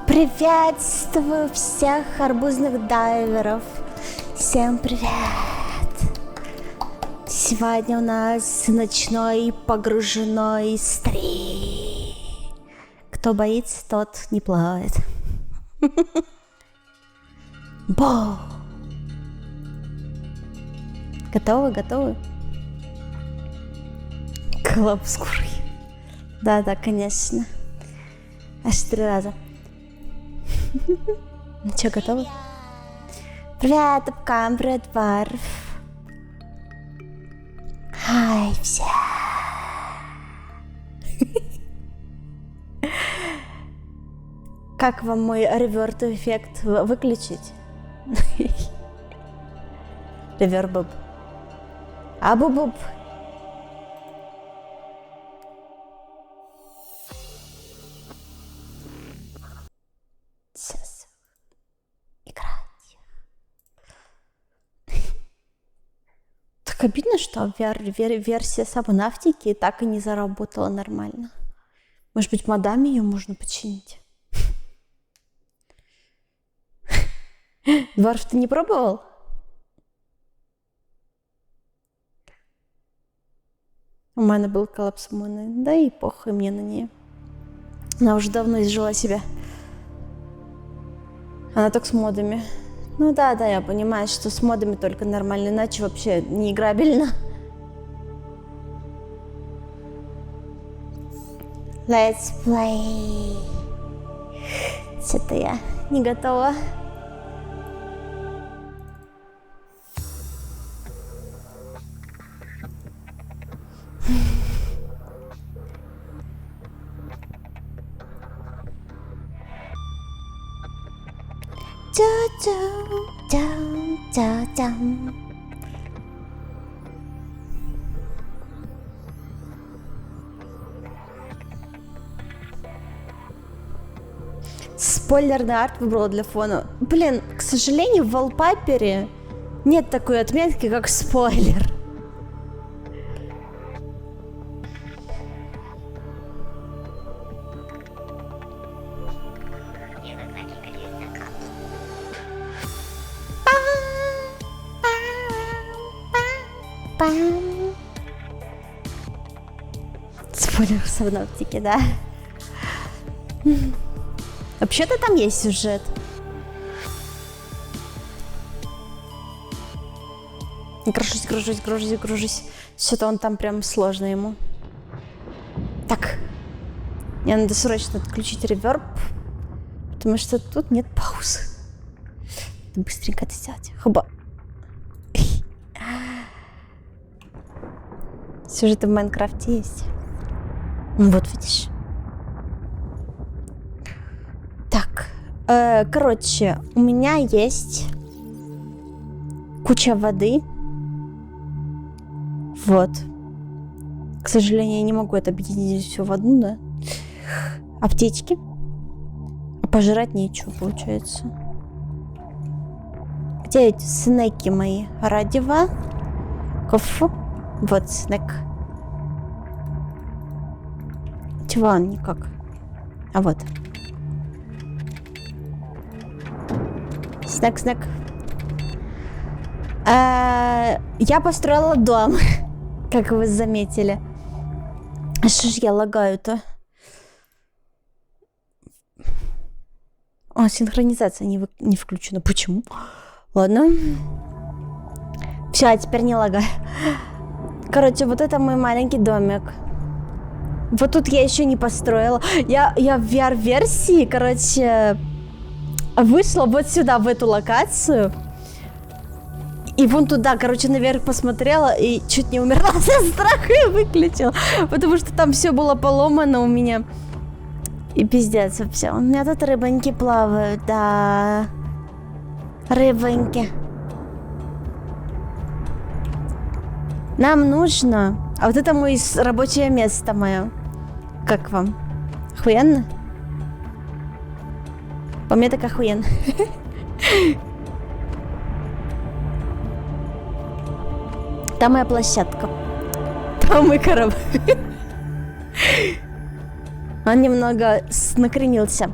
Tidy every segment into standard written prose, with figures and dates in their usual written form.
Приветствую всех арбузных дайверов. Всем привет! Сегодня у нас ночной погружной стрим. Кто боится, тот не плавает. Бо! Готовы? Готовы? Коллапс скорый. Да, конечно. Аж 3 раза. Ну что, готовы? Привет, Апкам, привет, Варф. Хай, все. Как вам мой реверт-эффект выключить? Ревербуб. Абубуб. Сейчас играть. Так обидно, что версия Сабнавтики так и не заработала нормально. Может быть, модами ее можно починить? Дворф, ты не пробовал? У меня был коллапс маны, да и похуй мне на нее. Она уже давно изжила себя. Она так с модами. Ну да, я понимаю, что с модами только нормально, иначе вообще не играбельно. Let's play. Что-то я не готова. Спойлерный арт выбрала для фона. Блин, к сожалению, в wallpaper нет такой отметки, как спойлер. Спойлер в Сабнавтике, да. Вообще-то там есть сюжет. Гружусь. Что-то он там прям сложно ему. Так. Мне надо срочно отключить реверб, потому что тут нет паузы. Надо быстренько это сделать. Хоба. Сюжеты в Майнкрафте есть. Ну вот, видишь. Так. Короче, у меня есть куча воды. Вот. К сожалению, я не могу это объединить все в одну, да? Аптечки. А пожрать нечего, получается. Где эти снеки мои? Радива. Кофу. Вот снек. Чего он никак? А вот. Снек. Я построила дом, как вы заметили. А что ж я лагаю-то? О, синхронизация не включена. Почему? Ладно. Все, а теперь не лагаю. Короче, вот это мой маленький домик. Вот тут я еще не построила. Я в VR-версии, короче, вышла вот сюда, в эту локацию. И вон туда, короче, наверх посмотрела и чуть не умерла со страха и выключила. Потому что там все было поломано у меня. И пиздец вообще. У меня тут рыбоньки плавают, да. Рыбоньки. Нам нужно... А вот это мое рабочее место мое. Как вам? Охуенно? По мне так охуенно. Там моя площадка. Там мой корабль. Он немного накренился.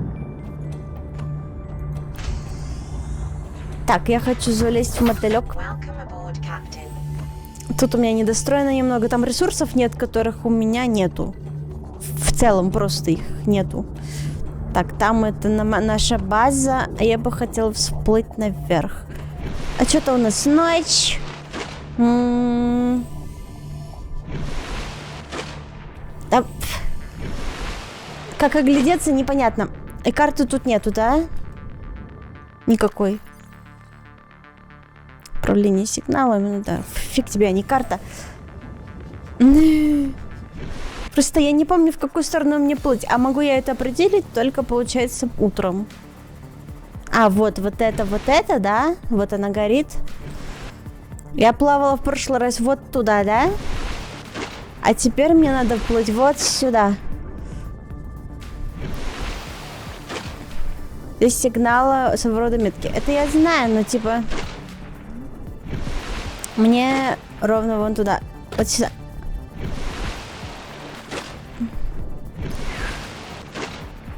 Так, я хочу залезть в мотылек. Тут у меня недостроено немного. Там ресурсов нет, которых у меня нету. В целом просто их нету. Так, там это наша база. А я бы хотела всплыть наверх. А что-то у нас ночь. Да. Как оглядеться, непонятно. И карты тут нету, да? Никакой. Управление сигналами, да. Фиг тебе, а не карта. Просто я не помню, в какую сторону мне плыть. А могу я это определить только, получается, утром. А, вот это, да? Вот она горит. Я плавала в прошлый раз вот туда, да? А теперь мне надо плыть вот сюда. Здесь сигнала своего рода метки. Это я знаю, но типа... Мне ровно вон туда. Вот сюда.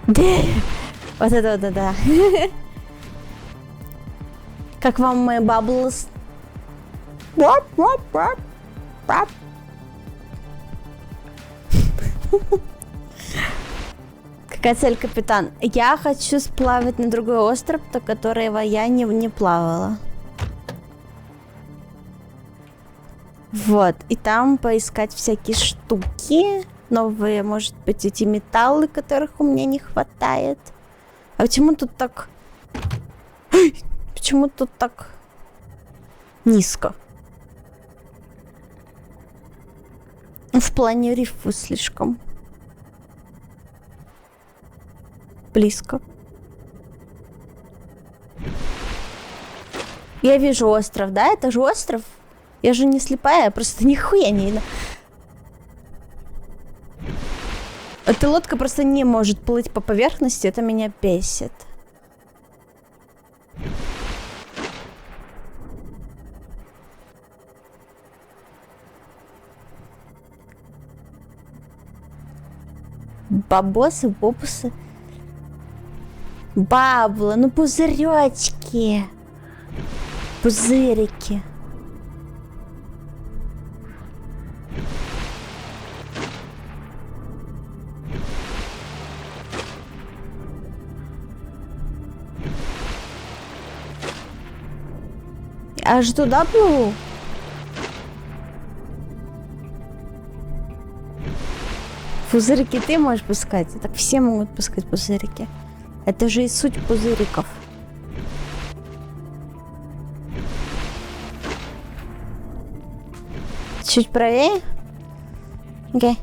Вот это вот, да. Как вам мои баблс? Какая цель, капитан? Я хочу сплавать на другой остров, до которого я не плавала. Вот, и там поискать всякие штуки. Новые, может быть, эти металлы, которых у меня не хватает. А почему тут так... Почему тут так низко? В плане рифа слишком близко. Я вижу остров, да? Это же остров. Я же не слепая, просто нихуя не видно. Эта лодка просто не может плыть по поверхности, это меня бесит. Бабосы, бобусы. Бабла, ну пузыречки. Пузырики. Аж туда плыву? Пузырики ты можешь пускать? Так все могут пускать пузырики. Это же и суть пузыриков. Чуть правее? Окей.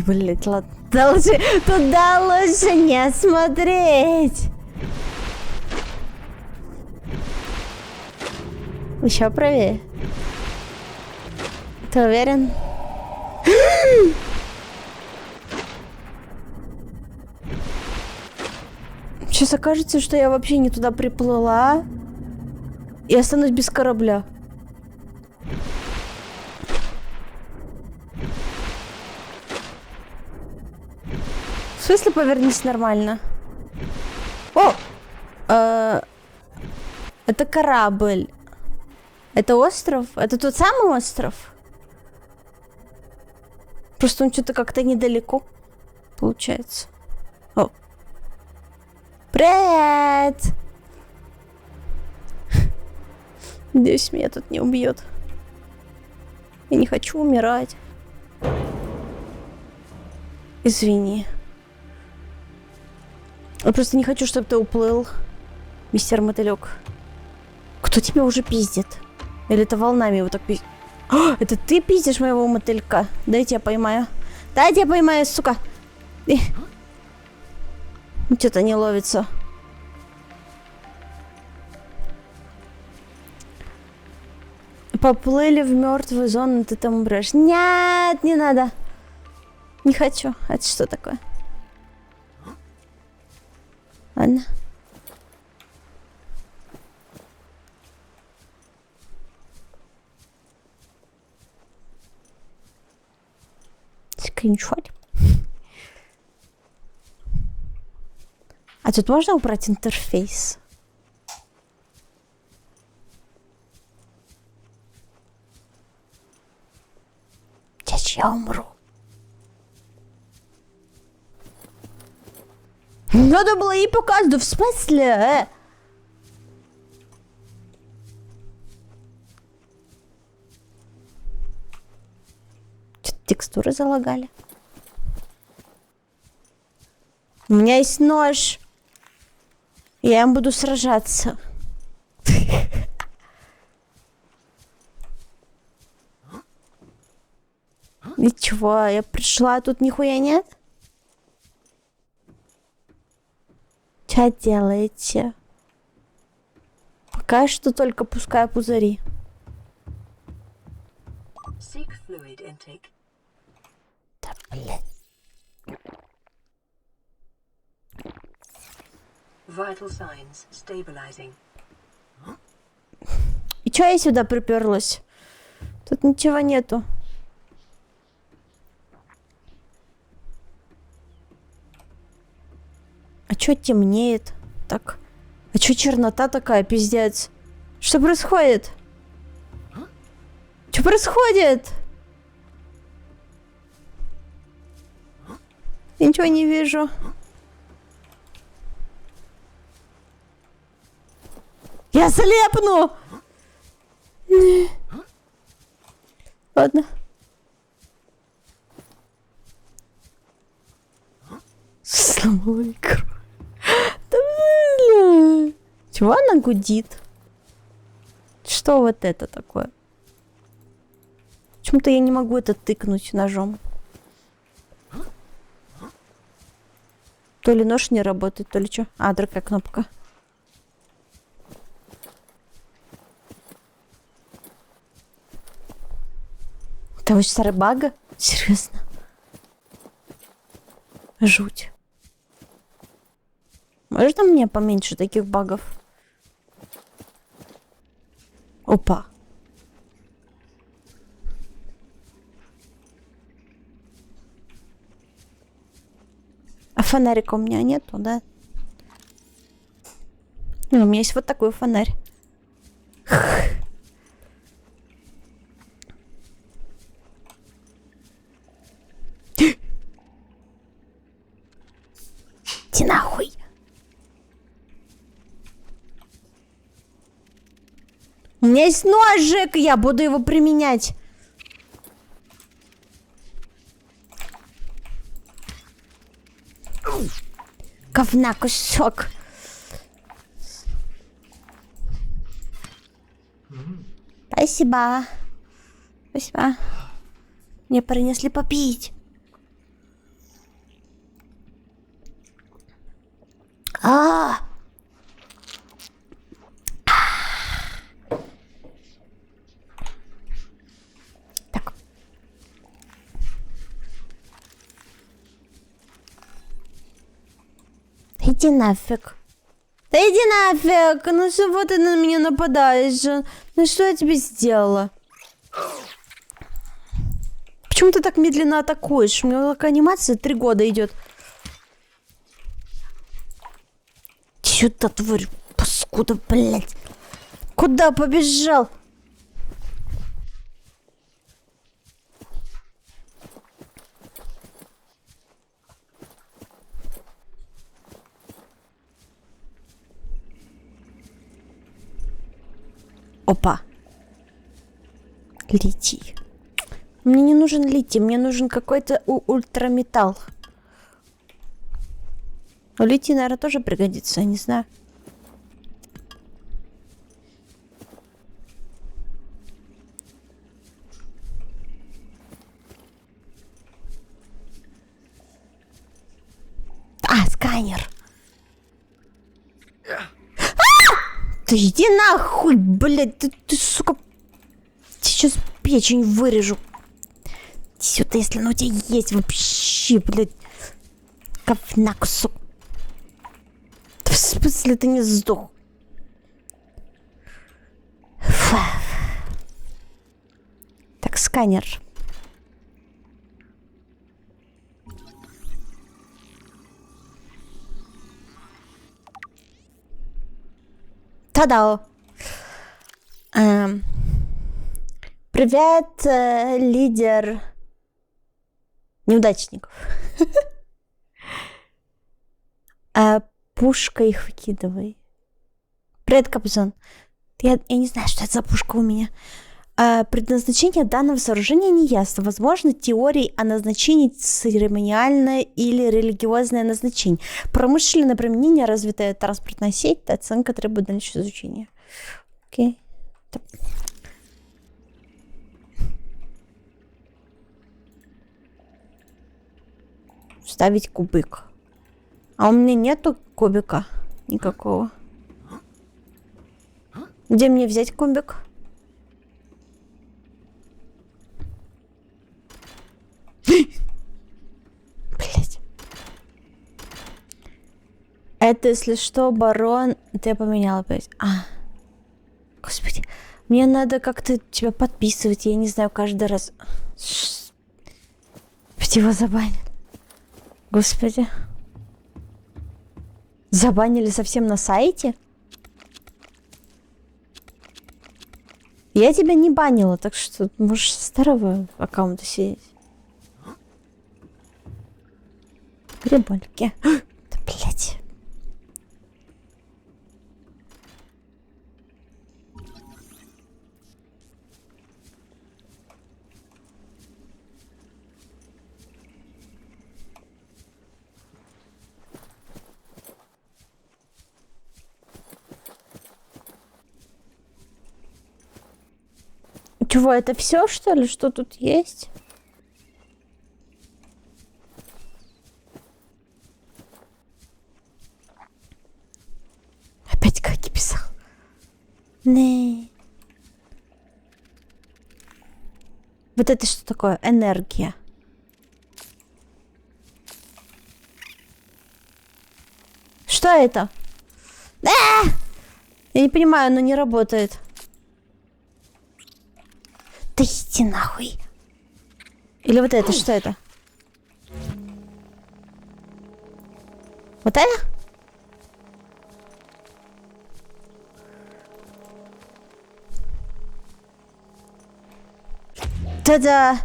Блять, ладно. Туда лучше не смотреть. Еще правее. Ты уверен? Сейчас окажется, что я вообще не туда приплыла и останусь без корабля. В смысле повернись нормально? О! Это корабль. Это остров? Это тот самый остров? Просто он что-то как-то недалеко получается. О. Привет! Надеюсь, меня тут не убьет. Я не хочу умирать. Извини. Я просто не хочу, чтобы ты уплыл, мистер Мотылек. Кто тебя уже пиздит? Или это волнами его так пиздит? Это ты пиздишь моего мотылька? Дайте я поймаю. Дайте я поймаю, сука. Что-то не ловится. Поплыли в мертвую зону, ты там умрешь. Нет, не надо. Не хочу. Это что такое? Ладно. Скриншот. А тут можно убрать интерфейс? Сейчас я умру. Надо было ей показать, в смысле? Что-то текстуры залагали. У меня есть нож. Я им буду сражаться. Ничего, я пришла, тут нихуя нет? Что делаете? Пока что только пускаю пузыри. Да, блядь. Vital signs stabilizing. И чё я сюда приперлась? Тут ничего нету. А чё темнеет? Так. А чё чернота такая, пиздец? Что происходит? Что происходит? Я ничего не вижу. Я слепну! Ладно. Сломала икру. Да бля. Чего она гудит? Что вот это такое? Почему-то я не могу это тыкнуть ножом. То ли нож не работает, то ли что. А, другая кнопка. Это очень старый баг? Серьезно? Жуть. Можно мне поменьше таких багов? Опа. А фонарика у меня нету, да? Ну, у меня есть вот такой фонарь. У меня есть ножик, я буду его применять. Говна кусок. Спасибо. Спасибо. Мне принесли попить. А. Так. Иди нафиг. Да иди нафиг. Ну что ты на меня нападаешь? Ну что я тебе сделала? Почему ты так медленно атакуешь? У меня такая анимация 3 года идет. Сюда, тварь, паскуда, блядь. Куда побежал? Опа. Литий. Мне не нужен литий, мне нужен какой-то ультраметалл. Но литий, наверное, тоже пригодится, я не знаю. А, сканер. Ты иди нахуй, блядь, ты, сука, сейчас печень вырежу. Иди сюда, если оно у тебя есть вообще, блядь. Говна кусок. Да в смысле ты не сдох? Фу. Так, сканер. Та-да! Привет, лидер неудачников. Пушка их выкидывай. Привет, Капюзон. Я не знаю, что это за пушка у меня. Предназначение данного сооружения не ясно. Возможно, теории о назначении церемониальное или религиозное назначение. Промышленное применение, развитая транспортная сеть, оценка требует дальнейшего изучения. Окей. Так. Вставить кубик. А у меня нету кубика никакого. Где мне взять кубик? Блять. Это, если что, барон... Это я поменяла опять. Господи. Мне надо как-то тебя подписывать. Я не знаю, каждый раз... Ведь его забанят. Господи. Забанили совсем на сайте? Я тебя не банила, так что можешь со старого аккаунта сидеть. Грибольки. Да, блядь. Чего, это все, что ли? Что тут есть? Опять как я писал. Не. Вот это что такое? Энергия. Что это? Я не понимаю, оно не работает. Да иди нахуй. Или вот это, что это? Вот это? Та-да!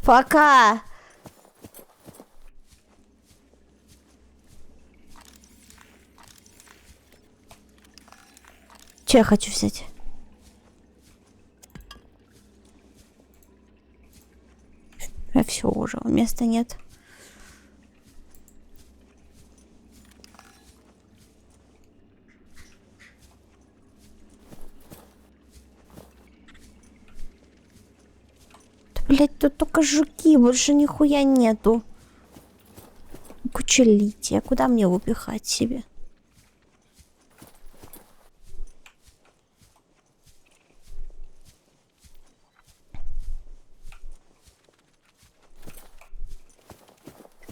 Пока! Что я хочу взять? все уже, места нет. Да, блядь, тут только жуки, больше нихуя нету. Куча лития, куда мне выпихать себе?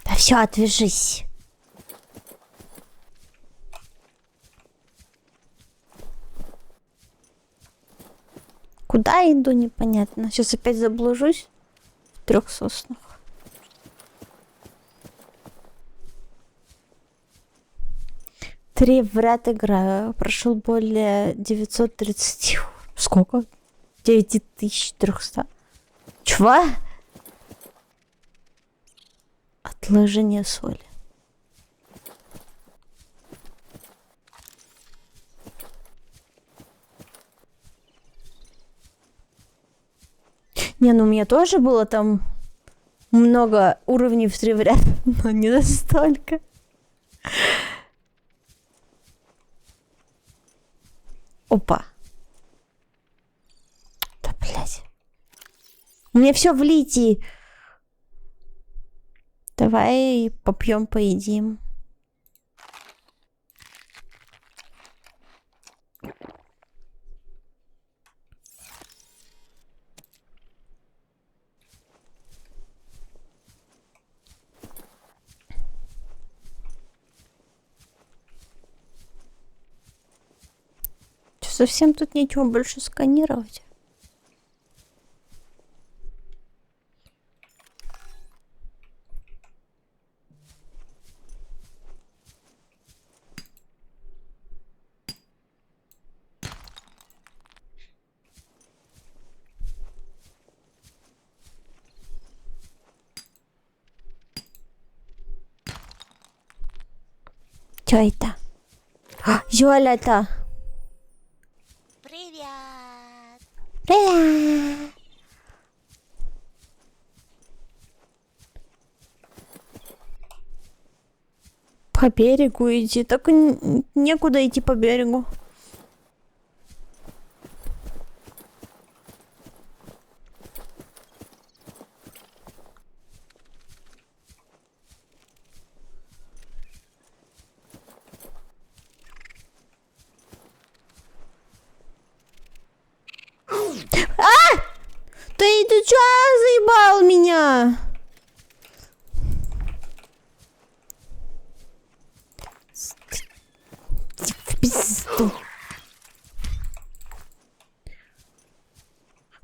Да все, отвяжись. Куда иду, непонятно. Сейчас опять заблужусь в 3 соснах. Три в ряд играю. Прошел более 930. Сколько? 9300. Чего? Отложение соли. Не, ну у меня тоже было там много уровней в 3 в ряд, но не настолько. Опа. Да, блядь. У меня все в литии. Давай попьем, поедим. Совсем тут нечего больше сканировать. Чё это? Юля-то. Привет! Привет. По берегу иди. Так некуда идти по берегу. Ты чё заебал меня? В пизду.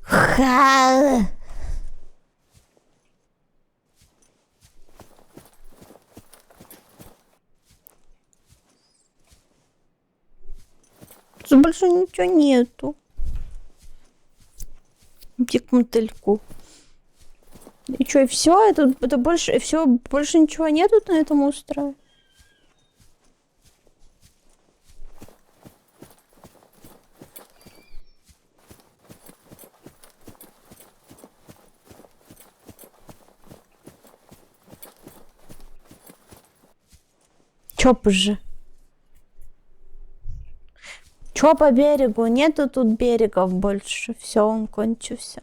Ха. Тут больше ничего нету. Иди к мотыльку. И что, и все? Это больше, все, больше ничего нету на этом острове? Чё же? Чё по берегу? Нету тут берегов больше. Все, он кончился.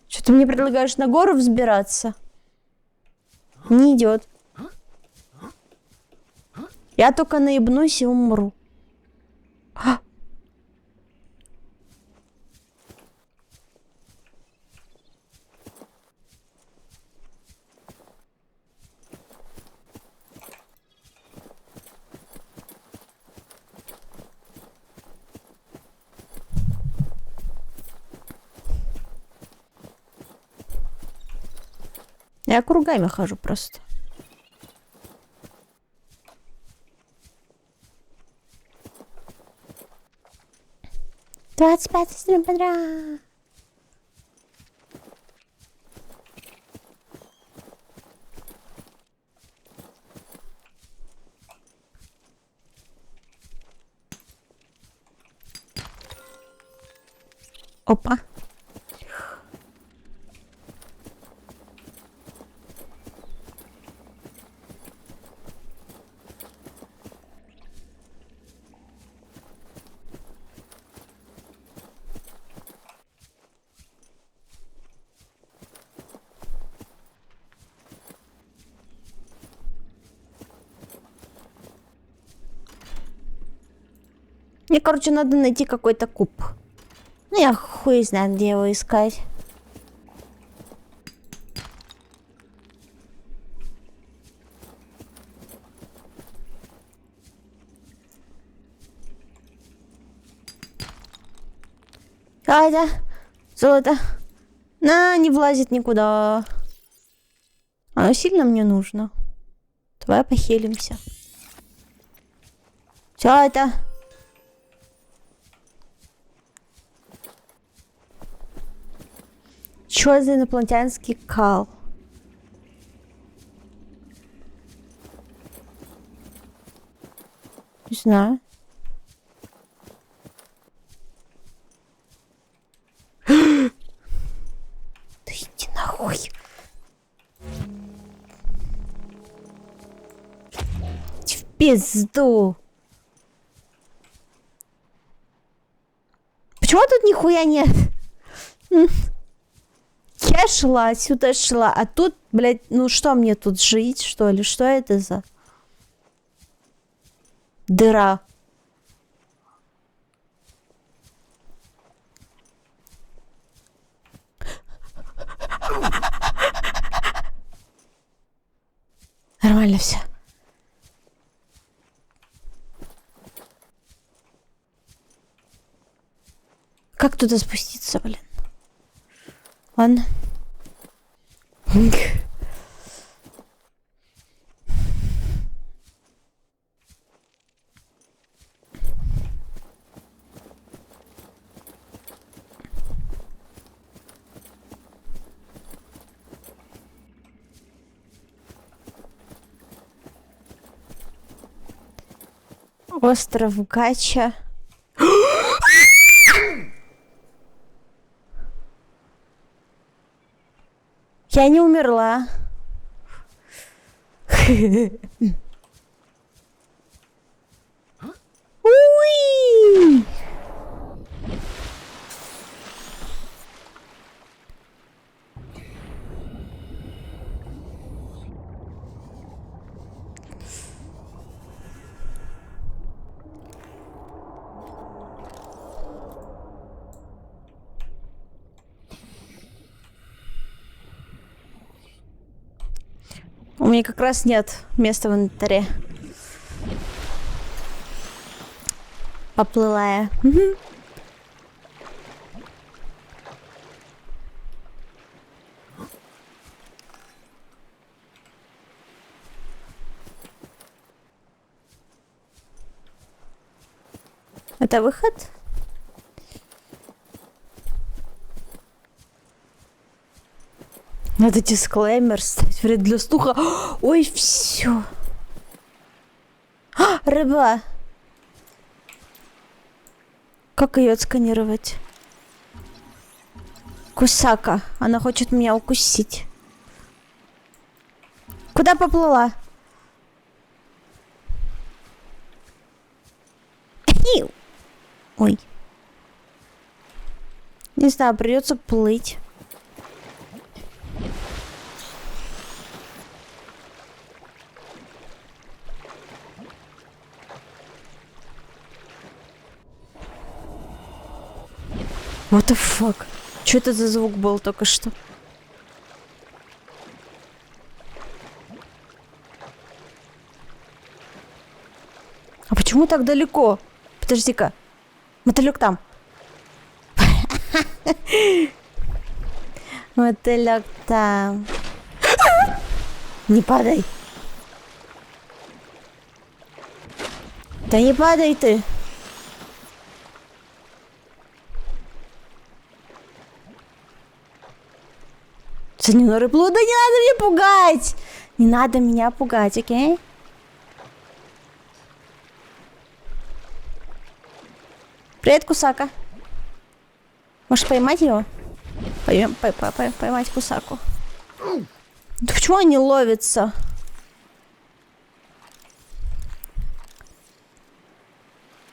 Что ты мне предлагаешь на гору взбираться? Не идет. Я только наебнусь и умру. Я кругами хожу просто. Двадцать 25 стрим. Опа. Мне, короче, надо найти какой-то куб. Ну, я хуй знает, где его искать. А это золото. На, не влазит никуда. Оно сильно мне нужно. Давай похилимся. Что это? Что за инопланетянский кал? Не знаю. Да иди нахуй. Иди в пизду. Почему тут нихуя нет? Я шла, сюда шла, а тут, блядь, ну что мне тут жить, что ли? Что это за дыра? Нормально все. Как туда спуститься, блин? Ладно. Остров Гача. Я не умерла. Уи! У меня как раз нет места в инвентаре. Поплыла я. Это выход? Надо дисклеймер ставить, вред для слуха. Ой, все. Рыба. Как ее отсканировать? Кусака. Она хочет меня укусить. Куда поплыла? Ой. Не знаю, придется плыть. What the fuck? Что это за звук был только что? А почему так далеко? Подожди-ка. Мотылек там. Мотылек там. Не падай. Да не падай ты. Санина рыбло, да не надо меня пугать! Не надо меня пугать, окей? Привет, Кусака. Можешь поймать его? Поймать Кусаку. Да почему он не ловится?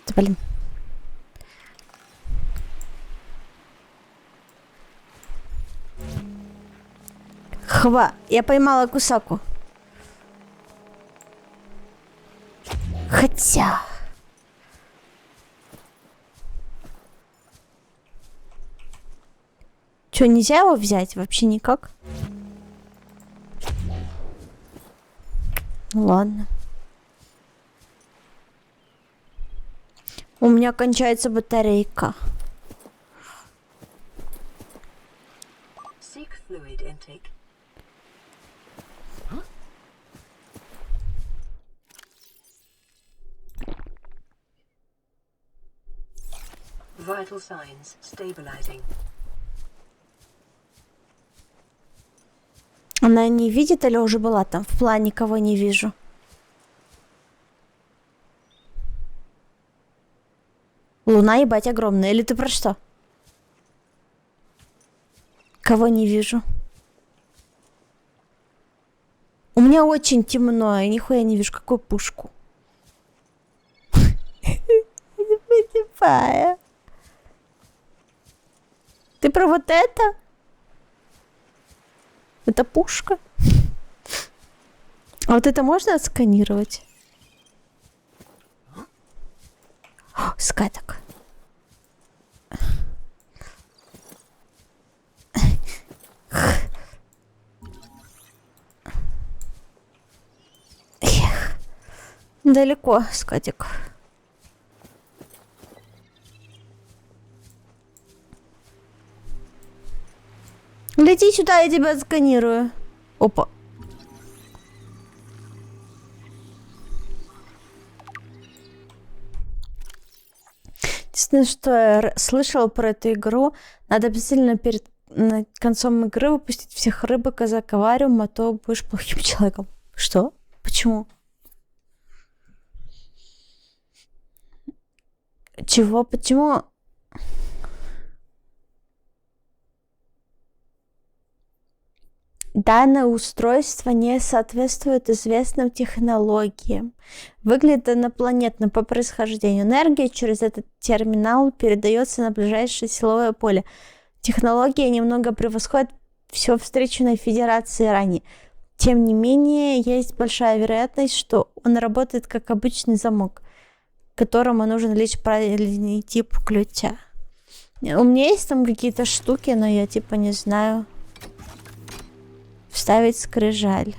Да блин. Хва, я поймала Кусаку. Хотя... Что, нельзя его взять? Вообще никак? Ладно. У меня кончается батарейка. Seek fluid intake. Vital signs stabilizing. Она не видит или уже была там? В плане никого не вижу. Луна, ебать, огромная. Или ты про что? Кого не вижу? У меня очень темно, я нихуя не вижу, какую пушку. Не понимаю. Ты про вот это? Это пушка? А вот это можно отсканировать? О, скаток. Эх. Далеко, скатик. Лети сюда, я тебя отсканирую. Опа. Единственное, что я слышала про эту игру, надо обязательно перед концом игры выпустить всех рыбок из аквариума, а то будешь плохим человеком. Что? Почему? Чего? Почему? Данное устройство не соответствует известным технологиям. Выглядит инопланетно по происхождению. Энергия через этот терминал передается на ближайшее силовое поле. Технология немного превосходит все встреченное Федерации ранее. Тем не менее, есть большая вероятность, что он работает как обычный замок, которому нужен лишь правильный тип ключа. У меня есть там какие-то штуки, но я типа не знаю. Вставить скрижаль.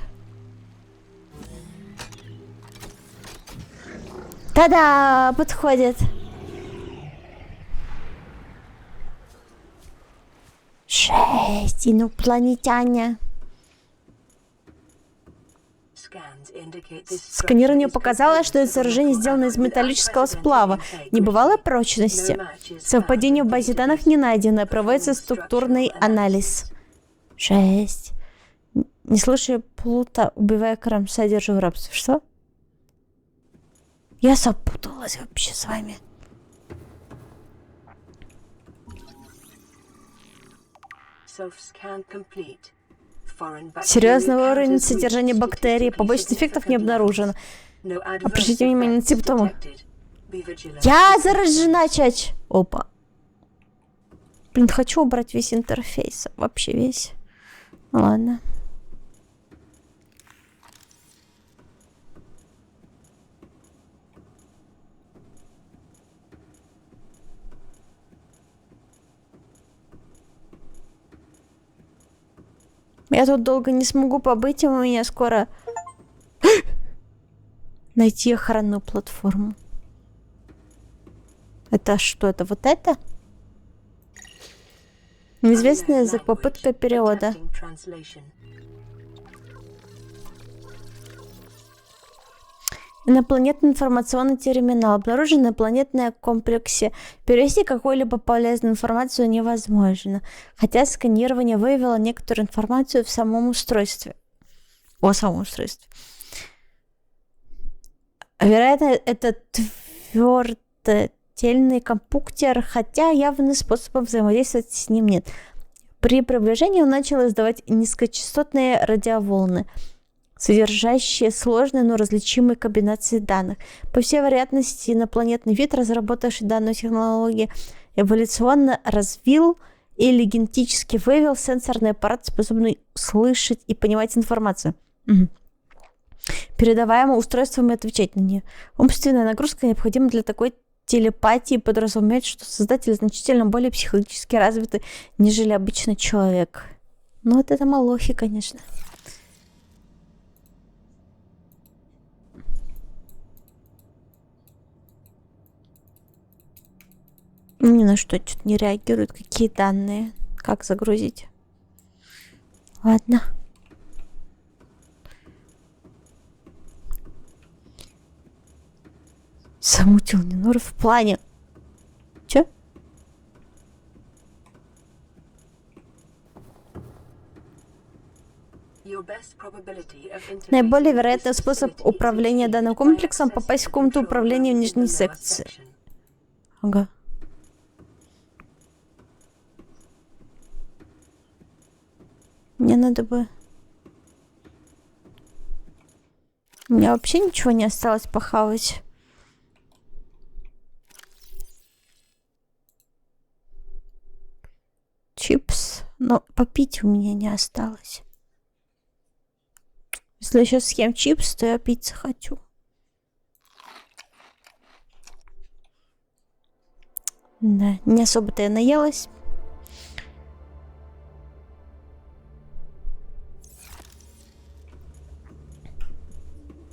Та-да! Подходит. Шесть. Инопланетяне. Сканирование показало, что это сооружение сделано из металлического сплава небывалой прочности. Совпадение в базе данных не найдено. Проводится структурный анализ. 6. Не слушай Плута, убивая Крамса, держу в рабстве. Что? Я запуталась вообще с вами. Серьезный уровень содержания бактерий. Побочных эффектов не обнаружено. Обращайте внимание на симптомы. Я заражена, чач. Опа. Блин, хочу убрать весь интерфейс. Вообще весь. Ладно. Я тут долго не смогу побыть, и у меня скоро найти охранную платформу. Это что? Это вот это? Неизвестный язык. Попытка перевода. Инопланетный информационный терминал. Обнаружен в инопланетном комплексе. Перевести какую-либо полезную информацию невозможно. Хотя сканирование выявило некоторую информацию в самом устройстве. О самом устройстве. Вероятно, это твердотельный компьютер, хотя явных способов взаимодействовать с ним нет. При приближении он начал издавать низкочастотные радиоволны, содержащие сложные, но различимые комбинации данных. По всей вероятности, инопланетный вид, разработавший данную технологию, эволюционно развил или генетически выявил сенсорный аппарат, способный слышать и понимать информацию, передаваемую устройством, и отвечать на нее. Умственная нагрузка необходима для такой телепатии подразумевает, что создатели значительно более психологически развиты, нежели обычный человек. Ну, вот это малохи, конечно. Ни на что что-то не реагируют. Какие данные? Как загрузить? Ладно. Замутил Нинор в плане. Чё? Наиболее вероятный способ управления данным комплексом — попасть в комнату управления в нижней секции. Ага. Мне надо бы... У меня вообще ничего не осталось похавать. Чипс. Но попить у меня не осталось. Если я сейчас съем чипс, то я пить захочу. Да, не особо-то я наелась.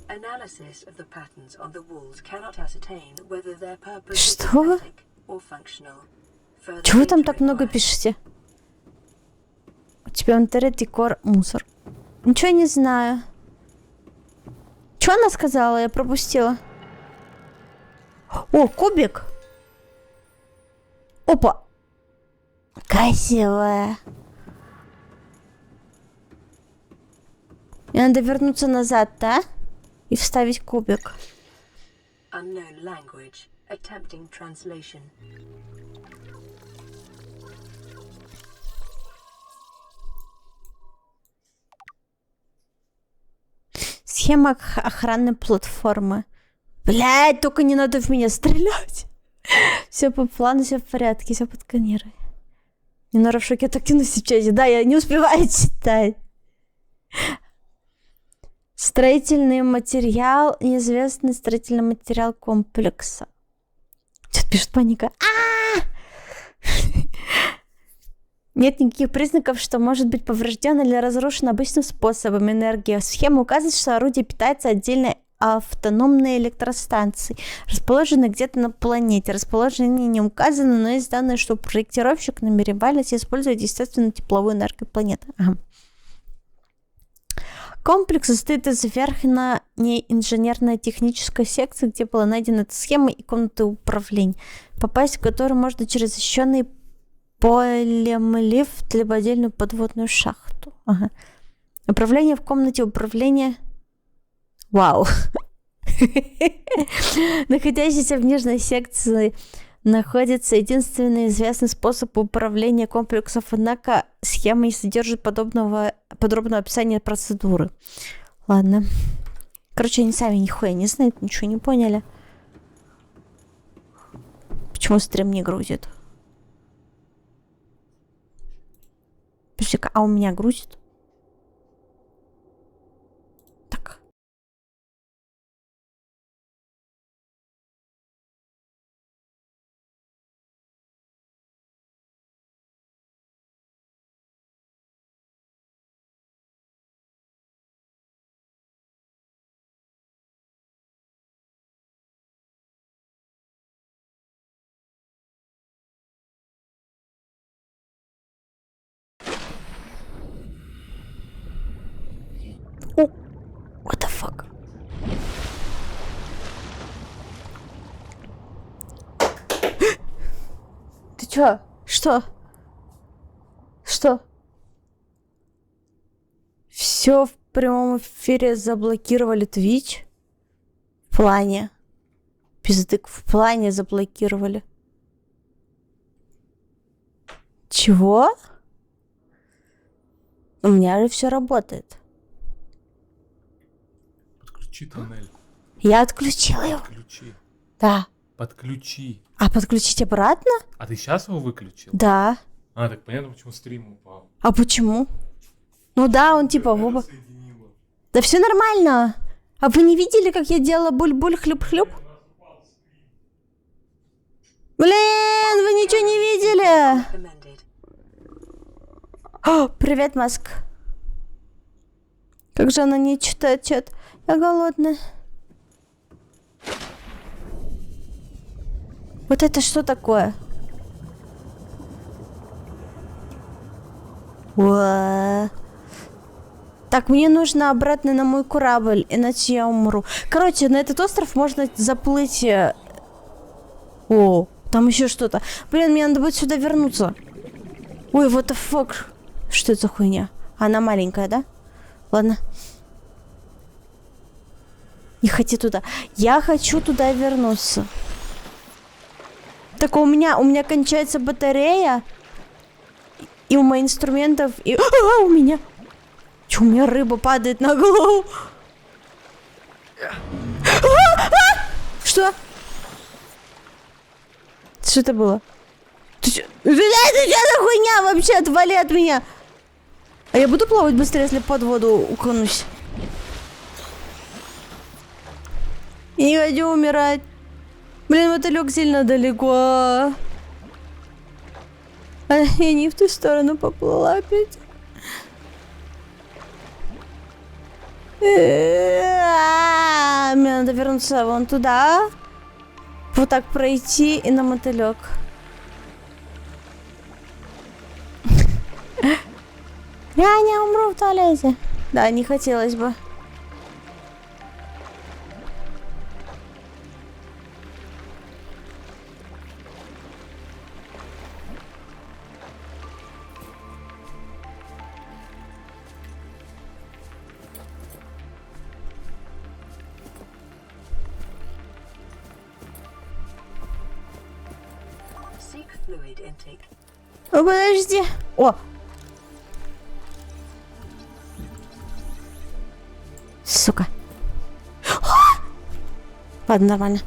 Analysis of the patterns on the walls cannot ascertain whether their purpose is Что? aesthetic or functional. Further Чего вы там data так много required. пишете? У тебя интернет, декор, мусор. Ничего не знаю. Что она сказала? Я пропустила. О, кубик. Опа. Красивая. Мне надо вернуться назад, да? И вставить кубик. Unknown language. Attempting translation. Схема охранной платформы. Блядь, только не надо в меня стрелять. Все по плану, все в порядке, все под конерой. Нинора в шоке от активности в чате. Да, я не успеваю читать. Строительный материал, неизвестный строительный материал комплекса. Что-то пишет паника. Нет никаких признаков, что может быть поврежден или разрушен обычным способом. Энергия. Схема указывает, что орудие питается отдельной автономной электростанцией, расположенной где-то на планете. Расположение не указано, но есть данные, что проектировщик намеревались использовать естественную тепловую энергию планеты. Ага. Комплекс состоит из верхней инженерно-технической секции, где была найдена эта схема, и комнаты управления, попасть в которую можно через защищенный полем лифт либо отдельную подводную шахту. Ага. Управление в комнате управления. Вау. Находящийся в нижней секции находится единственный известный способ управления комплексов, однако схема не содержит подробного описания процедуры. Ладно. Короче, они сами нихуя не знают, ничего не поняли. Почему стрим не грузит? Подожди-ка, а у меня грузит? Так. О, what the fuck? Ты чё? Что? Что? Все в прямом эфире заблокировали Twitch? В плане? Пиздык, в плане заблокировали. Чего? У меня же все работает. Подключи тоннель. Я отключила его. Подключи. Да. Подключи. А подключить обратно? А ты сейчас его выключил? Да. А, так понятно, почему стрим упал. А почему? Ну да, он типа в оба. Соединила. Да все нормально. А вы не видели, как я делала буль-буль, хлюп-хлюп? Блин, вы ничего не видели? recommended. О, привет, Маск. Как же она не читает чат? Я голодная. Вот это что такое? Уа. Так, мне нужно обратно на мой корабль, иначе я умру. Короче, на этот остров можно заплыть. О, там еще что-то. Блин, мне надо будет сюда вернуться. Ой, what the fuck? Что это за хуйня? Она маленькая, да? Ладно. Не хоти туда. Я хочу туда вернуться. Так у меня кончается батарея. И у моих инструментов, и... у меня... Чё, у меня рыба падает на голову? Что? Что это было? Ты чё? Это что за хуйня вообще? Отвали от меня! А я буду плавать быстрее, если под воду уконусь? Я не хочу умирать. Блин, мотылёк сильно далеко. А я не в ту сторону поплыла опять. Мне надо вернуться вон туда. Вот так пройти и на мотылёк. Я не умру в туалете. Да, не хотелось бы. Seek fluid intake. О, подожди. О! Сука. Ладно, нормально.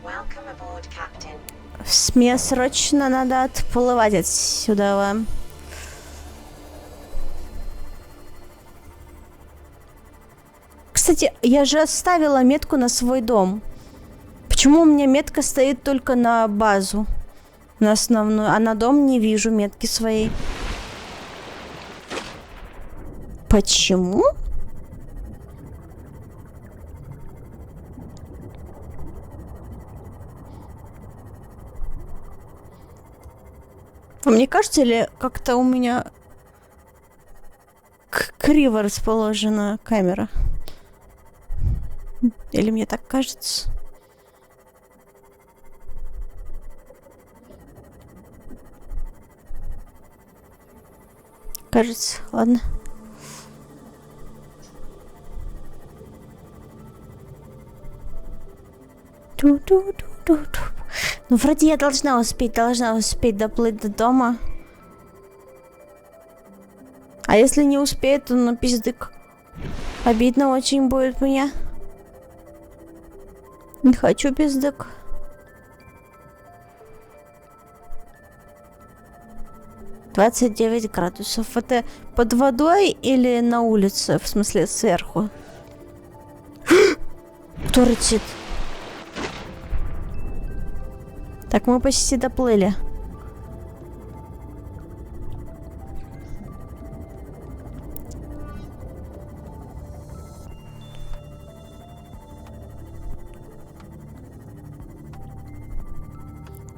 Welcome aboard, Captain. Мне срочно надо отплывать отсюда. Кстати, я же оставила метку на свой дом. Почему у меня метка стоит только на базу? На основную. А на дом не вижу метки своей. Почему? А мне кажется, или как-то у меня криво расположена камера? Или мне так кажется? Кажется, ладно. Ту-ту-ту-ту-ту. Ну, вроде я должна успеть доплыть до дома. А если не успею, то ну пиздык. Обидно очень будет мне. Не хочу пиздык. «29 градусов». Это под водой или на улице? В смысле, сверху? Кто рычит? Так, мы почти доплыли.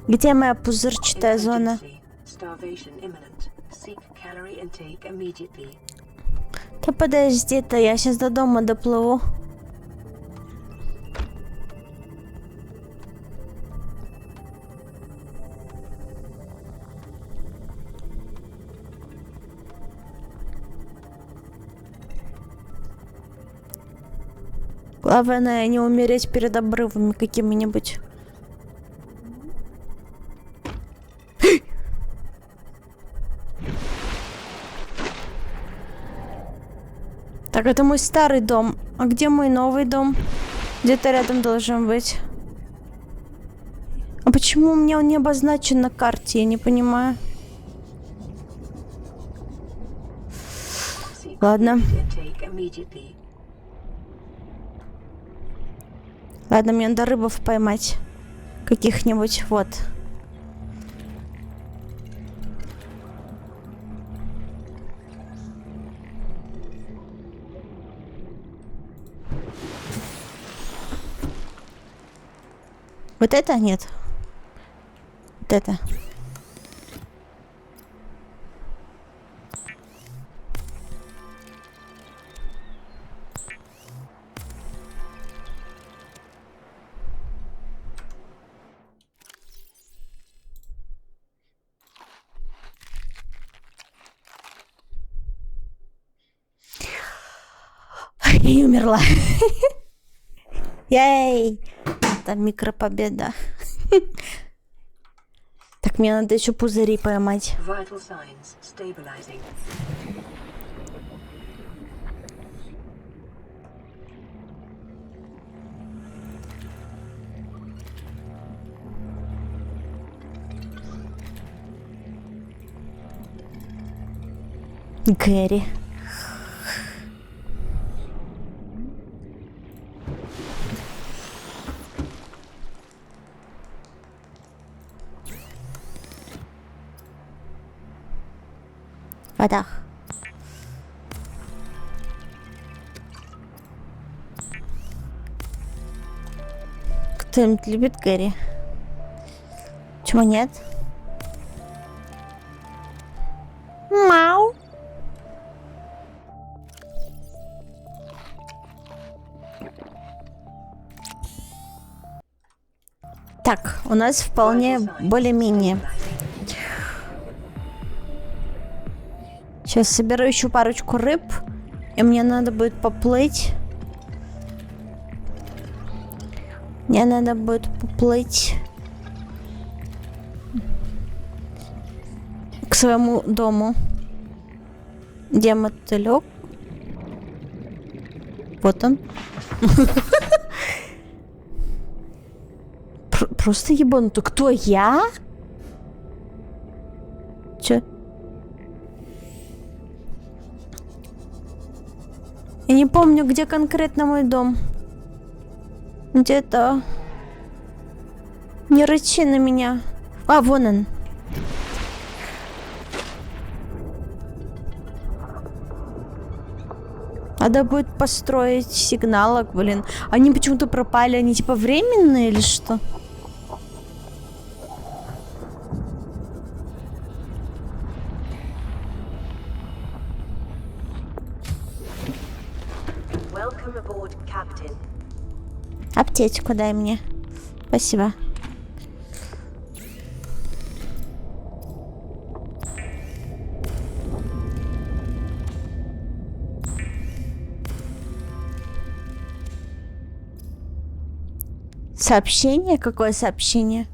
Где моя пузырчатая зона? Starvation imminent. Seek calorie intake immediately. Да подожди-то, я сейчас до дома доплыву. Главное не умереть перед обрывами какими-нибудь. Так, это мой старый дом. А где мой новый дом? Где-то рядом должен быть. А почему у меня он не обозначен на карте? Я не понимаю. Ладно. Intake immediately. Ладно, мне надо рыбов поймать. Каких-нибудь, вот. Вот это нет. Вот это. И умерла. Яй! Там микропобеда. Так, мне надо еще пузыри поймать. Vital signs stabilizing. Гэри. Вода. Кто-нибудь любит Гэри? Чего нет? Мау. Так, у нас вполне более-менее. Сейчас соберу еще парочку рыб, и мне надо будет поплыть. Мне надо будет поплыть к своему дому. Где мотылек? Вот он. Просто ебануто. Кто я? Че? Я не помню, где конкретно мой дом. Где-то... Не рычи на меня. А, вон он. Надо будет построить сигналок, блин. Они почему-то пропали. Они типа временные или что? Welcome aboard, Captain. Аптечку дай мне. Спасибо. Сообщение? Какое сообщение?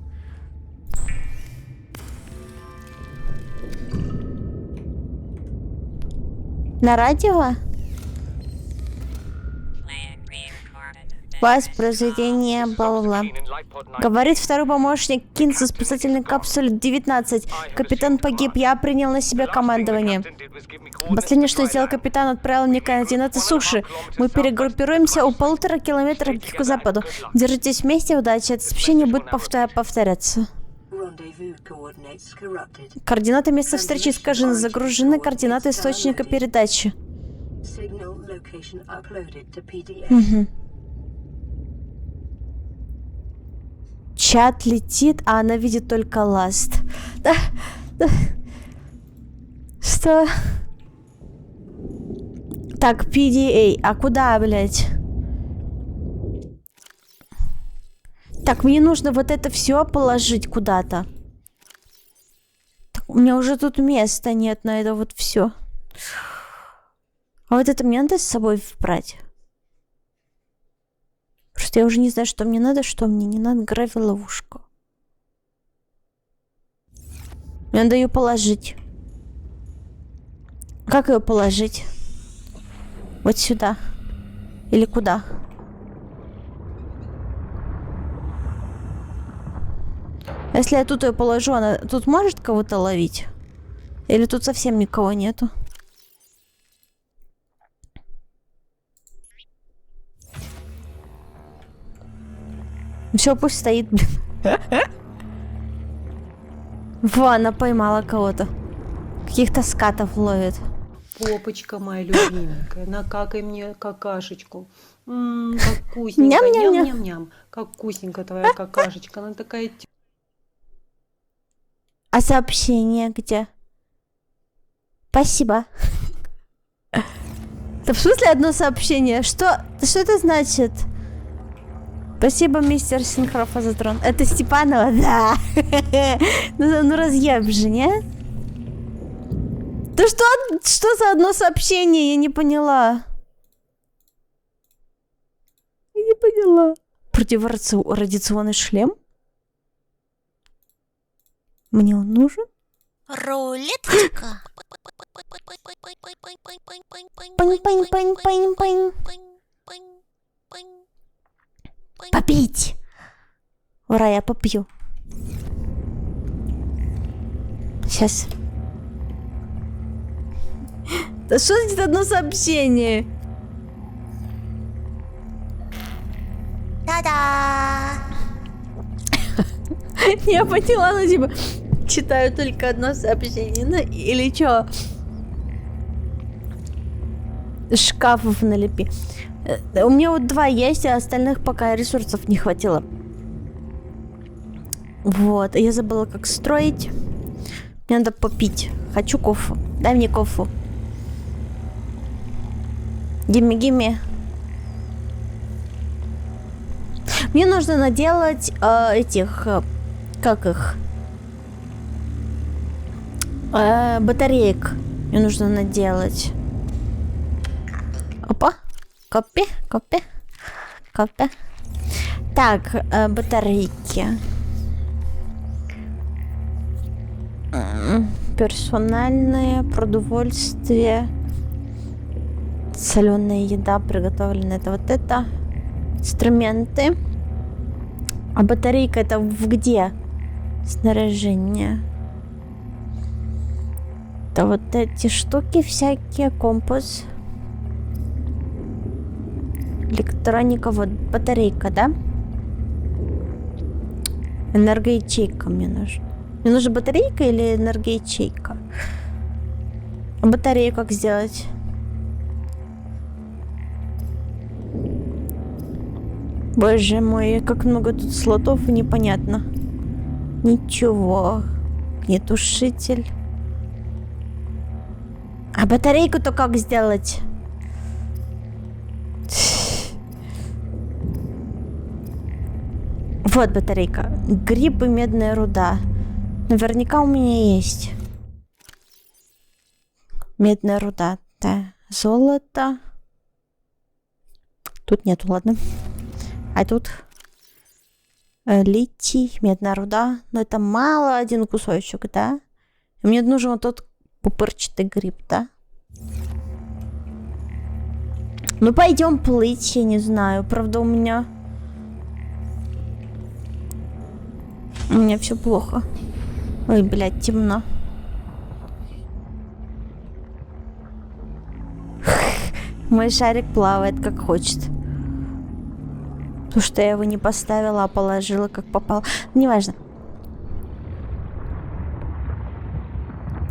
На радио? Воспроизведение, бла-бла-бла. Говорит второй помощник Кинса в спасательной капсуле 19. Капитан погиб, я принял на себя командование. Последнее, что сделал капитан, отправил мне координаты суши. Мы перегруппируемся у 1,5 километра к западу. Держитесь вместе, удачи. Это сообщение будет повторяться. Rendezvous coordinates corrupted. Координаты места встречи искажены. Загружены координаты источника передачи. Signal location uploaded to PDA. Чат летит, а она видит только ласт. Да, да. Что? Так, PDA. А куда, блядь? Так, мне нужно вот это все положить куда-то. Так, у меня уже тут места нет на это вот все. А вот это мне надо с собой брать? Просто я уже не знаю, что мне надо, что мне не надо. Гравиловушку. Мне надо ее положить. Как ее положить? Вот сюда. Или куда? Если я тут ее положу, она тут может кого-то ловить? Или тут совсем никого нету? Все, пусть стоит, блин. Во, она поймала кого-то. Каких-то скатов ловит. Попочка моя любименькая, накакай мне какашечку. Как вкусненько, Ням-ням-ням. ням-ням-ням. Как вкусненько твоя какашечка, она такая А сообщение где? Спасибо. Да в смысле одно сообщение? Что это значит? Спасибо, мистер Синхрофазотрон. Это Степанова? Да. Ну разъеб же, не? Да что за одно сообщение? Я не поняла. Я не поняла. Противорадиационный шлем? Мне он нужен? Рулеточка. Пань-пань-пань-пань-пань. Попить! Ура, я попью. Сейчас. Да что значит одно сообщение? Та-да! Я поняла, ну типа читаю только одно сообщение, ну или чё? Шкафов налепи. У меня вот 2 есть, а остальных пока ресурсов не хватило. Вот, я забыла, как строить. Мне надо попить. Хочу кофе. Дай мне кофе. Гимми. Мне нужно наделать этих... как их? Батареек. Мне нужно наделать. Опа. Копи. Так, батарейки. Персональное продовольствие. Соленая еда, приготовленная. Это вот это. Инструменты. А батарейка это где? Снаряжение. Это вот эти штуки всякие. Компас. Электроника, вот батарейка, да? Энергоячейка мне нужна. Мне нужна батарейка или энергоячейка? А батарею как сделать? Боже мой, как много тут слотов, непонятно. Ничего. Огнетушитель. А батарейку-то как сделать? Вот батарейка. Гриб и медная руда. Наверняка у меня есть. Медная руда. Да. Золото. Тут нету, ладно. А тут литий, медная руда. Но это мало, один кусочек, да? И мне нужен вот тот пупырчатый гриб, да? Ну пойдем плыть, я не знаю. Правда, у меня все плохо. Ой, блядь, темно. Мой шарик плавает как хочет. Потому что я его не поставила, а положила как попало. Неважно.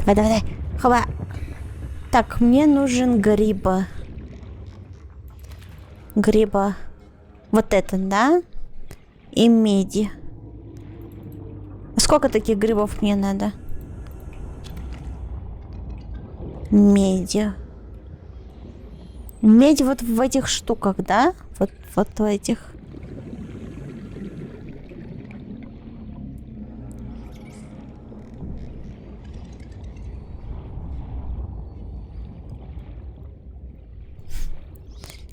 Давай. Хоба. Так, мне нужен гриба. Вот это, да? И меди. Сколько таких грибов мне надо? Меди. Медь вот в этих штуках, да? Вот в этих.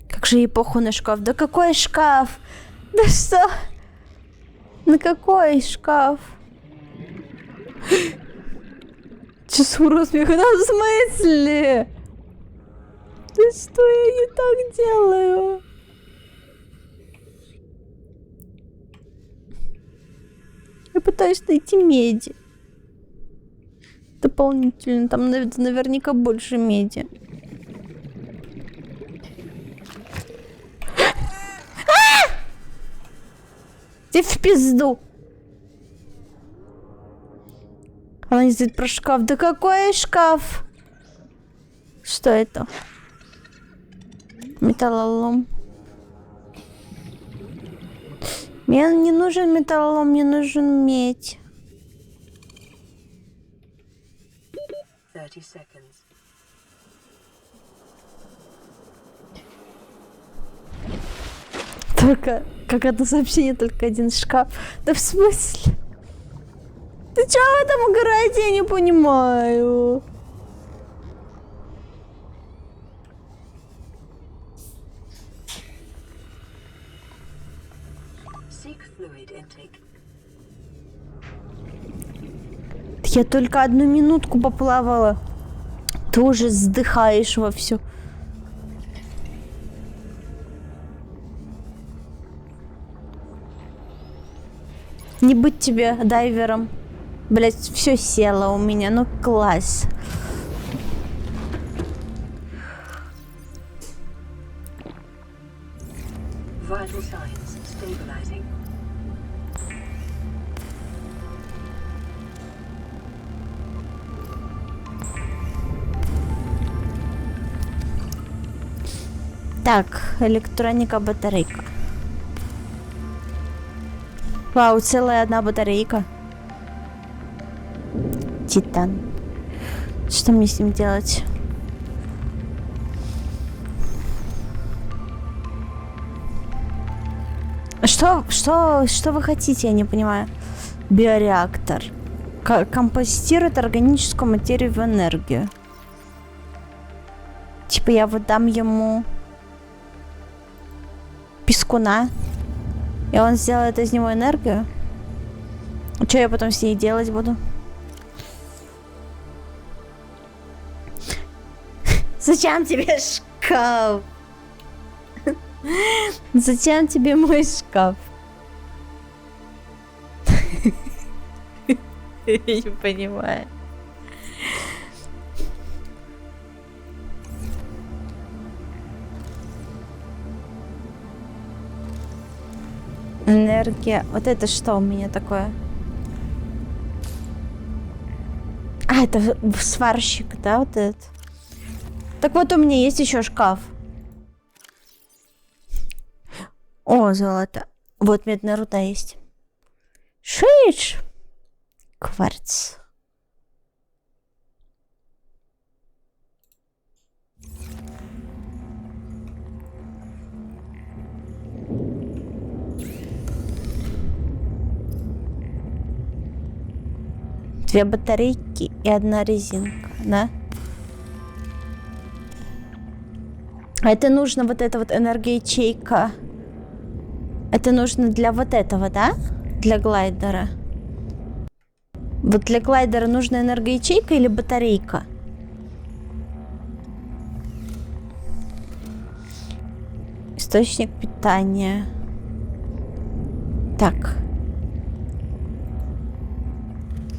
Как же эпоху на шкаф? Да какой шкаф? Да что? На какой шкаф? Часу смеха, да в смысле? Да что я не так делаю? Я пытаюсь найти меди. Дополнительно, там наверняка больше меди. Иди в пизду. Она не знает про шкаф. Да какой шкаф? Что это? Металлолом. Мне не нужен металлолом, мне нужен медь. 30 seconds. Только, как одно сообщение, только один шкаф. Да в смысле? Ты чё в этом играете? Я не понимаю. Seek fluid intake. Я только одну минутку поплавала. Ты уже вздыхаешь во всё. Не быть тебе дайвером. Блять, все село у меня, ну класс. Vital signs stabilizing. Так, электроника, батарейка. Вау, целая одна батарейка. Титан. Что мне с ним делать? Что вы хотите, я не понимаю. Биореактор. Компостирует органическую материю в энергию. Типа я вот дам ему пескуна, и он сделает из него энергию. Что я потом с ней делать буду? Зачем тебе шкаф? Зачем тебе мой шкаф? Я не понимаю. Энергия. Вот это что у меня такое? А, это сварщик, да, вот этот? Так вот у меня есть еще шкаф. О, золото. Вот медная руда есть. Шиш! Кварц. Две батарейки и одна резинка, да? А это нужно, вот эта вот энергоячейка. Это нужно для вот этого, да? Для глайдера. Вот для глайдера нужна энергоячейка или батарейка? Источник питания. Так.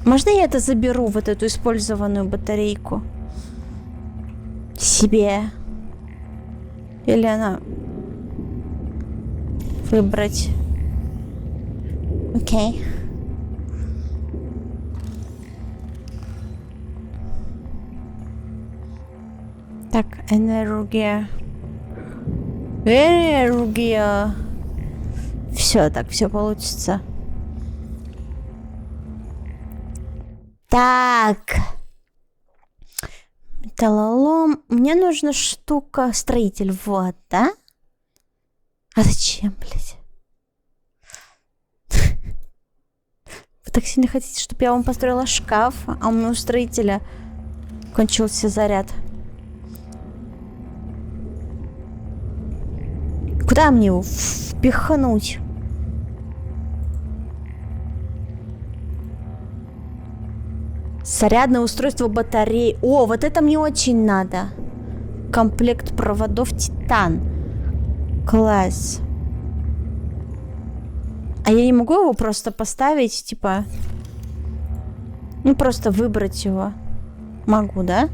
Можно я это заберу, вот эту использованную батарейку? Себе. Или она... Выбрать. Окей. Так, энергия. Энергия. Все, так, все получится. Так. Металлолом. Мне нужна штука строитель. Вот, да? А зачем, блядь? Вы так сильно хотите, чтобы я вам построила шкаф, а у меня у строителя кончился заряд. Куда мне его впихнуть? Зарядное устройство батарей. О, вот это мне очень надо. Комплект проводов Титан. Класс. А я не могу его просто поставить, типа... Ну, просто выбрать его. Могу, да?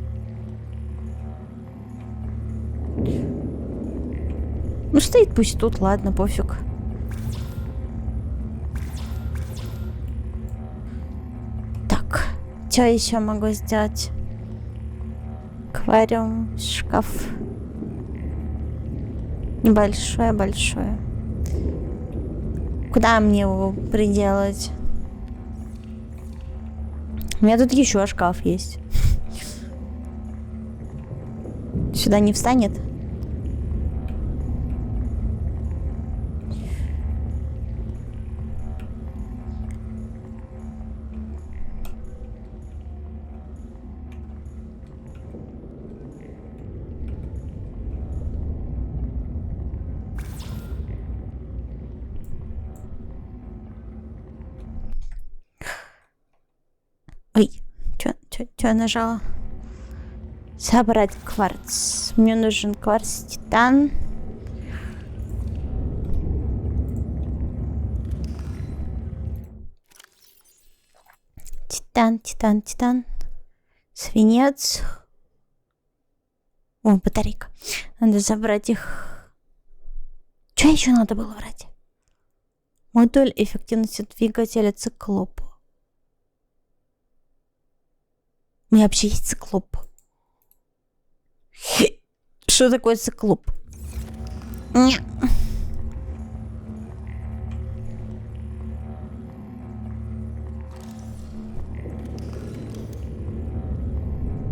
Ну, стоит пусть тут, ладно, пофиг. Что еще могу сделать? Аквариум, шкаф. Небольшое, большое. Куда мне его приделать? У меня тут еще шкаф есть. Сюда не встанет? Ой, чё я нажала? Собрать кварц. Мне нужен кварц, титан. Титан. Свинец. О, батарейка. Надо забрать их. Что еще надо было брать? Модуль эффективности двигателя циклоп. У меня вообще есть циклоп. Что такое циклоп?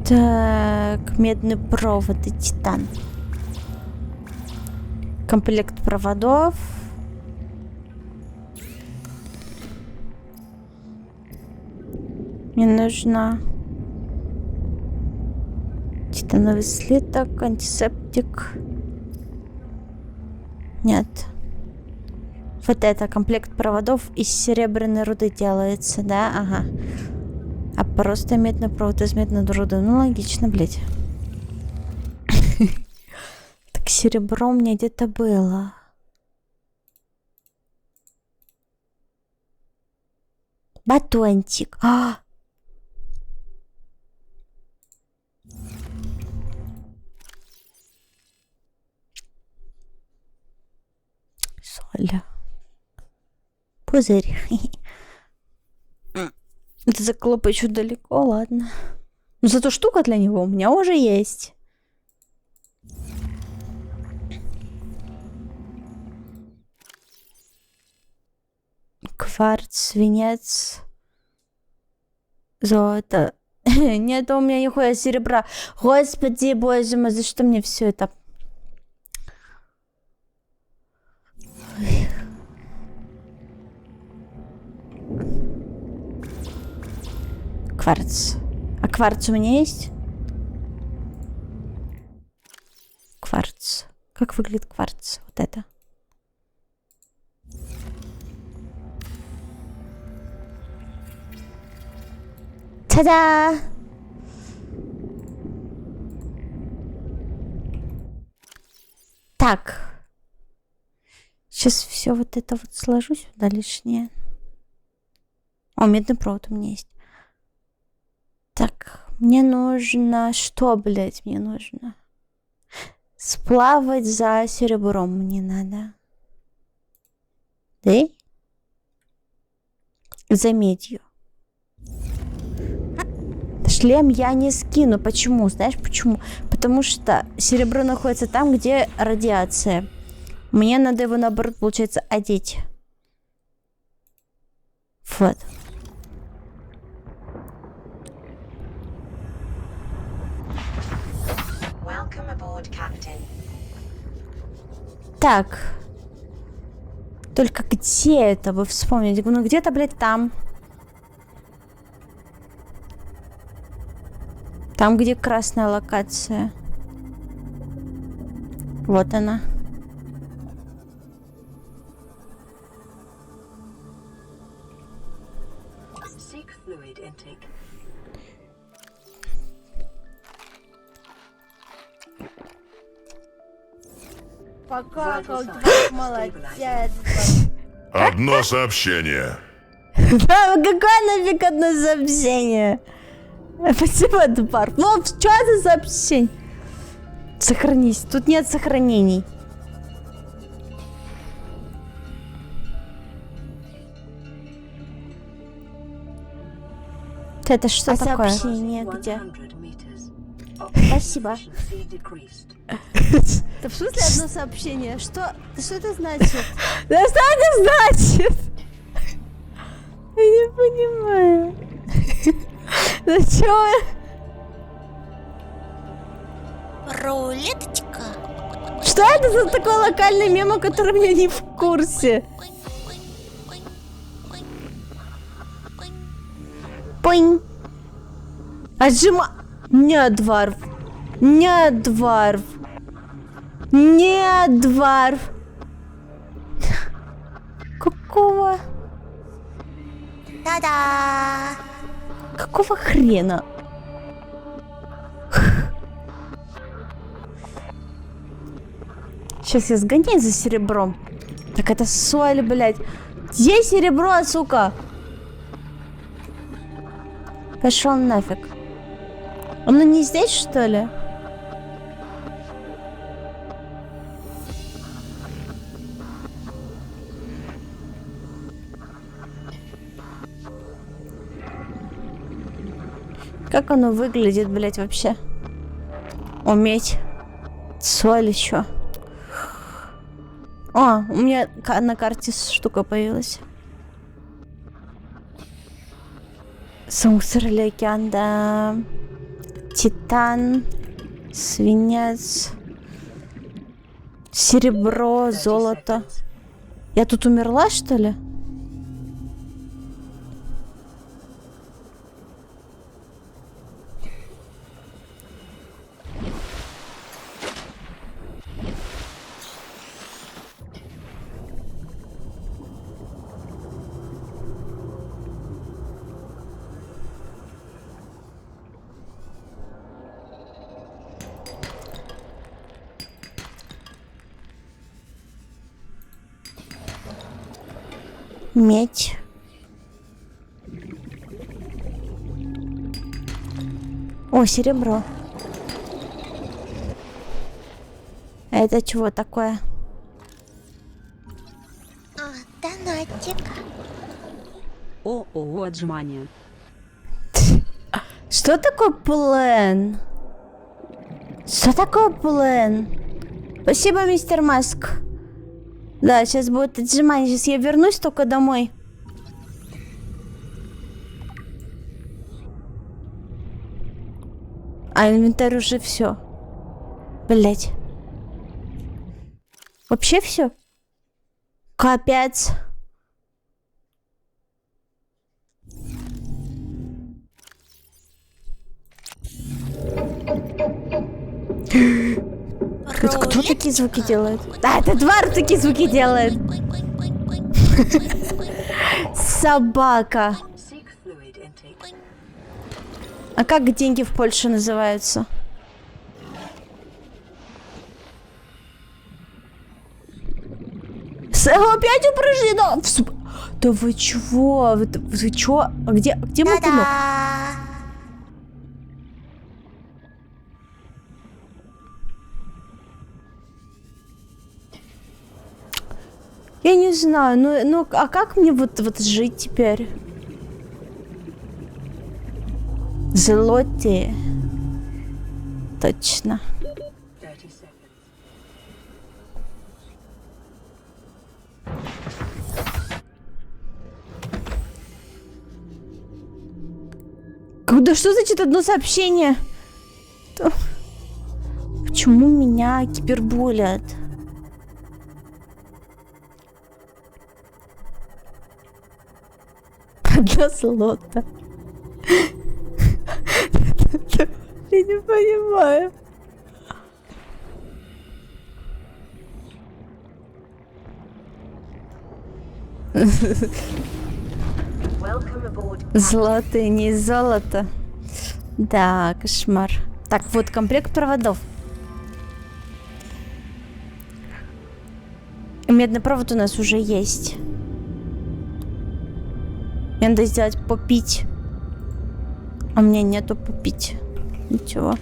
Так, медный провод и титан. Комплект проводов. Мне нужно титановый слиток, антисептик. Нет. Вот это комплект проводов из серебряной руды делается, да? Ага. А просто медный провод из медной руды. Ну, логично, блядь. Так серебро у меня где-то было. Батончик. Соль. Пузырь. Это циклоп еще далеко, ладно. Но зато штука для него у меня уже есть. Кварц, свинец, золото. Нет у меня нихуя серебра. Господи, боже мой, за что мне все это? Кварц. А кварц у меня есть? Кварц. Как выглядит кварц? Вот это. Та-да! Так. Сейчас все вот это вот сложу сюда лишнее. О, медный провод у меня есть. Так, мне нужно... Что, блядь, мне нужно? Сплавать за серебром мне надо. Да? За медью. Шлем я не скину. Почему? Знаешь почему? Потому что серебро находится там, где радиация. Мне надо его, наоборот, получается, одеть. Вот. Так. Только где это? Вы вспомните. Ну где-то, блядь, там. Там, где красная локация. Вот она. Seek fluid intake. Покакал, молодец. Одно сообщение. Да, какое нафиг одно сообщение? Спасибо, Эдуард. Ну, что это за сообщение? Сохранись. Тут нет сохранений. Это что такое? Soaphenie, 100 где? Спасибо. decreased. Это в смысле одно сообщение? Что это значит? Да что это значит? Я не понимаю. Зачем? Рулеточка. Что это за такой локальный мем, о котором я не в курсе? Пынь. Отжима... Нет, дворф. Нет, дворф. Нет, дворф. Какого? Та-да! Какого хрена? Сейчас я сгоняю за серебром. Так это соль, блядь. Где серебро, сука? Пошел нафиг. Оно не здесь, что ли? Как оно выглядит, блядь, вообще? Уметь. Соль еще. О, у меня на карте штука появилась. Сумсер да. Титан. Свинец. Серебро, 30 золото. seconds. Я тут умерла, что ли? Медь. О, серебро. А это чего такое? Донатик. О, отжимания. Что такое плен? Что такое плен? Спасибо, мистер Маск. Да, сейчас будет отжимание. Сейчас я вернусь только домой. А инвентарь уже все. Блять. Вообще все? Капец. Это кто такие звуки делает? Да, это Дварф такие звуки делает. Собака. Seek fluid intake. А как деньги в Польше называются? Опять упражнено! Да вы чего? Вы чё? А где мой кулек? Та-да! Я не знаю, ну, а как мне вот жить теперь? Злоти. Точно. 30 seconds. Да что значит одно сообщение? Почему меня кибербулят? Одно золото. Я не понимаю. Welcome aboard. Золотые, не золото. Да, кошмар. Так, вот комплект проводов. Медный провод у нас уже есть. Мне надо сделать попить. А у меня нету попить. Ничего.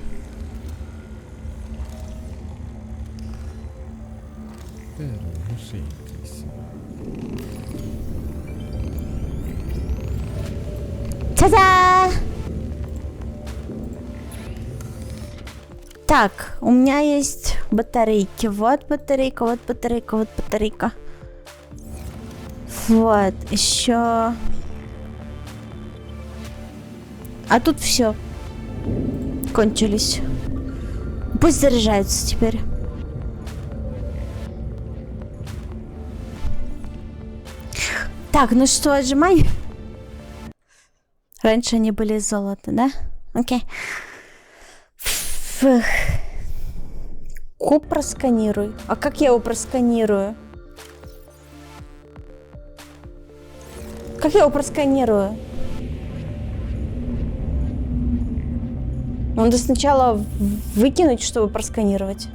Та-да! Так, у меня есть батарейки. Вот батарейка, вот батарейка, вот батарейка. Вот, еще. А тут все. Кончились. Пусть заряжаются теперь. Так, ну что, отжимай. Раньше они были из золота, да? Окей. Фух. Куб просканируй. А как я его просканирую? Как я его просканирую? Надо сначала выкинуть, чтобы просканировать.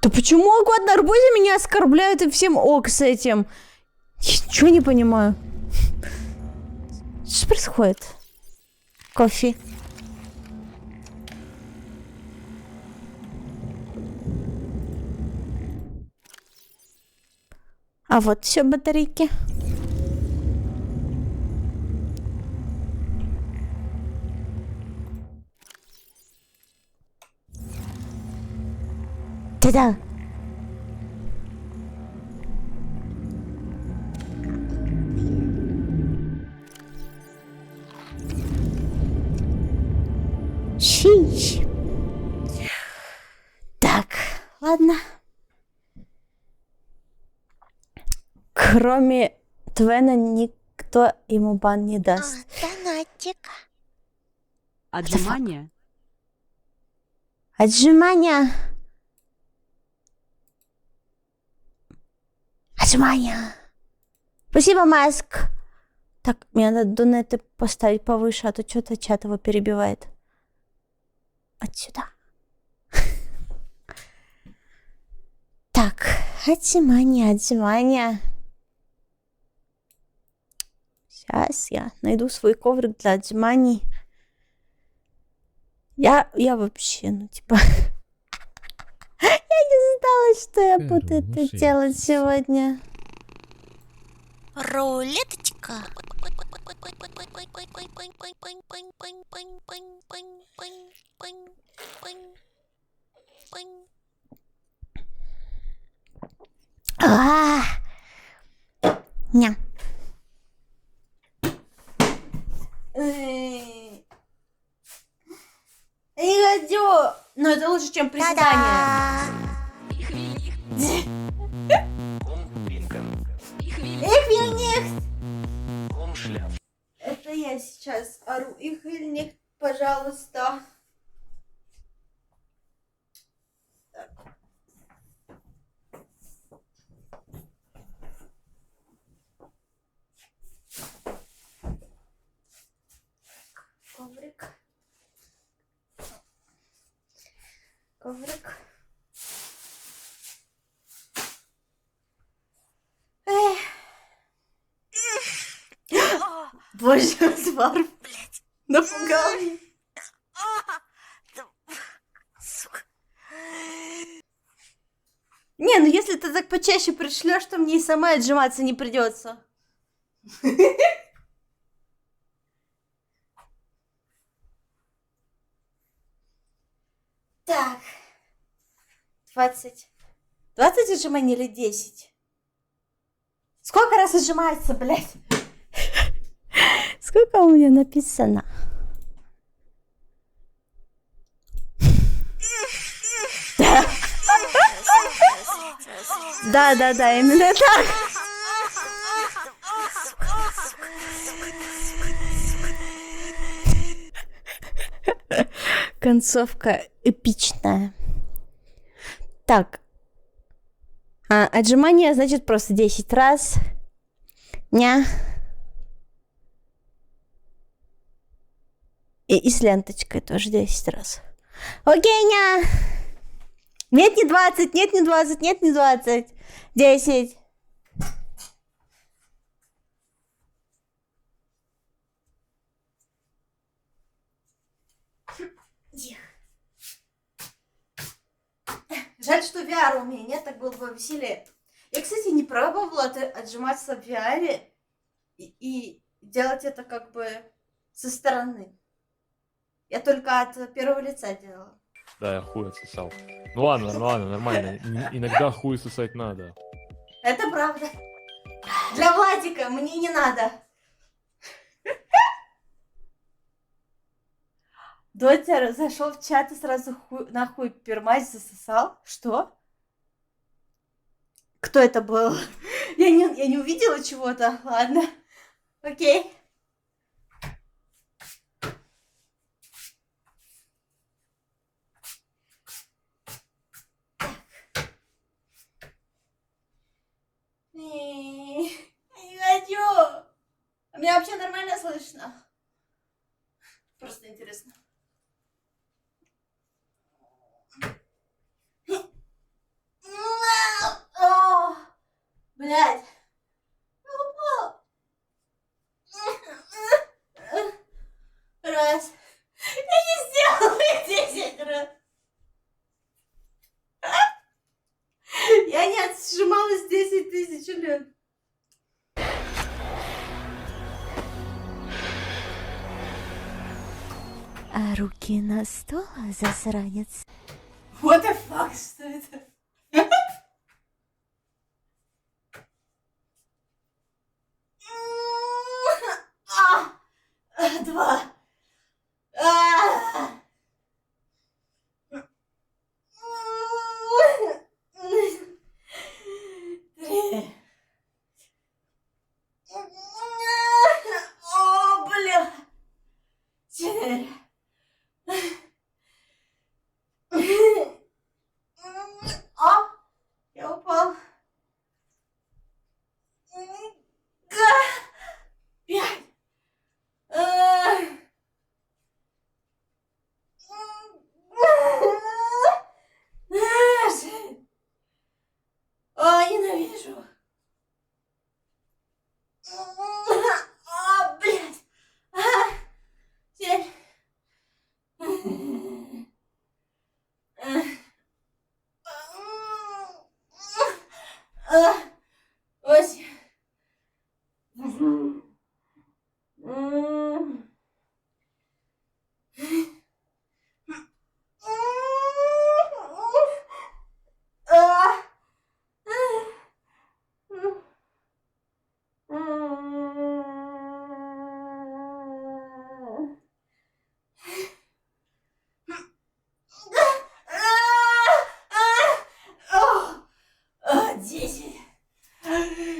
Да почему в однорбозе меня оскорбляют и всем ок с этим? Я ничего не понимаю. Что происходит? Кофе. А вот все батарейки. Да-да. Шиш. Так, ладно. Кроме Твена никто ему бан не даст. Донатик. Отжимания? Отжимания. Отжимания. Спасибо, Маск. Так, мне надо донеты поставить повыше, а то что-то чат его перебивает. Отсюда. Так, отжимания, отжимания. Сейчас я найду свой коврик для отжиманий. Я вообще, ну типа... Я не знала, что я буду это делать сегодня. Рулеточка. Ня. Я не хочу, но это лучше, чем приседание. Та-да. Их вильних! Это я сейчас ору. Их вильних, пожалуйста. Так. Коврик. Коврик. Эх. Боже, сварп. Напугал. Сука. Не, ну если ты так почаще пришлешь, то мне и самой отжиматься не придется. Так. 20. 20 отжиманий или 10? Сколько раз отжимается, блядь? Сколько у меня написано? Да, именно так. Концовка эпичная. Так. Отжимание значит просто 10 раз. Ня. И с ленточкой тоже 10 раз. Окей, ня. Нет, не 20, нет, не 20, нет, не 20. 10. Жаль, что VR у меня нет, так было бы веселее. Я, кстати, не пробовала отжиматься в VR и делать это как бы со стороны. Я только от первого лица делала. Да, я хуй отсосал. Ну ладно, нормально. Иногда хуй сосать надо. Это правда. Для Владика мне не надо. Дотер зашел в чат и сразу нахуй пермать засосал. Что? Кто это был? Я не увидела чего-то. Ладно. Окей. Не хочу. Меня вообще нормально слышно? Просто интересно. Блядь. Раз. Я не сделала 10 раз. Я не отжималась 10 тысяч лет. А руки на стол, засранец. What the fuck, что это? Два. Три. О, бля. 4. А, я упал. 5. О, ненавижу. О, блядь. 7. 8.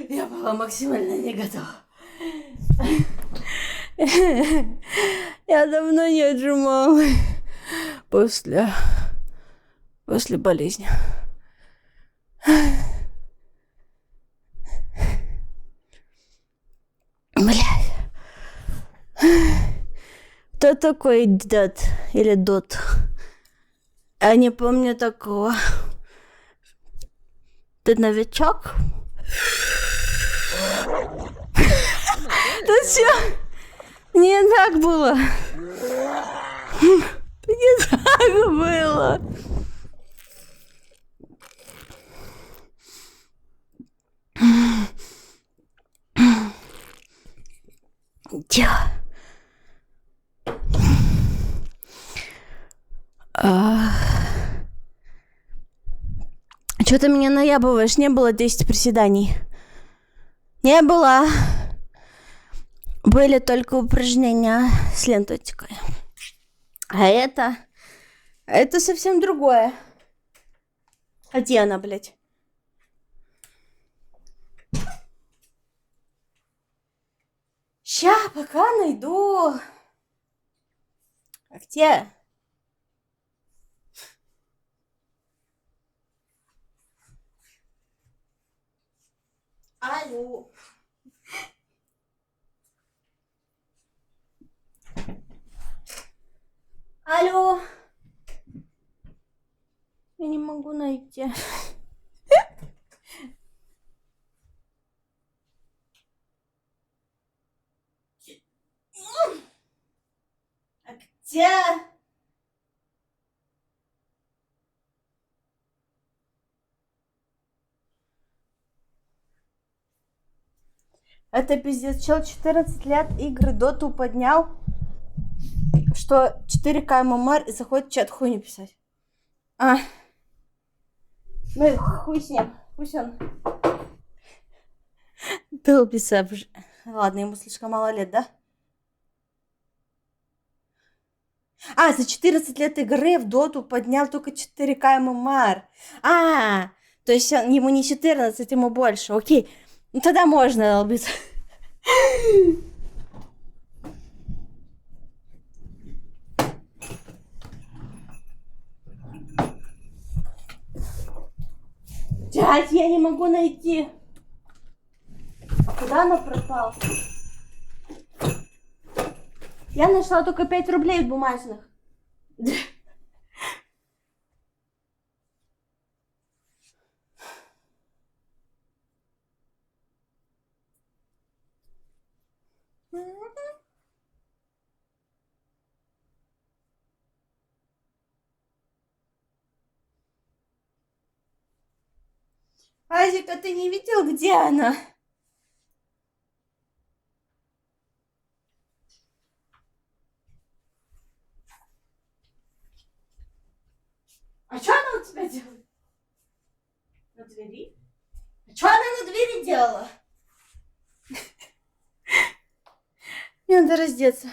Я была максимально не готова. Я давно не отжималась после болезни. Блядь. Кто такой Дот или Дот? Я не помню такого. Ты новичок? Тут все не так было. Не так было. Что ты меня наябываешь? Не было 10 приседаний. Не было. Были только упражнения с ленточкой. А это совсем другое. А где она, блядь? Ща, пока найду. А где? Алло. Алло. Я не могу найти. А где? Это пиздец. Чел 14 лет игры Доту поднял. что 4К ММР и заходит в чат хуйню писать. А. Ну и хуй с ним. Пусть он долбится. Ладно, ему слишком мало лет, да? А, за 14 лет игры в доту поднял только 4К ММР. А, то есть ему не 14, ему больше. Окей. Ну тогда можно долбиться. Дядь, я не могу найти. А куда она пропала? Я нашла только 5 рублей бумажных. Азик, а ты не видел, где она? А что она у тебя делает? На двери? А что она на двери делала? Мне надо раздеться.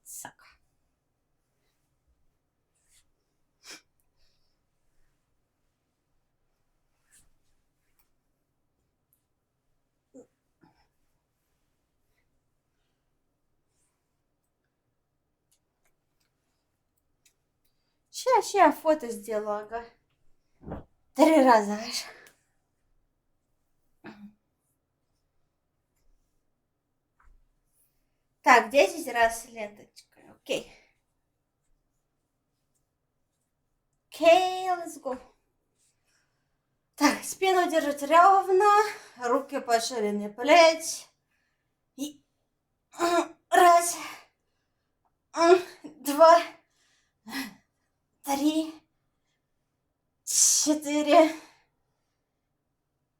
Сука. Ща я фото сделала, ага. 3 раза аж. Так, 10 раз ленточка. Окей. Окей, let's go. Так, спину держать ровно, руки по ширине плеч. И раз, 2, 3, 4,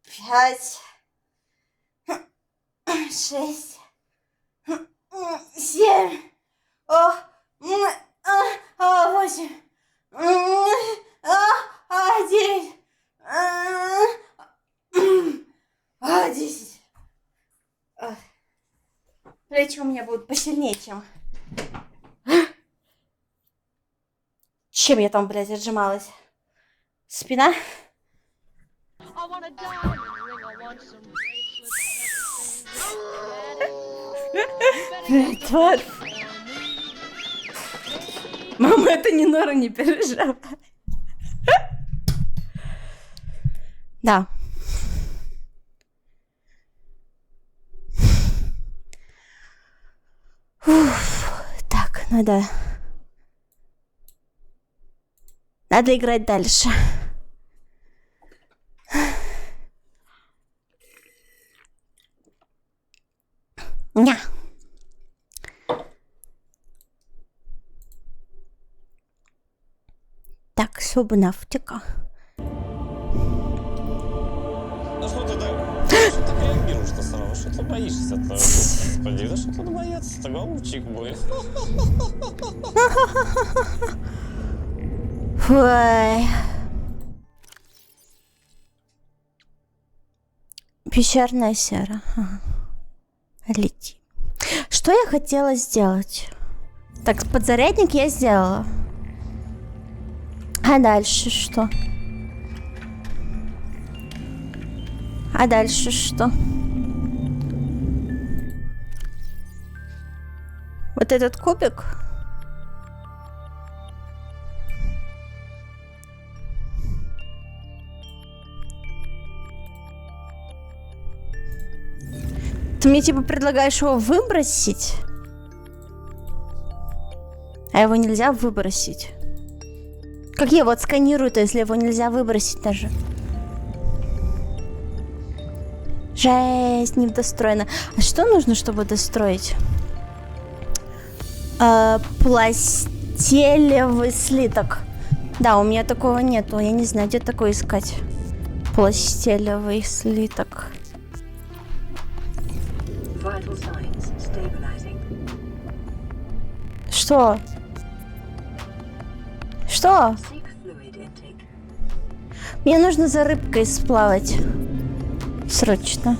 5, 6, 7, 8, 9, 10. Плечи у меня будут посильнее, чем я там, блядь, отжималась. Спина. Тварь. Мама, это не нора, не переживай. Да. Так, надо играть дальше. Ня. Так, субнавтика. Ну что ты так реагируешь-то сразу? Что ты боишься-то? Господи, да что тут бояться-то? Голубчик мой. Ой. Пещерная сера. Ага. Лети. Что я хотела сделать? Так, подзарядник я сделала. А дальше что? А дальше что? Вот этот кубик. Ты мне типа предлагаешь его выбросить? А его нельзя выбросить. Как я его отсканирую-то, если его нельзя выбросить даже? Жесть, не достроено. А что нужно, чтобы достроить? Пластелевый слиток. Да, у меня такого нету. Я не знаю, где такое искать. Пластелевый слиток. Vital signs stabilizing. Что? Что? Seek fluid intake. Мне нужно за рыбкой сплавать. Срочно.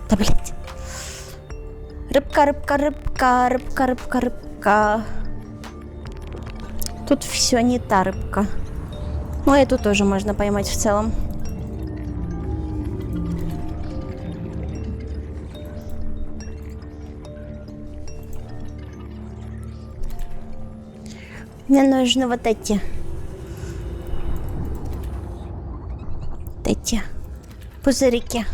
Да блять. Рыбка, рыбка, рыбка, рыбка, рыбка, рыбка. Тут все не та рыбка. Ну, эту тоже можно поймать в целом. Мне нужны вот эти. Вот эти пузырики.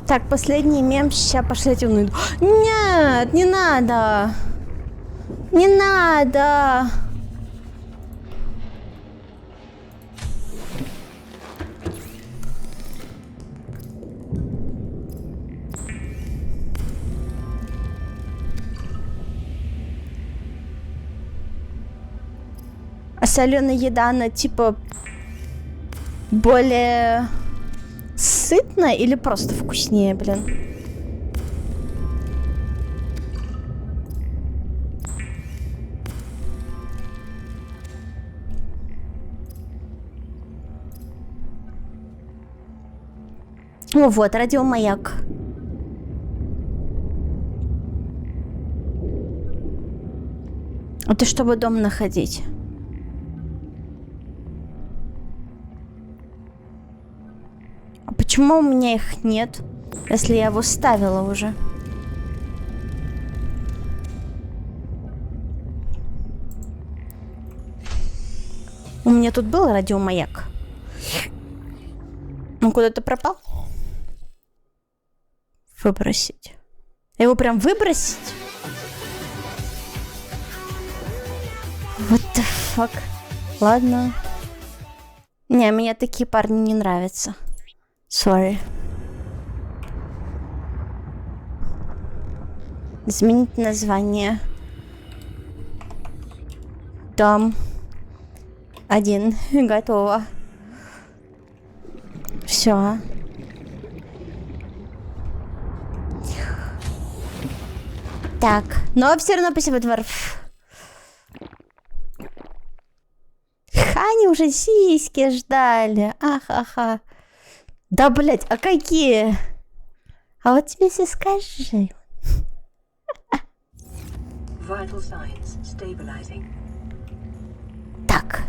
Так, последний мем. Сейчас пошлите в найду. Нет, не надо. Не надо. А соленая еда, она типа более сытная или просто вкуснее, блин? О, вот, радиомаяк. Это чтобы дом находить. А почему у меня их нет, если я его ставила уже? У меня тут был радиомаяк. Он куда-то пропал? Выбросить. Его прям выбросить? What the fuck? Ладно. Не, мне такие парни не нравятся. Sorry. Изменить название. Дом 1. Готово. Все. Так. Но все равно спасибо, дворф. Они уже сиськи ждали. Ахаха. Да, блять, а какие? А вот тебе все скажи. Vital signs stabilizing. Так.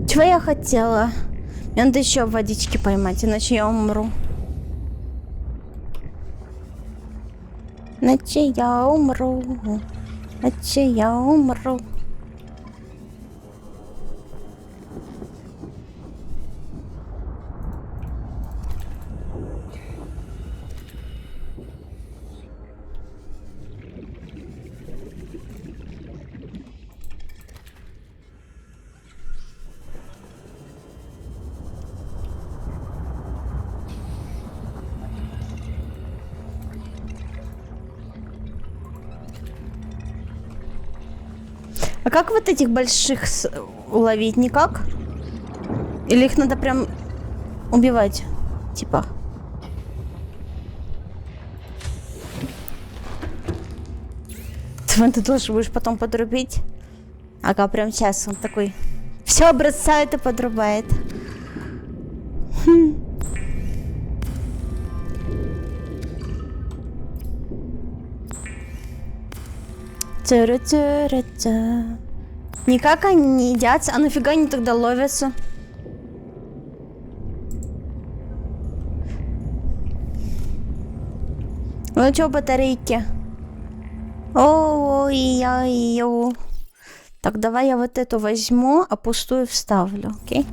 Чего я хотела? Мне надо еще водички поймать, иначе я умру. Иначе я умру. Иначе я умру. А как вот этих больших уловить? Никак? Или их надо прям убивать? Типа. Ты должен будешь потом подрубить. Ага, прям сейчас он такой. Все бросает и подрубает. Никак они не едятся. А нафига они тогда ловятся? Ну чё, батарейки? Ой-ой-ой. Так, давай я вот эту возьму, а пустую вставлю, окей?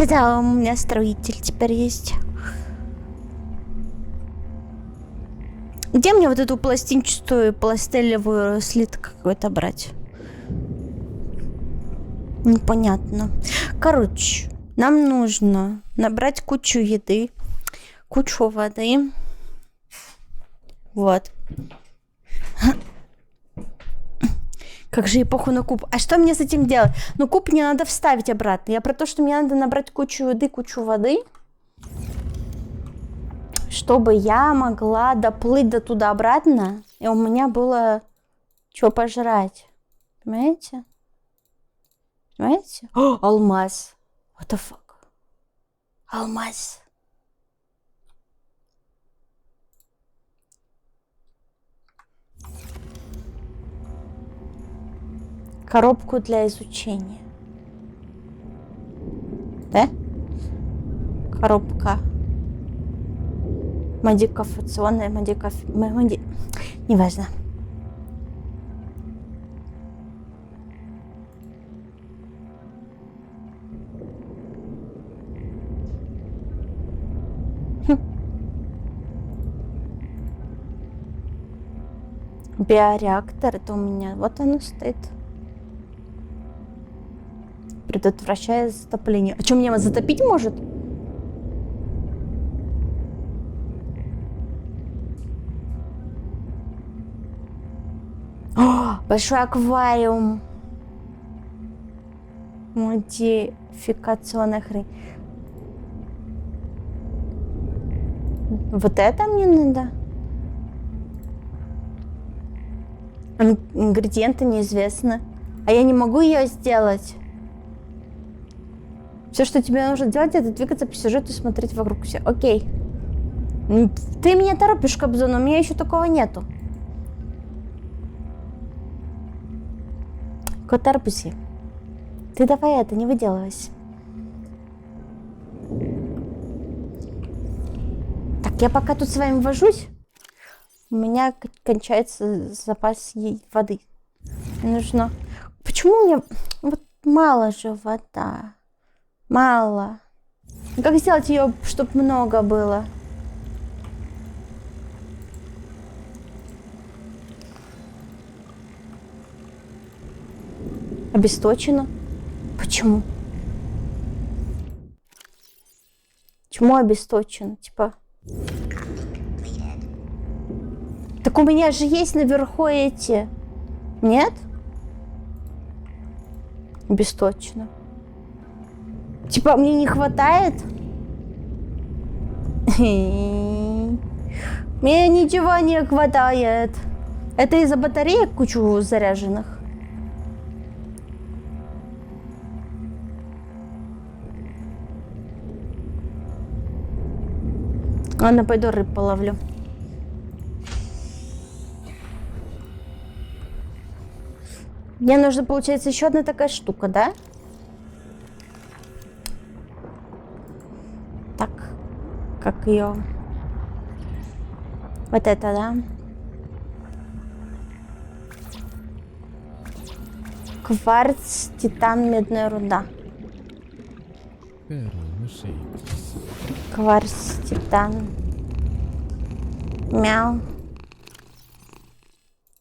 Да, у меня строитель теперь есть. Где мне вот эту пластинчатую, пластелевую слиток какой-то брать? Непонятно. Короче, нам нужно набрать кучу еды, кучу воды. Вот. Как же эпоху на куб. А что мне с этим делать? Ну, куб мне надо вставить обратно. Я про то, что мне надо набрать кучу еды, кучу воды, чтобы я могла доплыть до туда обратно, и у меня было что пожрать. Понимаете? Понимаете? О, алмаз. What the fuck? Алмаз. Коробку для изучения. Да? Коробка. Модификационная, неважно. Биореактор, это у меня, вот оно стоит. Предотвращает затопление. А что, меня затопить может? О, большой аквариум. Модификационная хрень. Вот это мне надо? Ингредиенты неизвестны. А я не могу ее сделать. Все, что тебе нужно делать, это двигаться по сюжету и смотреть вокруг себя. Окей. Ты меня торопишь, Кобзон, у меня еще такого нету. Котарбуси. Ты давай это, не выделывайся. Так, я пока тут с вами вожусь, у меня кончается запас воды. Мне нужно... Почему мне... Вот мало же вода. Мало. Как сделать ее, чтобы много было? Обесточено. Почему? Почему обесточено? Типа... Так у меня же есть наверху эти. Нет? Обесточено. Типа мне не хватает? Мне ничего не хватает. Это из-за батареек кучу заряженных? Ладно, пойду рыб половлю. Мне нужна, получается, еще одна такая штука, да? Так, как ее? Вот это, да? Кварц, титан, медная руда. Кварц, титан. Мяу.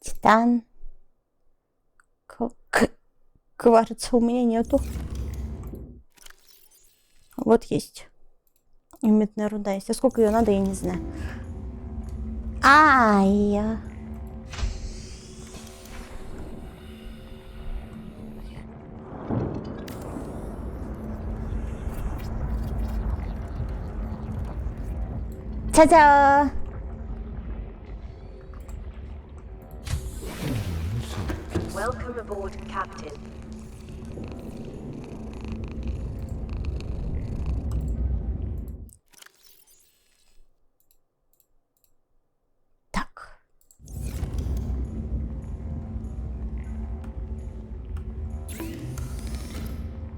Титан. Кварца у меня нету. Вот есть. И медная руда есть. А сколько ее надо, я не знаю. Ай! Та-да! Welcome aboard, Captain. Так.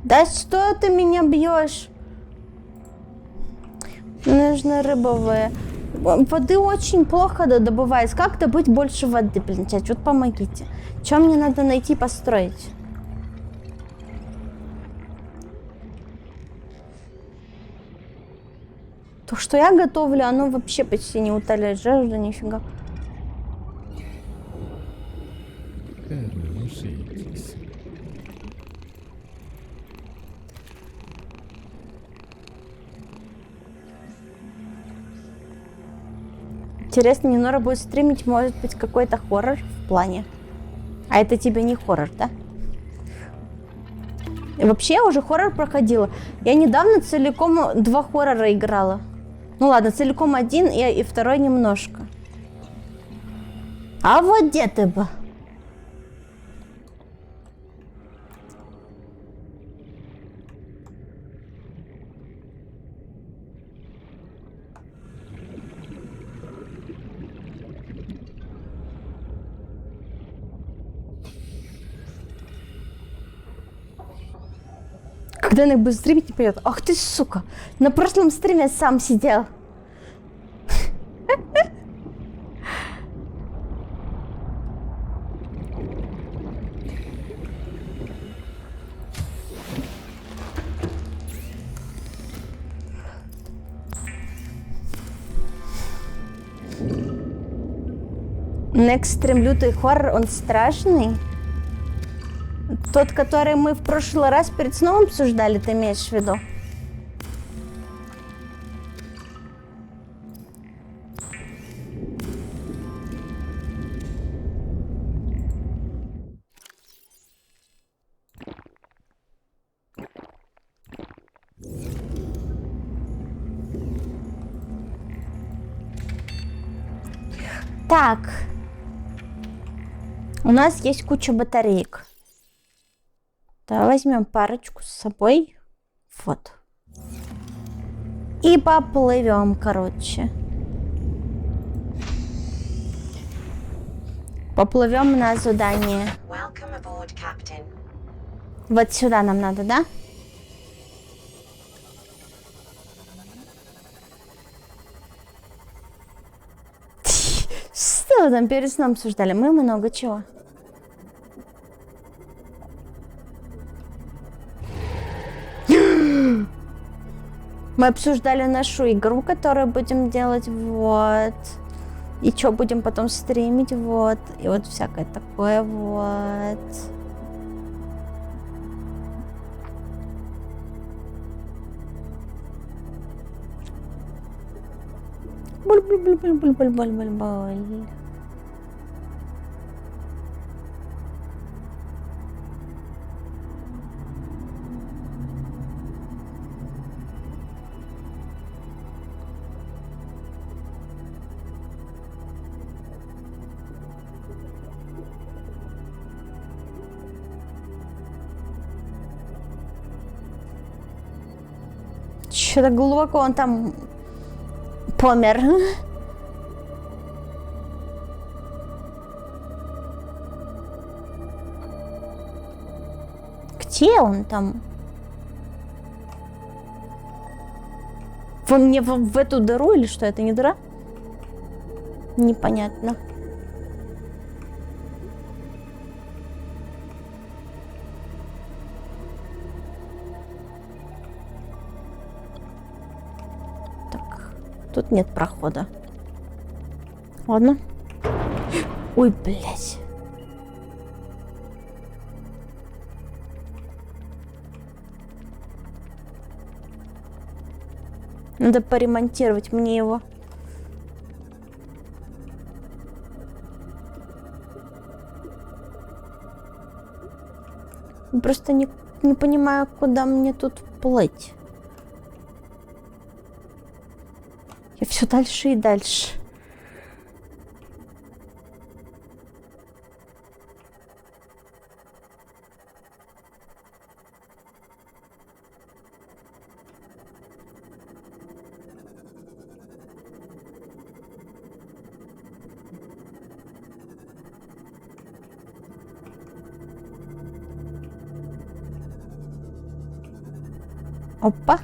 Да что ты меня бьешь? Нужно рыбовые. Воды очень плохо добывается. Как добыть больше воды, блин, чат? Вот помогите. Что мне надо найти, построить? То, что я готовлю, оно вообще почти не утоляет жажду, нифига. Интересно, Нинора будет стримить, может быть, какой-то хоррор в плане. А это тебе не хоррор, да? И вообще, я уже хоррор проходила. Я недавно целиком 2 хоррора играла. Ну ладно, целиком 1 и 2 немножко. А вот где ты бы? Когда она будет стримить, не пойдет. Ах ты, сука! На прошлом стриме сам сидел. Next Stream лютый хоррор, он страшный? Тот, который мы в прошлый раз перед сном обсуждали, ты имеешь в виду? Так. У нас есть куча батареек. Давай возьмем парочку с собой. Вот. И поплывем, короче. Поплывем на задание. Welcome aboard, Captain. Вот сюда нам надо, да? Что вы там перед сном обсуждали? Мы много чего. Мы обсуждали нашу игру, которую будем делать, вот. И что будем потом стримить, вот. И вот всякое такое, вот. Буль-буль-буль-буль-буль-буль-буль-буль. Что-то глубоко он там помер. Где он там? Он мне в эту дыру или что? Это не дыра? Непонятно. Тут нет прохода. Ладно. Ой, блядь. Надо поремонтировать мне его. Просто не понимаю, куда мне тут плыть. Я все дальше и дальше. Опа.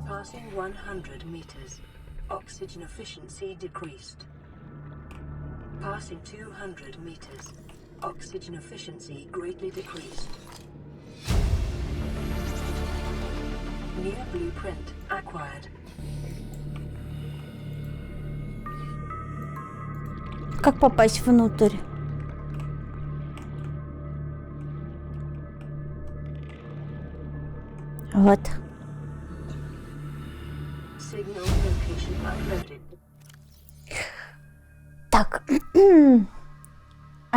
Passing 100 meters. Oxygen efficiency decreased. Passing 200 meters. Oxygen efficiency greatly decreased. Near blueprint acquired. Как попасть внутрь? Вот. Signal location uploaded. Так.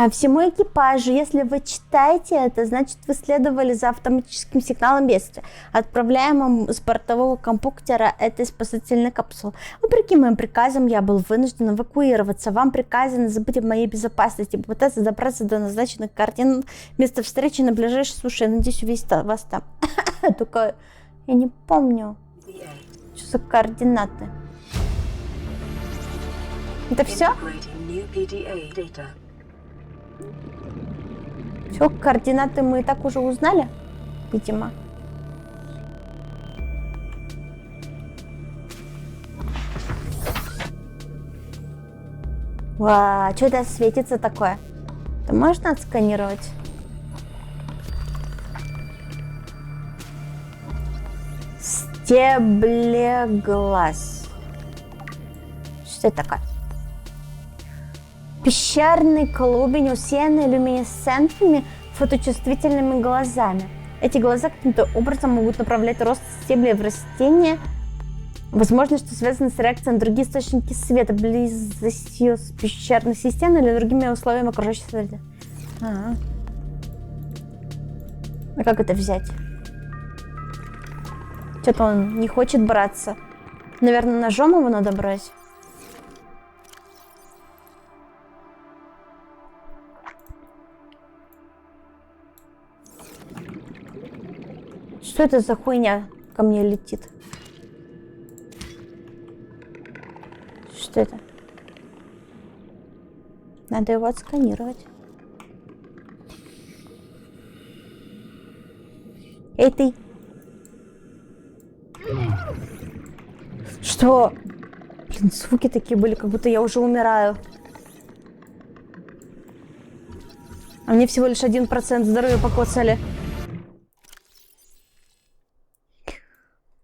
А всему экипажу, если вы читаете это, значит, вы следовали за автоматическим сигналом бедствия, отправляемым с бортового компьютера этой спасательной капсулы. Вопреки моим приказам, я был вынужден эвакуироваться. Вам приказано забыть о моей безопасности, попытаться добраться до назначенных координат места встречи на ближайшей суше. Я надеюсь, увидеть вас там. Только я не помню, что за координаты. Это все? Integrating new PDA data. Все, координаты мы и так уже узнали, видимо. Ва, что это светится такое? Это можно отсканировать? Стеблеглаз. Что это такое? Пещерный клубень, усеянный люминесцентными фоточувствительными глазами. Эти глаза каким-то образом могут направлять рост стеблей в растения. Возможно, что связано с реакцией на другие источники света, близостью с пещерной системой или другими условиями окружающей среды. А как это взять? Что-то он не хочет браться. Наверное, ножом его надо брать. Что это за хуйня ко мне летит? Что это? Надо его отсканировать. Эй, ты! Что? Блин, звуки такие были, как будто я уже умираю. А мне всего лишь 1% здоровья покоцали.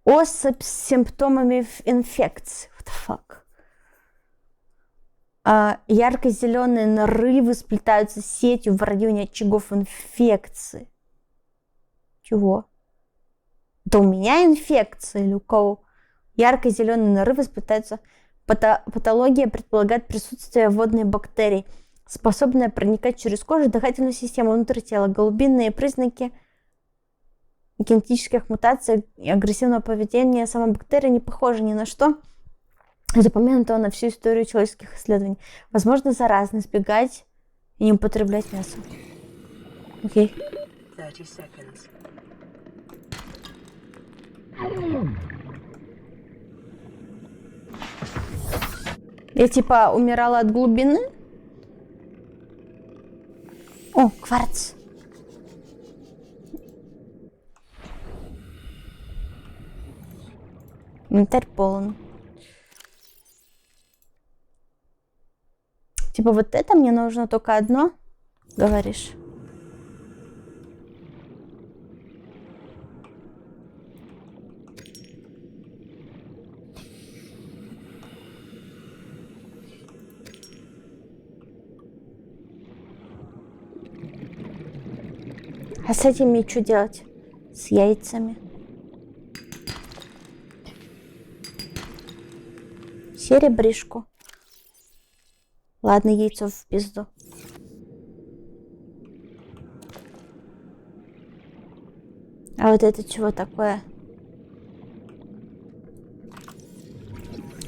Особь с симптомами инфекции. What the fuck? Ярко-зеленые нарывы сплетаются сетью в районе очагов инфекции. Чего? Это у меня инфекция или у кого? Ярко-зеленые нарывы сплетаются. Патология предполагает присутствие водной бактерии, способная проникать через кожу, дыхательную систему, внутрь тела. Голубинные признаки генетических мутаций и агрессивного поведения. Сама бактерия не похожа ни на что, запоминутого на всю историю человеческих исследований. Возможно, заразно. Избегать и не употреблять мясо. Окей. 30 seconds. Я типа умирала от глубины? О, кварц. Инвентарь полон. Типа вот это мне нужно только одно, говоришь? А с этими что делать? С яйцами? Серебришку. Ладно, яйцо в пизду. А вот это чего такое?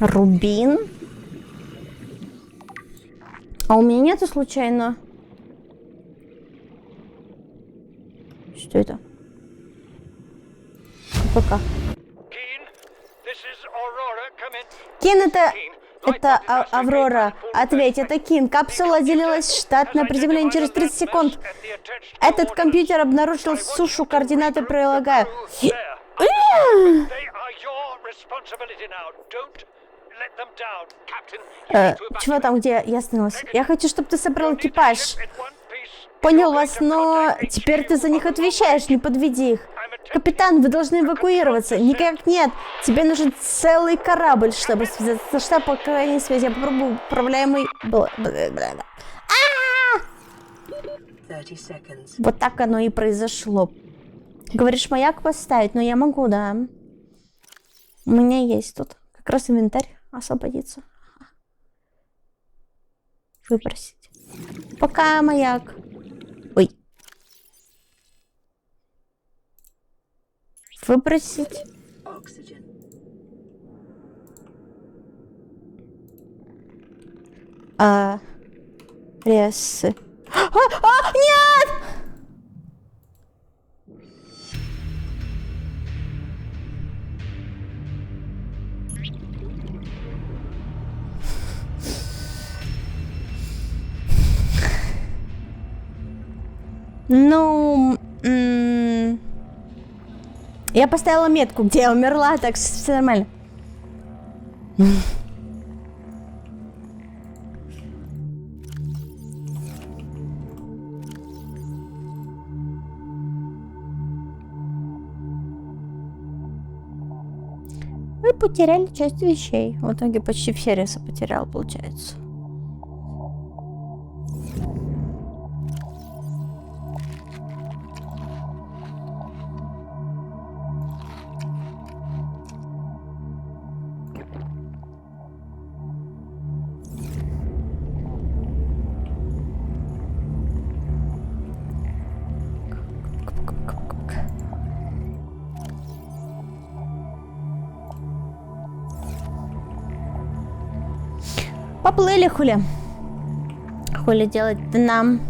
Рубин? А у меня нету случайно? Что это? Пока. Кин, это Аврора. Ответь, это Кин. Капсула отделилась штатное приземление через 30 секунд. Этот компьютер обнаружил сушу, координаты прилагаю. Чего там, где я остановилась? Я хочу, чтобы ты собрал экипаж. Понял вас, но теперь ты за них отвечаешь, не подведи их. Капитан, вы должны эвакуироваться. Никак нет. Тебе нужен целый корабль, чтобы связаться. Штаб по крайней связи. Я попробую управляемый... 30 seconds. Вот так оно и произошло. Говоришь, маяк поставить? Ну, я могу, да. У меня есть тут как раз инвентарь освободится. Выбросить. Пока, маяк. Ой. Выбросить. Oxygen. Ресы. Нет! Ну, я поставила метку, где я умерла, так что все нормально. Вы потеряли часть вещей. В итоге почти все ресы потерял, получается. Поплыли, хули. Хули делать-то нам?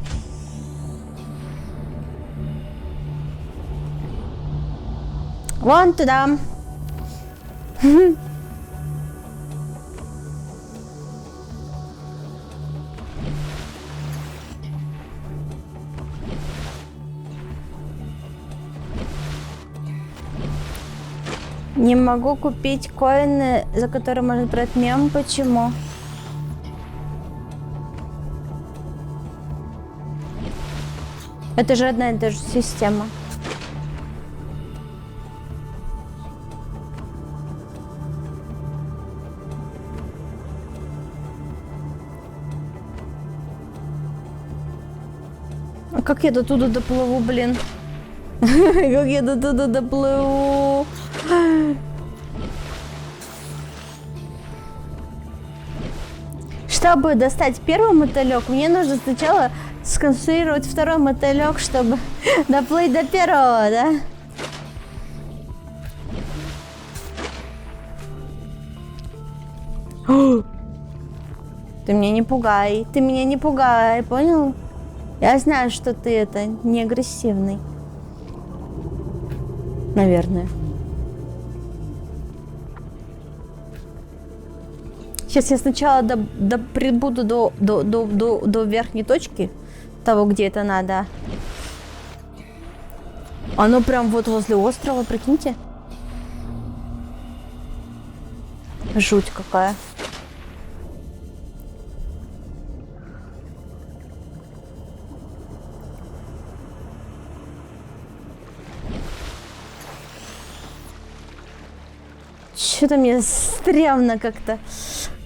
Вон туда. Не могу купить коины, за которые можно брать мем. Почему? Это же одна и та же система. А как я до туда доплыву, блин? Как я до туда доплыву? Чтобы достать первый мотылек, мне нужно сначала сконструировать второй мотылек, чтобы доплыть до первого, да? Ты меня не пугай, ты меня не пугай, понял? Я знаю, что ты это не агрессивный. Наверное. Сейчас я сначала прибуду до верхней точки, того, где это надо. Оно прям вот возле острова, прикиньте. Жуть какая. Что-то мне стрёмно как-то.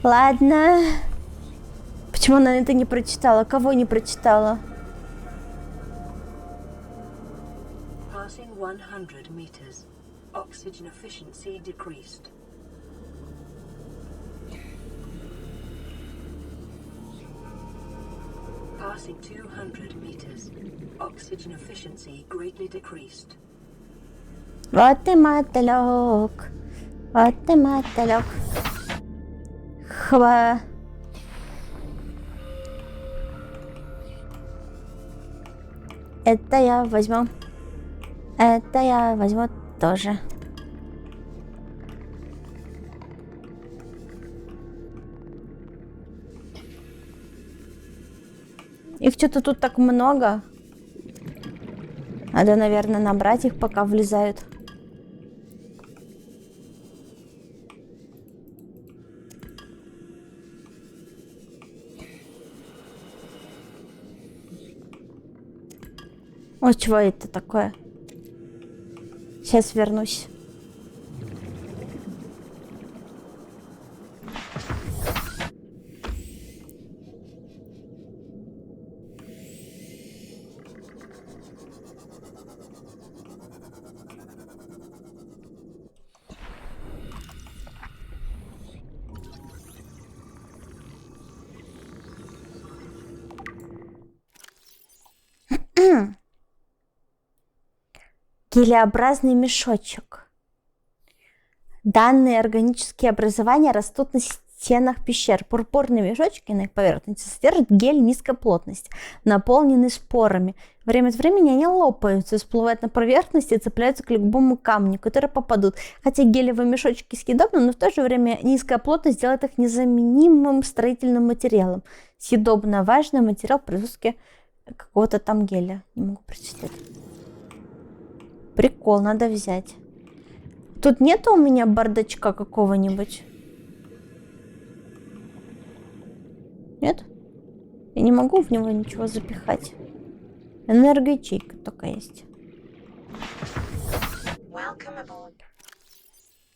Ладно. Почему она это не прочитала? Кого не прочитала? Passing 100 meters. Oxygen efficiency decreased. Passing 200 meters. Oxygen efficiency greatly decreased. Вот ты мотылёк. Вот ты мотылёк. Хва. Это я возьму. Это я возьму тоже. Их что-то тут так много. Надо, наверное, набрать их, пока влезают. Ой, чего это такое? Сейчас вернусь. Гелеобразный мешочек. Данные органические образования растут на стенах пещер. Пурпурные мешочки на их поверхности содержат гель низкой плотности, наполненный спорами. Время от времени они лопаются, всплывают на поверхность и цепляются к любому камню, которые попадут. Хотя гелевые мешочки съедобны, но в то же время низкая плотность делает их незаменимым строительным материалом. Съедобно важный материал в производстве какого-то там геля. Не могу прочитать. Прикол, надо взять. Тут нету у меня бардачка какого-нибудь? Нет? Я не могу в него ничего запихать. Энергоячейка только есть.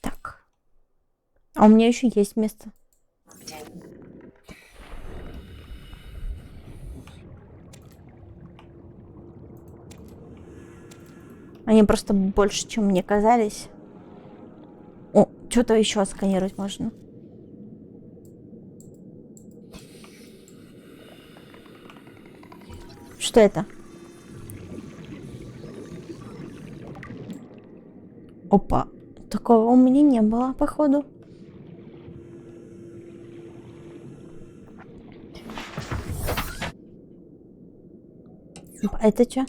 Так. А у меня еще есть место. Они просто больше, чем мне казались. О, что-то еще сканировать можно. Что это? Опа. Такого у меня не было, походу. Опа, это что?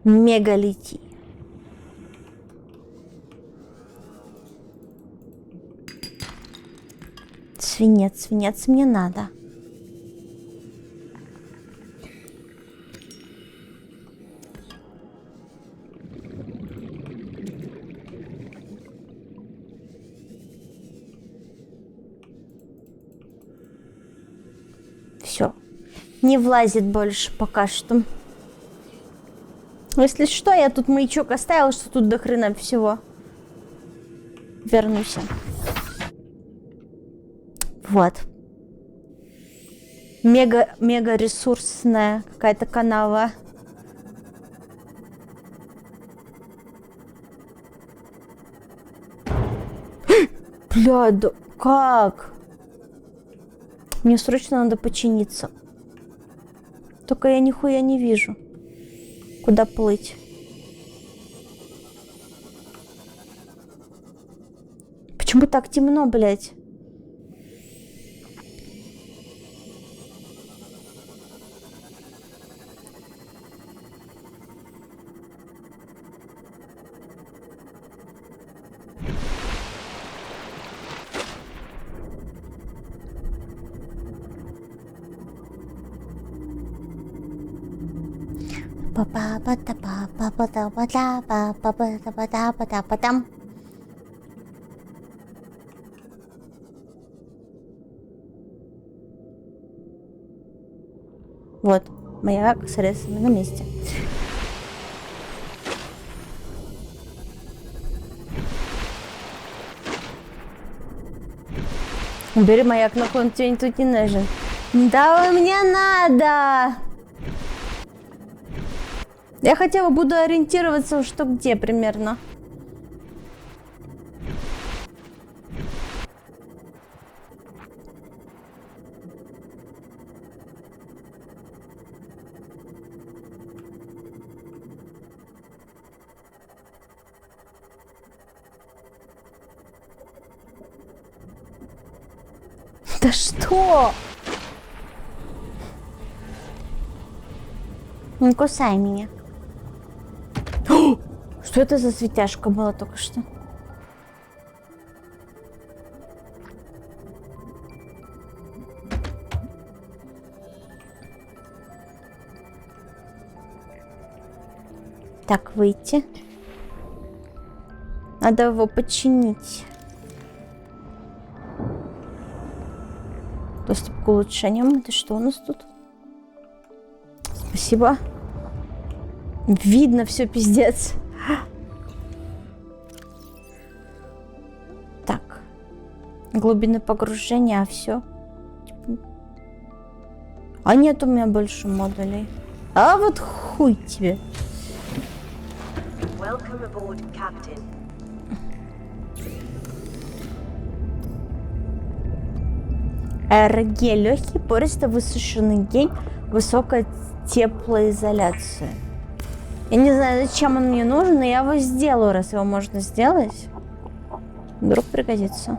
Мегалитий. Свинец, свинец мне надо. Все. Не влазит больше пока что. Если что, я тут маячок оставила, что тут до хрена всего. Вернусь. Вот. Мега ресурсная какая-то канава. Бля, да как? Мне срочно надо починиться. Только я нихуя не вижу. Куда плыть? Почему так темно, блядь? Па-па-па-та-па-па-та-па-та-па-та-па-та-па-там. Вот, маяк с рельсами на месте. Убери маяк, нахуй он тебе тут не нужен. Да мне надо! Я хотя бы буду ориентироваться, что где примерно. Да что? Не кусай меня. Что это за светяшка была только что? Так, выйти. Надо его починить. Доступ к улучшениям. Это что у нас тут? Спасибо. Видно все, пиздец. Так. Глубины погружения, а все. А нет у меня больше модулей. А вот хуй тебе. Welcome aboard, Captain. Аэрогель легкий, пористо высушенный гель, высокая теплоизоляция. Я не знаю, зачем он мне нужен, но я его сделаю, раз его можно сделать. Вдруг пригодится.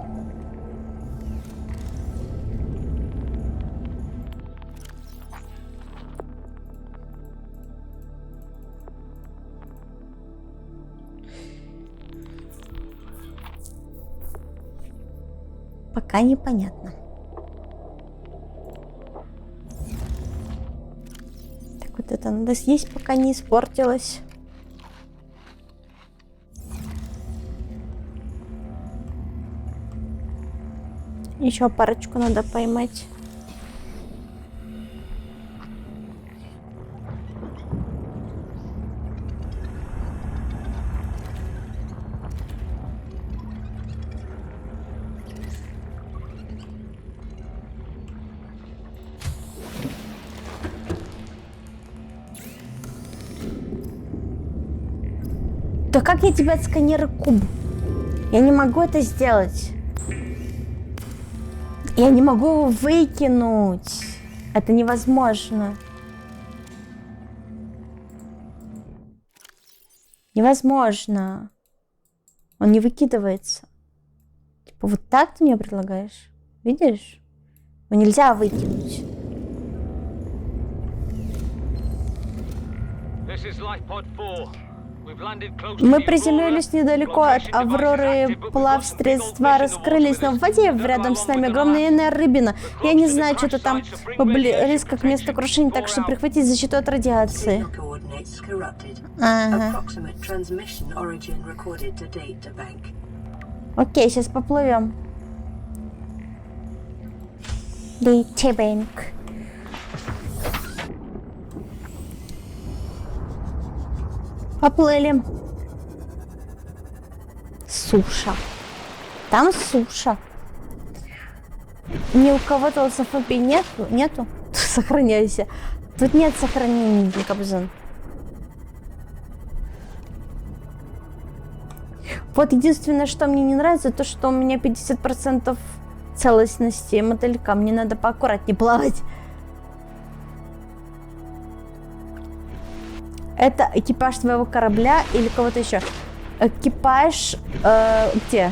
Пока непонятно. Так, вот это надо съесть, пока не испортилось. Еще парочку надо поймать. Да как я тебя отсканирую куб? Я не могу это сделать. Я не могу его выкинуть. Это невозможно. Невозможно. Он не выкидывается. Типа вот так ты мне предлагаешь? Видишь? Его нельзя выкинуть. Мы приземлились недалеко от Авроры, плавсредства раскрылись, но в воде рядом с нами огромная рыбина. Я не знаю, что-то там близко к месту крушения, так что прихватить защиту от радиации. Signal coordinates corrupted. Ага. Approximate transmission origin recorded to date to bank. Окей, сейчас поплывем. Дейтебэнк. Поплыли. Суша. Там суша. Ни у кого толсофобии нету? Нету? Сохраняйся. Тут нет сохранения, Кобзон. Вот единственное, что мне не нравится, то, что у меня 50% целостности мотылька. Мне надо поаккуратнее плавать. Это экипаж твоего корабля или кого-то еще? Экипаж... где?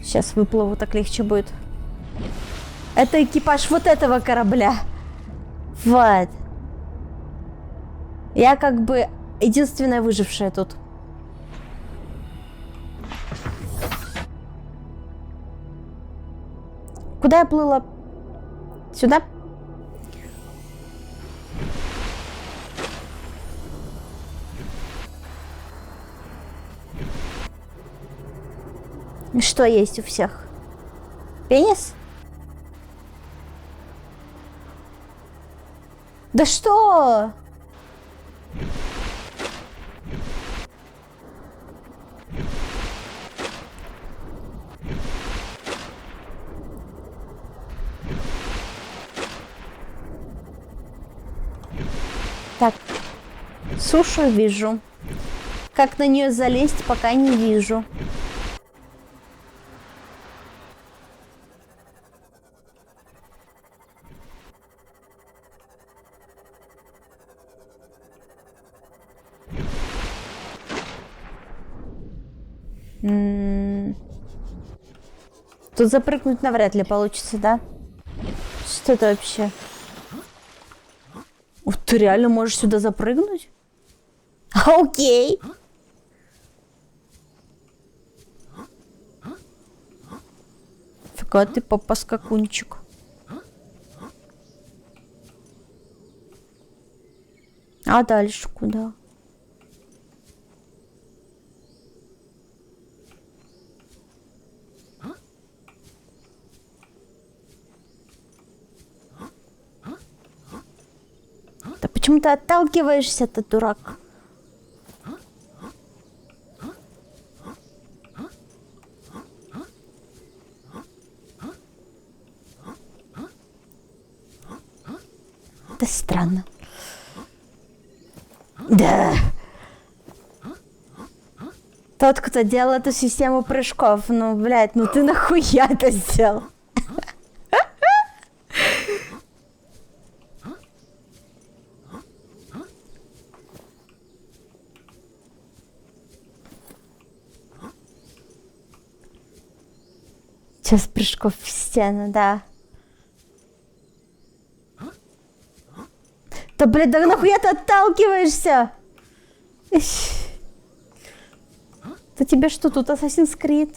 Сейчас выплыву, так легче будет. Это экипаж вот этого корабля. Вот. Я как бы единственная выжившая тут. Куда я плыла? Сюда? Что есть у всех? Пенис? Да что? Так, сушу вижу. Как на нее залезть, пока не вижу. Тут запрыгнуть навряд ли получится, да? Что это вообще? Ух, ты реально можешь сюда запрыгнуть? Окей. Фига ты, попа-скакунчик. А дальше куда? Да почему ты отталкиваешься, ты дурак? Это странно. Да. Тот, кто делал эту систему прыжков, ну, блядь, ну ты нахуя это сделал? Сейчас прыжков в стену, да. Да, блин, да нахуя ты отталкиваешься? Да тебе что тут, Assassin's Creed?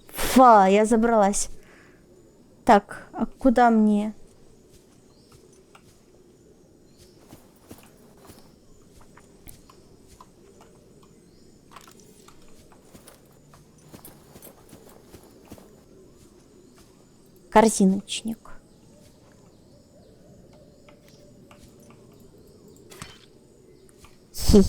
Фа, я забралась. Так, а куда мне? Корзиночник. Хи.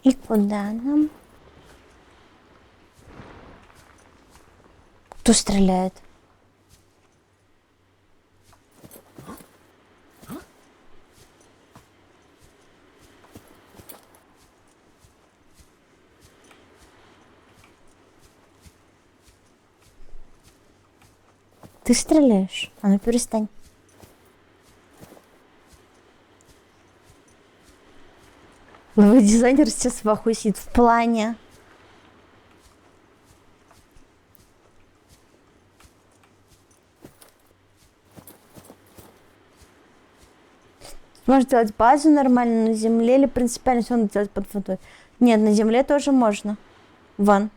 И куда нам? Кто стреляет? Ты стреляешь? А ну перестань. Новый дизайнер сейчас в ахуе сидит. В плане. Можно делать базу нормально на земле или принципиально все надо делать под водой? Нет, на земле тоже можно. Вон.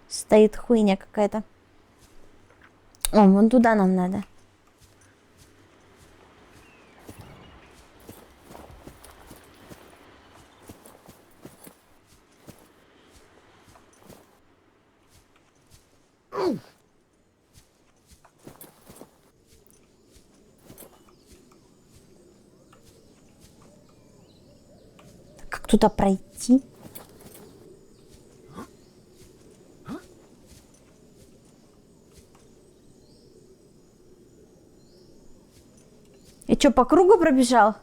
Стоит хуйня какая-то. О, вон туда нам надо. Как туда пройти? И чё, по кругу пробежал?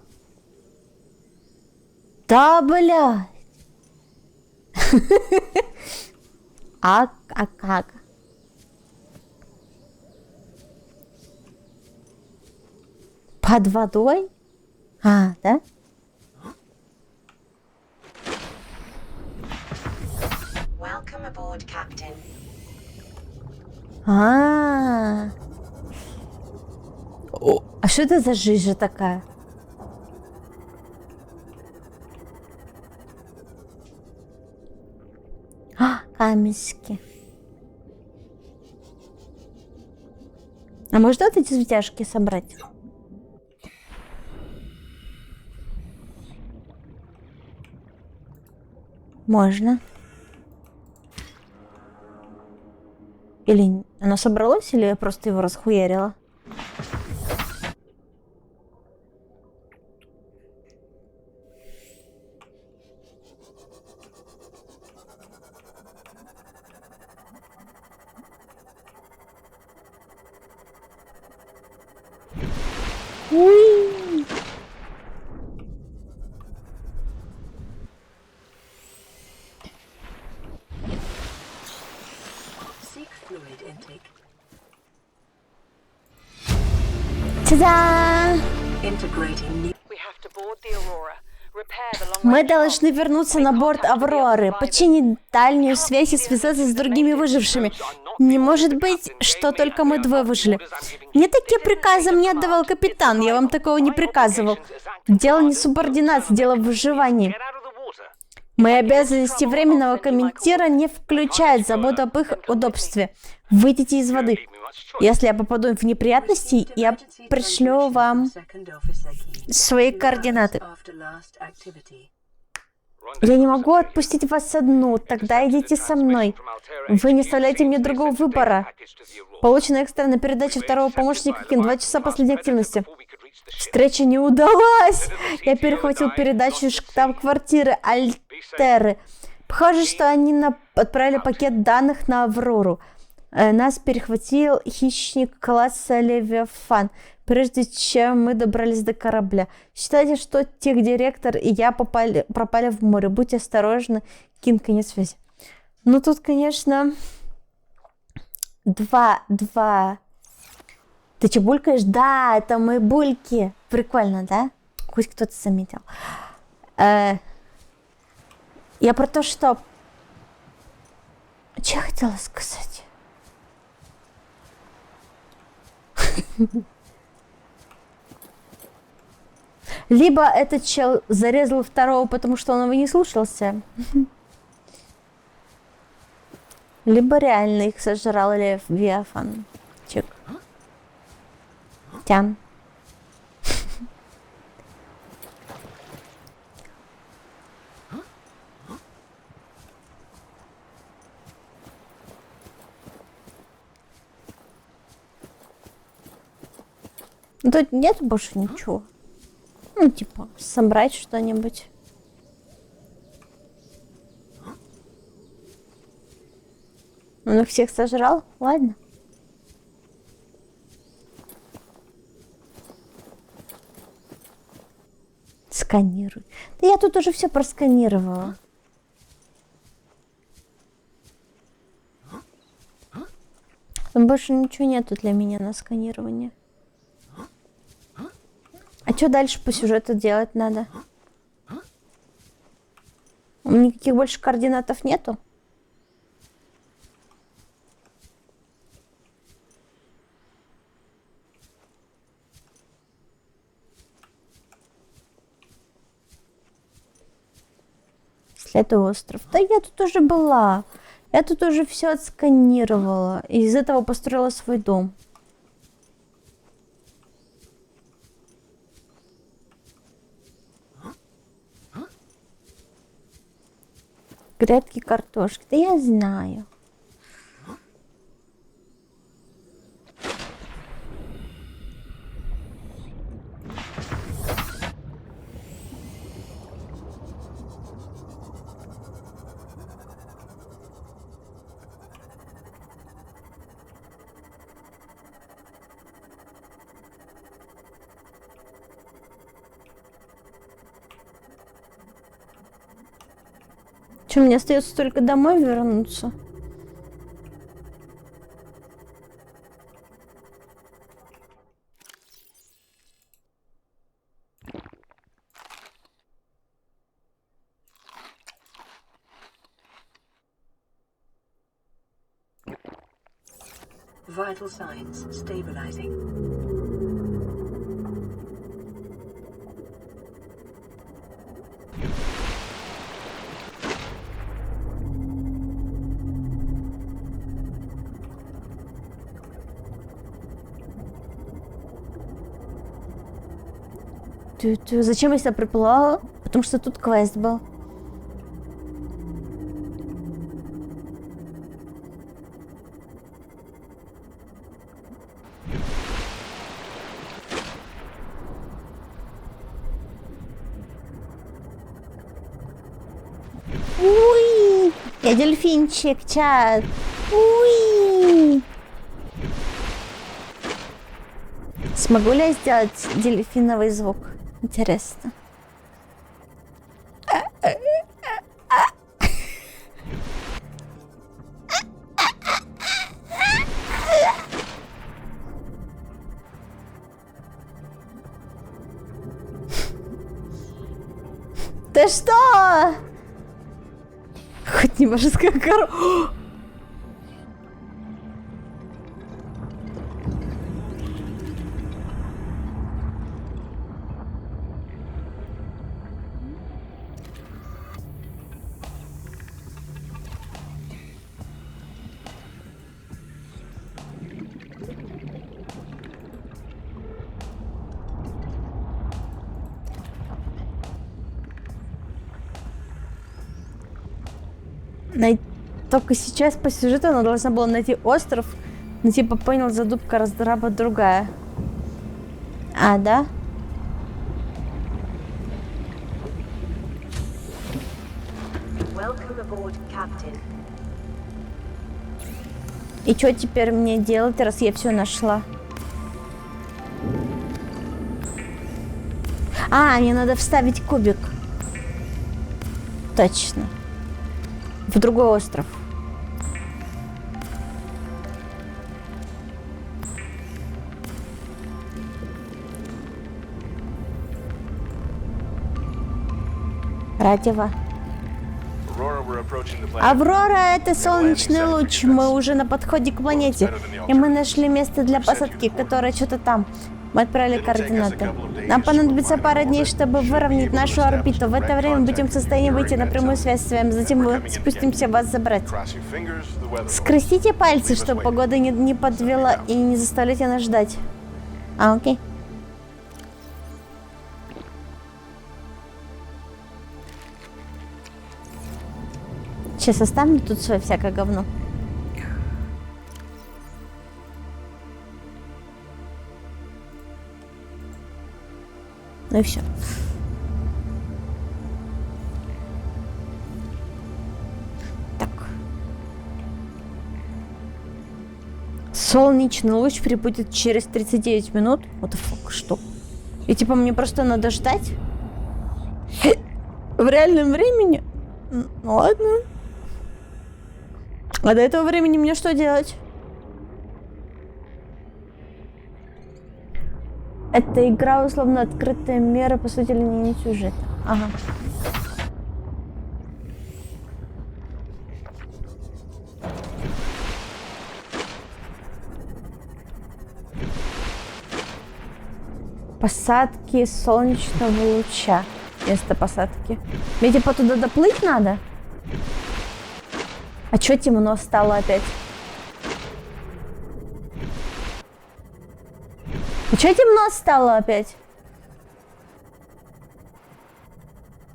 Да, блядь. А как? Под водой? А, да? Welcome aboard, Captain. А что это за жижа такая? Камешки. А можно вот эти затяжки собрать? Можно. Или оно собралось, или я просто его расхуярила? Уи! Seek fluid intake. Та-да! Integrating new. Мы должны вернуться на борт Авроры, починить дальнюю связь и связаться с другими выжившими. Не может быть, что только мы двое выжили. Мне такие приказы мне отдавал капитан, я вам такого не приказывал. Дело не субординации, дело в выживании. Мои обязанности временного командира не включают заботу об их удобстве. Выйдите из воды. Если я попаду в неприятности, я пришлю вам Second officer key. свои координаты. After last activity. Я не могу отпустить вас одну, тогда идите со мной. Вы не оставляете мне другого выбора. Получена экстренная передача второго помощника Кин. 2 часа последней активности. Встреча не удалась. Я перехватил передачу из штаб-квартиры Альтеры. Похоже, что они отправили пакет данных на Аврору. Нас перехватил хищник класса Левиафан, прежде чем мы добрались до корабля. Считайте, что техдиректор и я пропали в море. Будьте осторожны. Кин, конец связи. Ну, тут, конечно... Два. Ты че, булькаешь? Да, это мои бульки. Прикольно, да? Хоть кто-то заметил. Я про то, что... Что я хотела сказать? Либо этот чел зарезал второго, потому что он его не слушался. Либо реально их сожрал Левиафан. Чик. Тян. Тут нет больше ничего. Ну, типа, собрать что-нибудь. Он их всех сожрал? Ладно. Сканируй. Да я тут уже все просканировала. Там больше ничего нету для меня на сканирование. А что дальше по сюжету делать надо? Никаких больше координатов нету? Это остров. Да я тут уже была. Я тут уже все отсканировала. И из этого построила свой дом. Грядки картошки. Да я знаю. Что, мне остается только домой вернуться? Vital signs stabilizing. Зачем я сюда приплыла? Потому что тут квест был. Уи! Я дельфинчик, чат. Уи! Смогу ли я сделать дельфиновый звук? Интересно. Ты что? Хоть не мужская корова. Только сейчас по сюжету она должна была найти остров, но типа понял, задумка разраба другая. А, да? Welcome aboard, Captain. И что теперь мне делать, раз я все нашла? А, мне надо вставить кубик. Точно. В другой остров. Радио. Аврора — это солнечный луч. Мы уже на подходе к планете. И мы нашли место для посадки, которое что-то там. Мы отправили координаты. Нам понадобится пара дней, чтобы выровнять нашу орбиту. В это время будем в состоянии выйти на прямую связь с вами. Затем мы спустимся вас забрать. Скрестите пальцы, чтобы погода не подвела и не заставляйте нас ждать. А, окей. Сейчас оставлю тут свое всякое говно. Ну и все. Так. Солнечный луч прибудет через 39 минут. What the fuck, что? И типа мне просто надо ждать? В реальном времени? Ну ладно. А до этого времени мне что делать? Эта игра условно открытая мера, по сути, линейный сюжет. Ага. Посадки солнечного луча. Место посадки. Мне типа туда доплыть надо? А чё темно стало опять? А чё темно стало опять?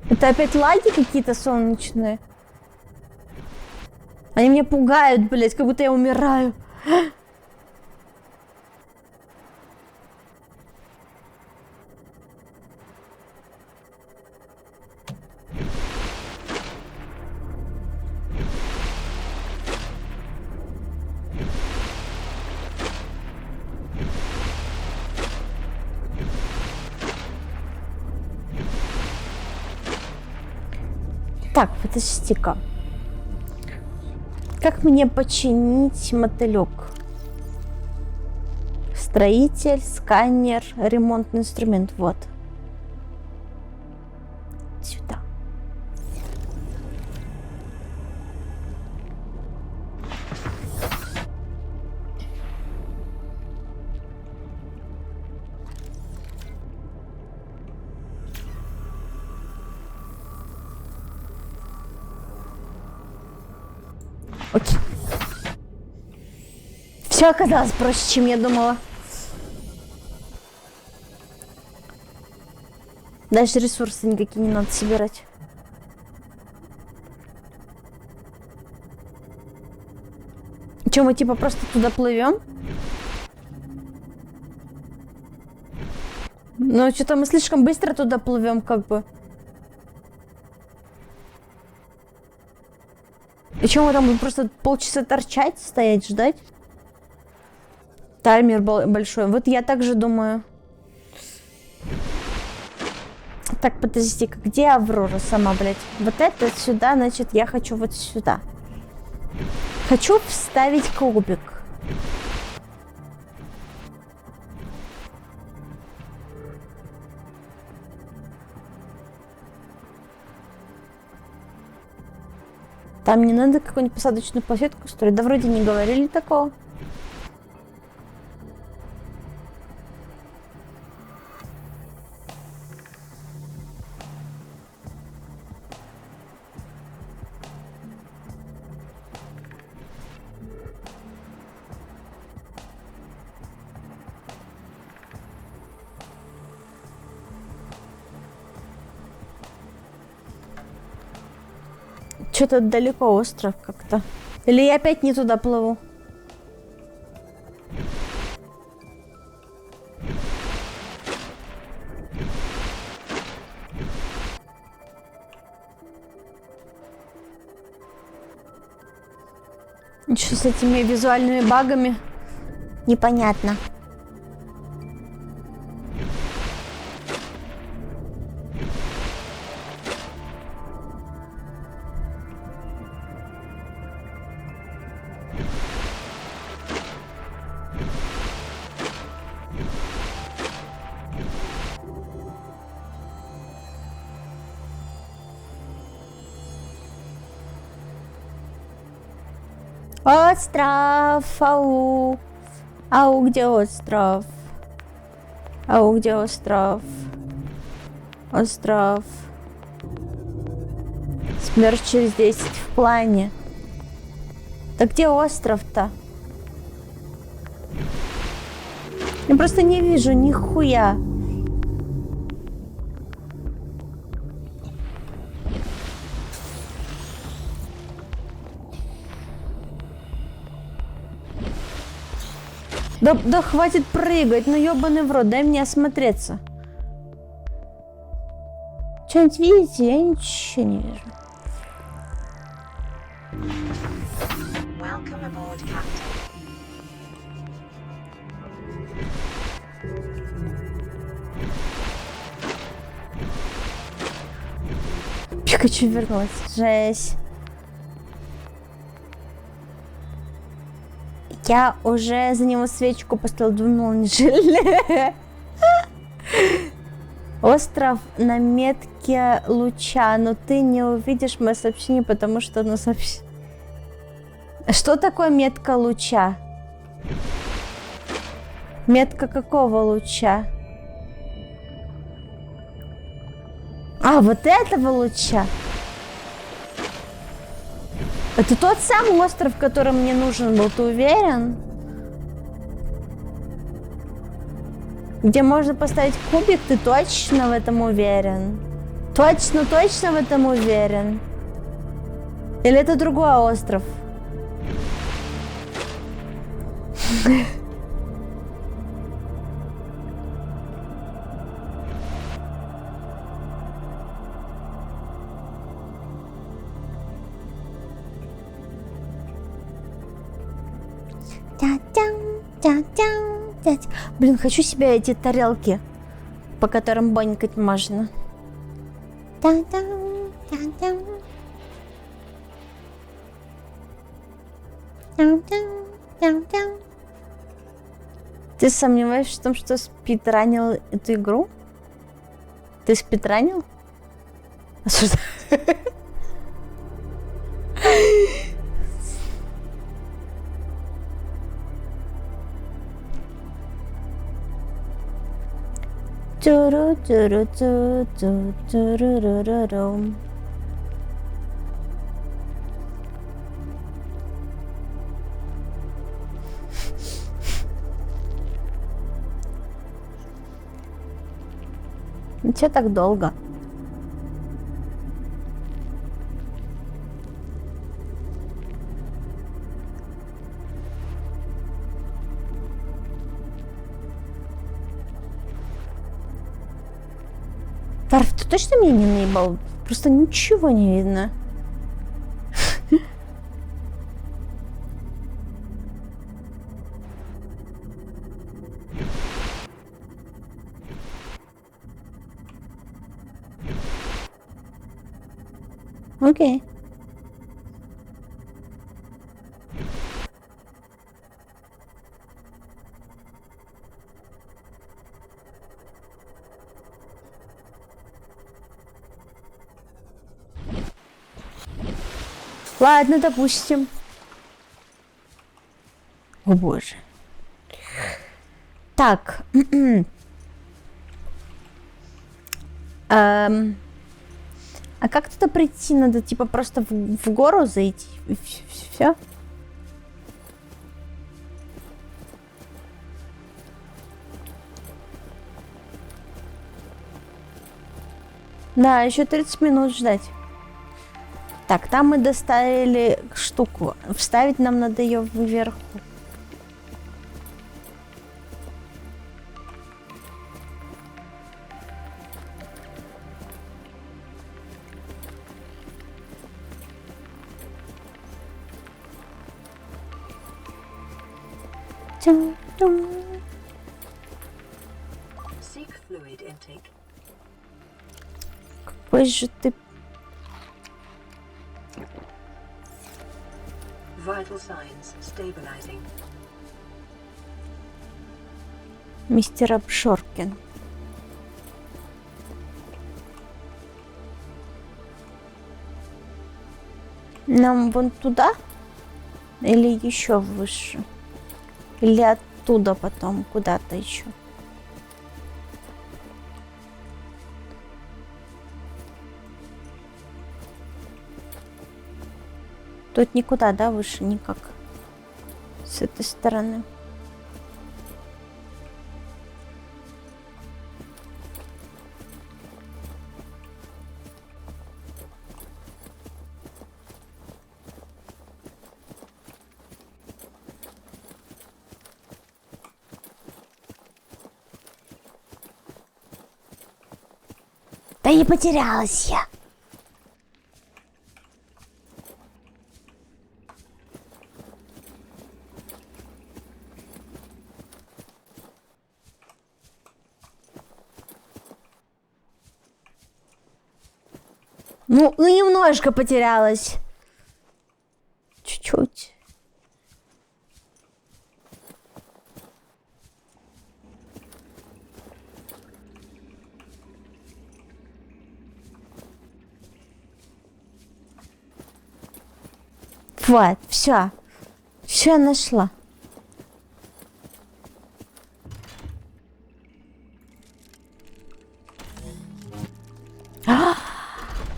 Это опять лаги какие-то солнечные? Они меня пугают, блядь, как будто я умираю. Так, подожди-ка. Как мне починить мотылек? Строитель, сканер, ремонтный инструмент. Вот. Сюда. Окей. Все оказалось проще, чем я думала. Даже ресурсы никакие не надо собирать. Че, мы типа просто туда плывем? Ну, что-то мы слишком быстро туда плывем, как бы. И что, мы там будем просто полчаса торчать, стоять, ждать? Таймер большой. Вот я также думаю. Так, подожди-ка, где Аврора сама, блядь? Вот это сюда, значит, я хочу вот сюда. Хочу вставить кубик. Там не надо какую-нибудь посадочную площадку строить. Да вроде не говорили такого. Что-то далеко остров как-то. Или я опять не туда плыву? Что с этими визуальными багами? Непонятно. Остров, ау. Ау, где остров? Ау, где остров? Остров. Смерть через 10 в плане. Да где остров-то? Я просто не вижу нихуя. Да хватит прыгать, ну ёбаный в рот, дай мне осмотреться. Что-нибудь видите? Я ничего не вижу. Welcome aboard, Captain. Пикачу вернулась. Жесть. Я уже за него свечку поставила, думала, не жалею. Остров на метке луча, но ты не увидишь мое сообщение, потому что оно сообщение. Что такое метка луча? Метка какого луча? А, вот этого луча. Это тот самый остров, который мне нужен был, ты уверен? Где можно поставить кубик, ты точно в этом уверен? Точно в этом уверен? Или это другой остров? Блин, хочу себе эти тарелки, по которым бонькать можно. Ты сомневаешься в том, что спидранил эту игру? Ты спидранил? Осуждаю. Ту-ру-ту-ру-ту-ту-ру-ру-ру-ру. Ну, чё так долго? Тарф, ты точно меня не наебал? Просто ничего не видно. Окей. Ладно, допустим. О боже. Так. А как туда прийти? Надо типа просто в гору зайти. Все? Да, еще 30 минут ждать. Так, там мы доставили штуку. Вставить нам надо ее вверху. Seek fluid intake. Какой же ты... Vital signs stabilizing. Мистер Абшоркин. Нам вон туда? Или еще выше? Или оттуда потом куда-то еще? Тут никуда, да, выше никак? С этой стороны. Да не потерялась я. Ну, немножко потерялась. Чуть-чуть. Вот, все. Все нашла.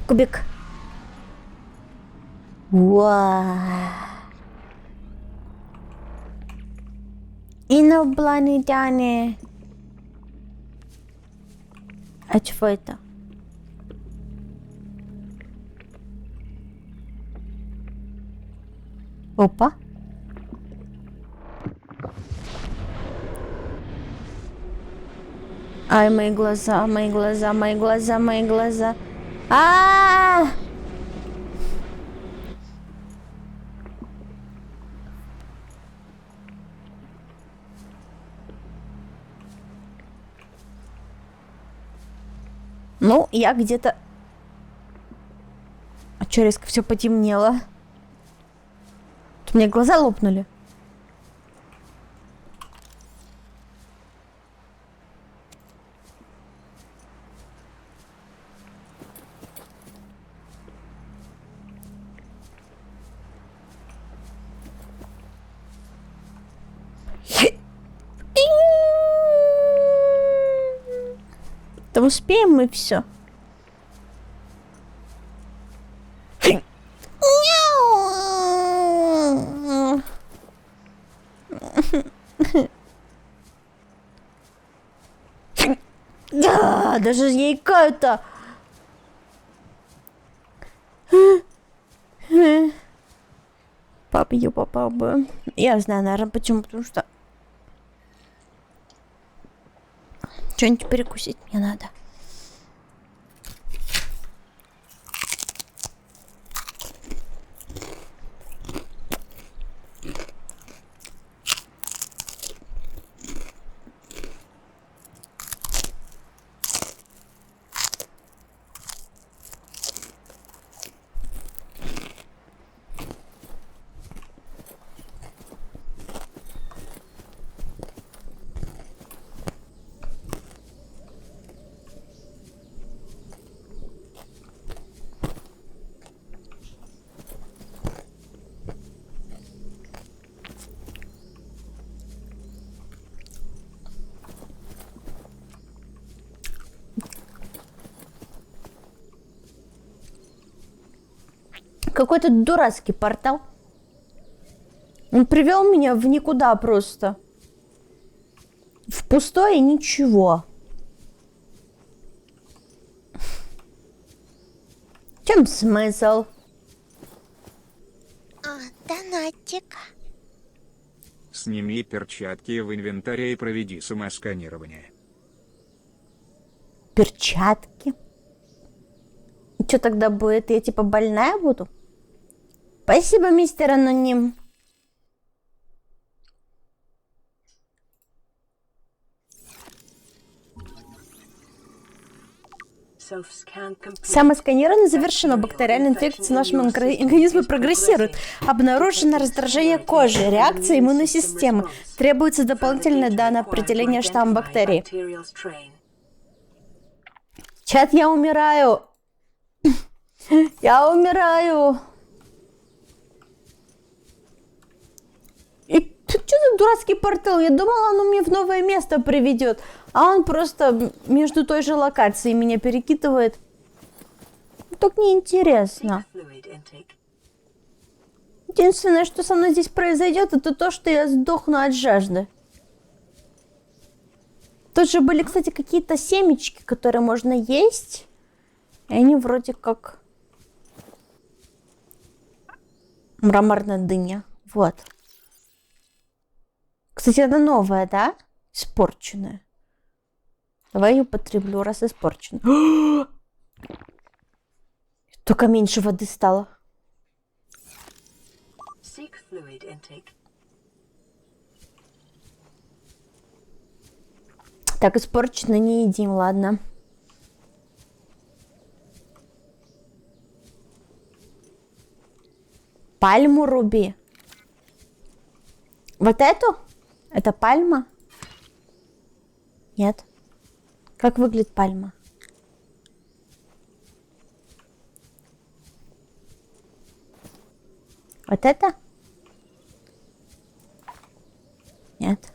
Кубик. Вау. Инопланетяне. А чего это? Опа. Ай, мои глаза, мои глаза, мои глаза, мои глаза. А! Ну, я где-то... А чё резко все потемнело? У меня глаза лопнули. Да успеем мы все. Да, даже яйка-то. Папа ее попал бы. Я знаю, наверное, почему. Потому что что-нибудь перекусить мне надо. Какой-то дурацкий портал. Он привел меня в никуда просто. В пустое ничего. В чем смысл? сними перчатки в инвентаре и проведи самосканирование. Перчатки. Что тогда будет? Я типа больная буду? Спасибо, мистер Аноним. Self-scan complete. Самосканирование завершено. Бактериальная инфекция в нашем организме прогрессирует. Обнаружено раздражение кожи, реакция иммунной системы. Требуется дополнительные данные определения штамма бактерий. Чат, я умираю. Я умираю. И что за дурацкий портал? Я думала, оно мне в новое место приведет. А он просто между той же локацией меня перекидывает. Так неинтересно. Единственное, что со мной здесь произойдет, это то, что я сдохну от жажды. Тут же были, кстати, какие-то семечки, которые можно есть. И они вроде как... Мраморная дыня. Вот. Кстати, она новая, да? Испорченная. Давай ее употреблю, раз испорчена. Только меньше воды стало. Seek fluid intake. Так, испорчено не едим, ладно. Пальму руби. Вот эту? Это пальма? Нет. Как выглядит пальма? Вот это? Нет.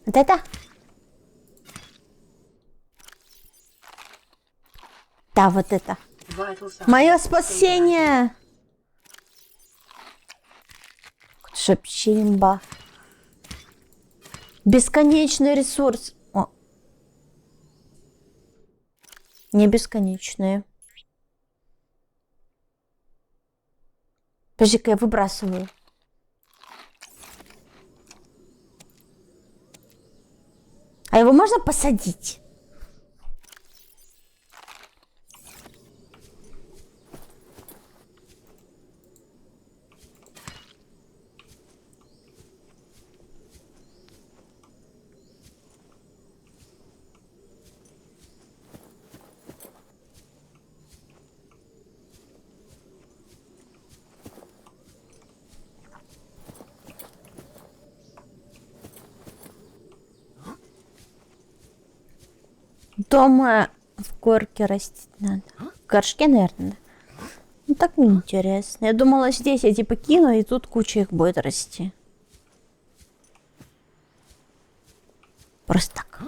Вот это? Да, вот это. Vital signs. Мое спасение! Вообще имба. Бесконечный ресурс. О. Не бесконечные. Подожди-ка, я выбрасываю. А его можно посадить? Дома в горке растить надо. В горшке, наверное. Ну так неинтересно. Я думала, здесь я типа кину, и тут куча их будет расти. Просто так.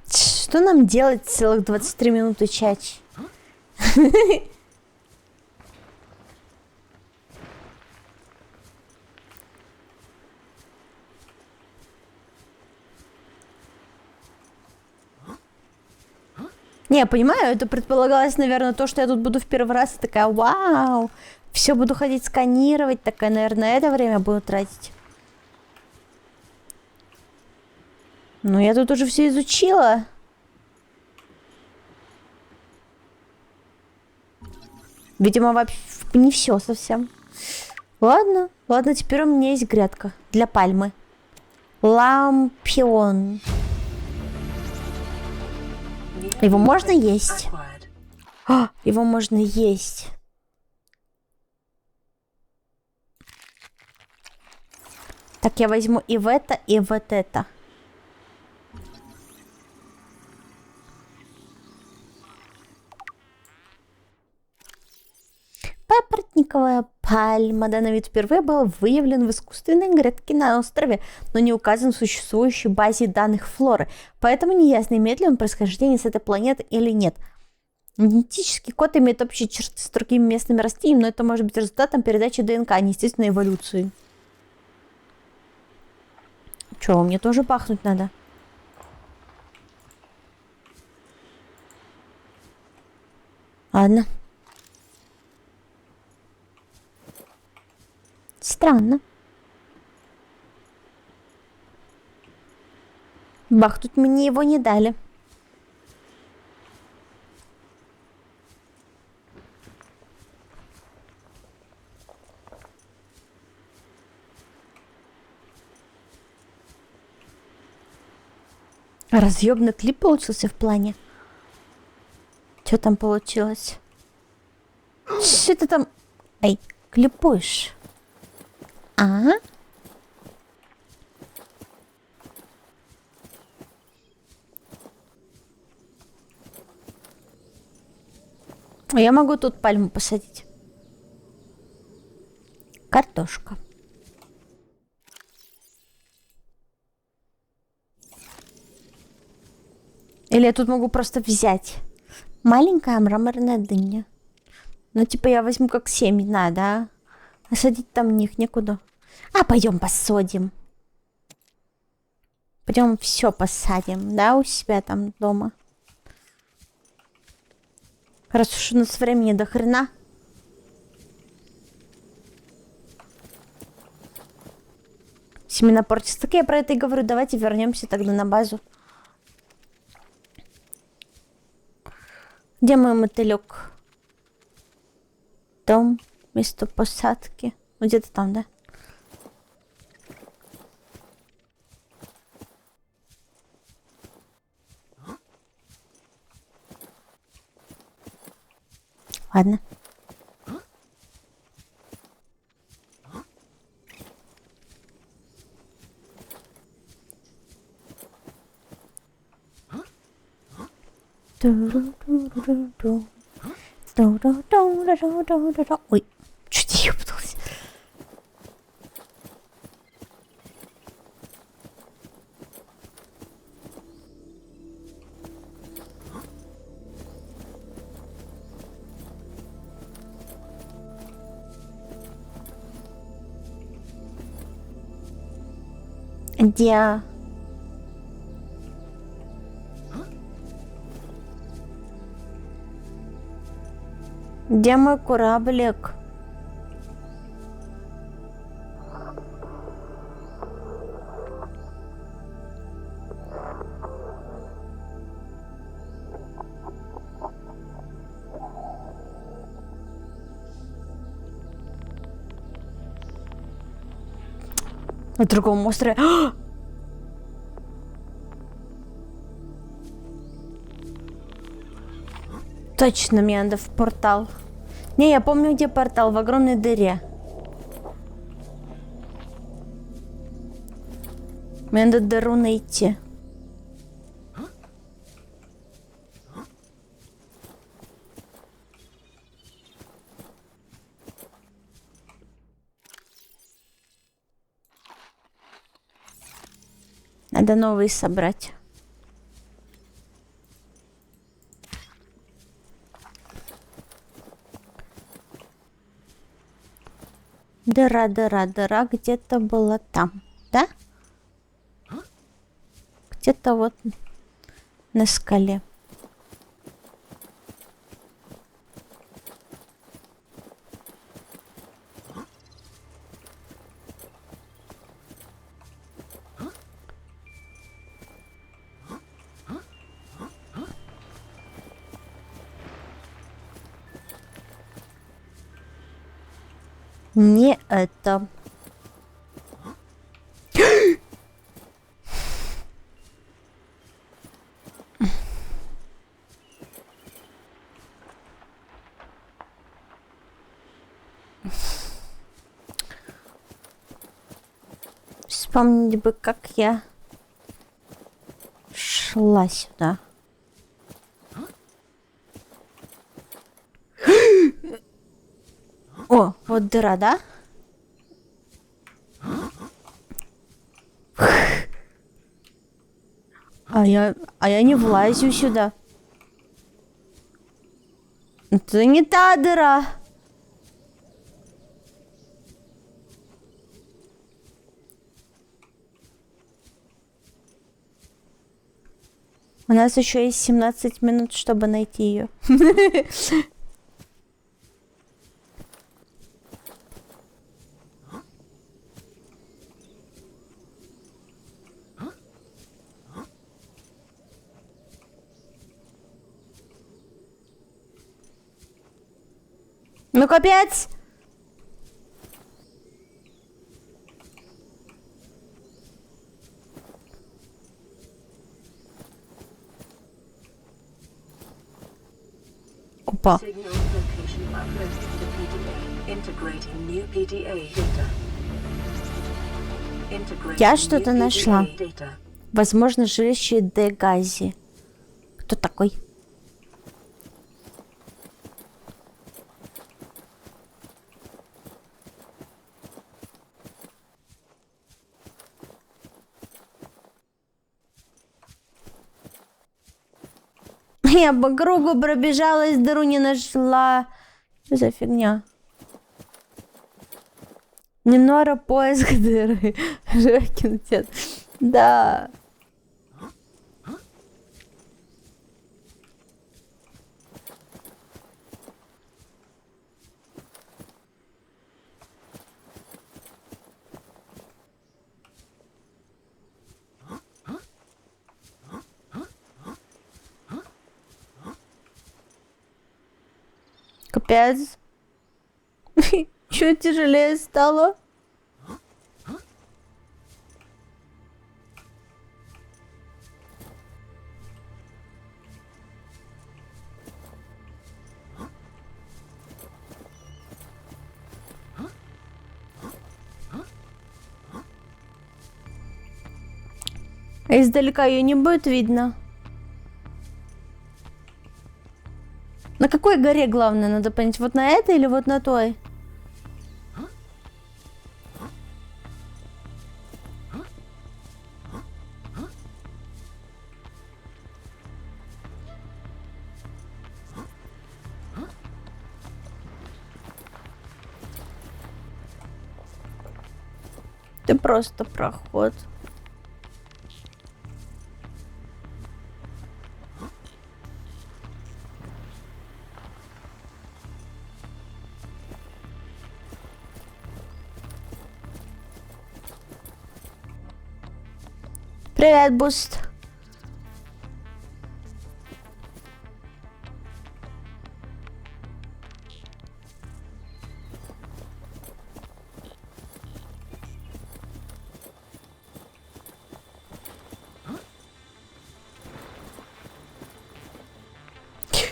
Что нам делать целых 23 минуты чать? Не, я понимаю, это предполагалось, наверное, то, что я тут буду в первый раз, и такая, вау, все буду ходить сканировать, такая, наверное, это время буду тратить. Но я тут уже все изучила. Видимо, вообще не все совсем. Ладно, ладно, теперь у меня есть грядка для пальмы. Лампион. Его можно есть? Acquired. А, его можно есть. Так, я возьму и в это, и вот это. Папоротниковая пальма. Данный вид впервые был выявлен в искусственной грядке на острове, но не указан в существующей базе данных флоры. Поэтому неясно, имеет ли он происхождение с этой планеты или нет. Генетический код имеет общие черты с другими местными растениями, но это может быть результатом передачи ДНК, а не естественной эволюции. Чё, мне тоже пахнуть надо? Ладно. Странно. Бахнуть мне его не дали. Разъебный клип получился в плане. Что там получилось? Что ты там... Эй, клипуешь? А? Я могу тут пальму посадить. Картошка. Или я тут могу просто взять. Маленькая мраморная дыня. Ну, типа, я возьму как семена, да? А садить там них некуда. А, пойдем посадим. Пойдем все посадим, да, у себя там дома. Раз уж у нас времени до хрена. Семена портятся. Так я про это и говорю. Давайте вернемся тогда на базу. Где мой мотылек? Дом, место посадки. Ну, где-то там, да? Ладно. Ой, чуть не ёбнулась. Где? Где мой кораблик? На другом острове. Точно, мне надо в портал. Не, я помню, где портал, в огромной дыре. Мне надо дыру найти. Надо новые собрать. Дыра, дыра, дыра где-то была там, да? Где-то вот на скале. Не это. Вспомнить бы, как я шла сюда. О, вот дыра, да? А я не влазю сюда. Это не та дыра. У нас еще есть 17 минут, чтобы найти ее. Ну капец! Опа. Signal location uploaded to PDA. Integrating new PDA data. Integrating Я new что-то PDA нашла. data. Возможно, жилище Дегази. Кто такой? Я по кругу пробежалась, дыру не нашла. Что за фигня? Немного поиск дыры. Кинотеатр. Да. Капец. Чуть тяжелее стало. А издалека ее не будет видно. На какой горе главное, надо понять, вот на этой или вот на той? Ты просто проход. Привет, Буст.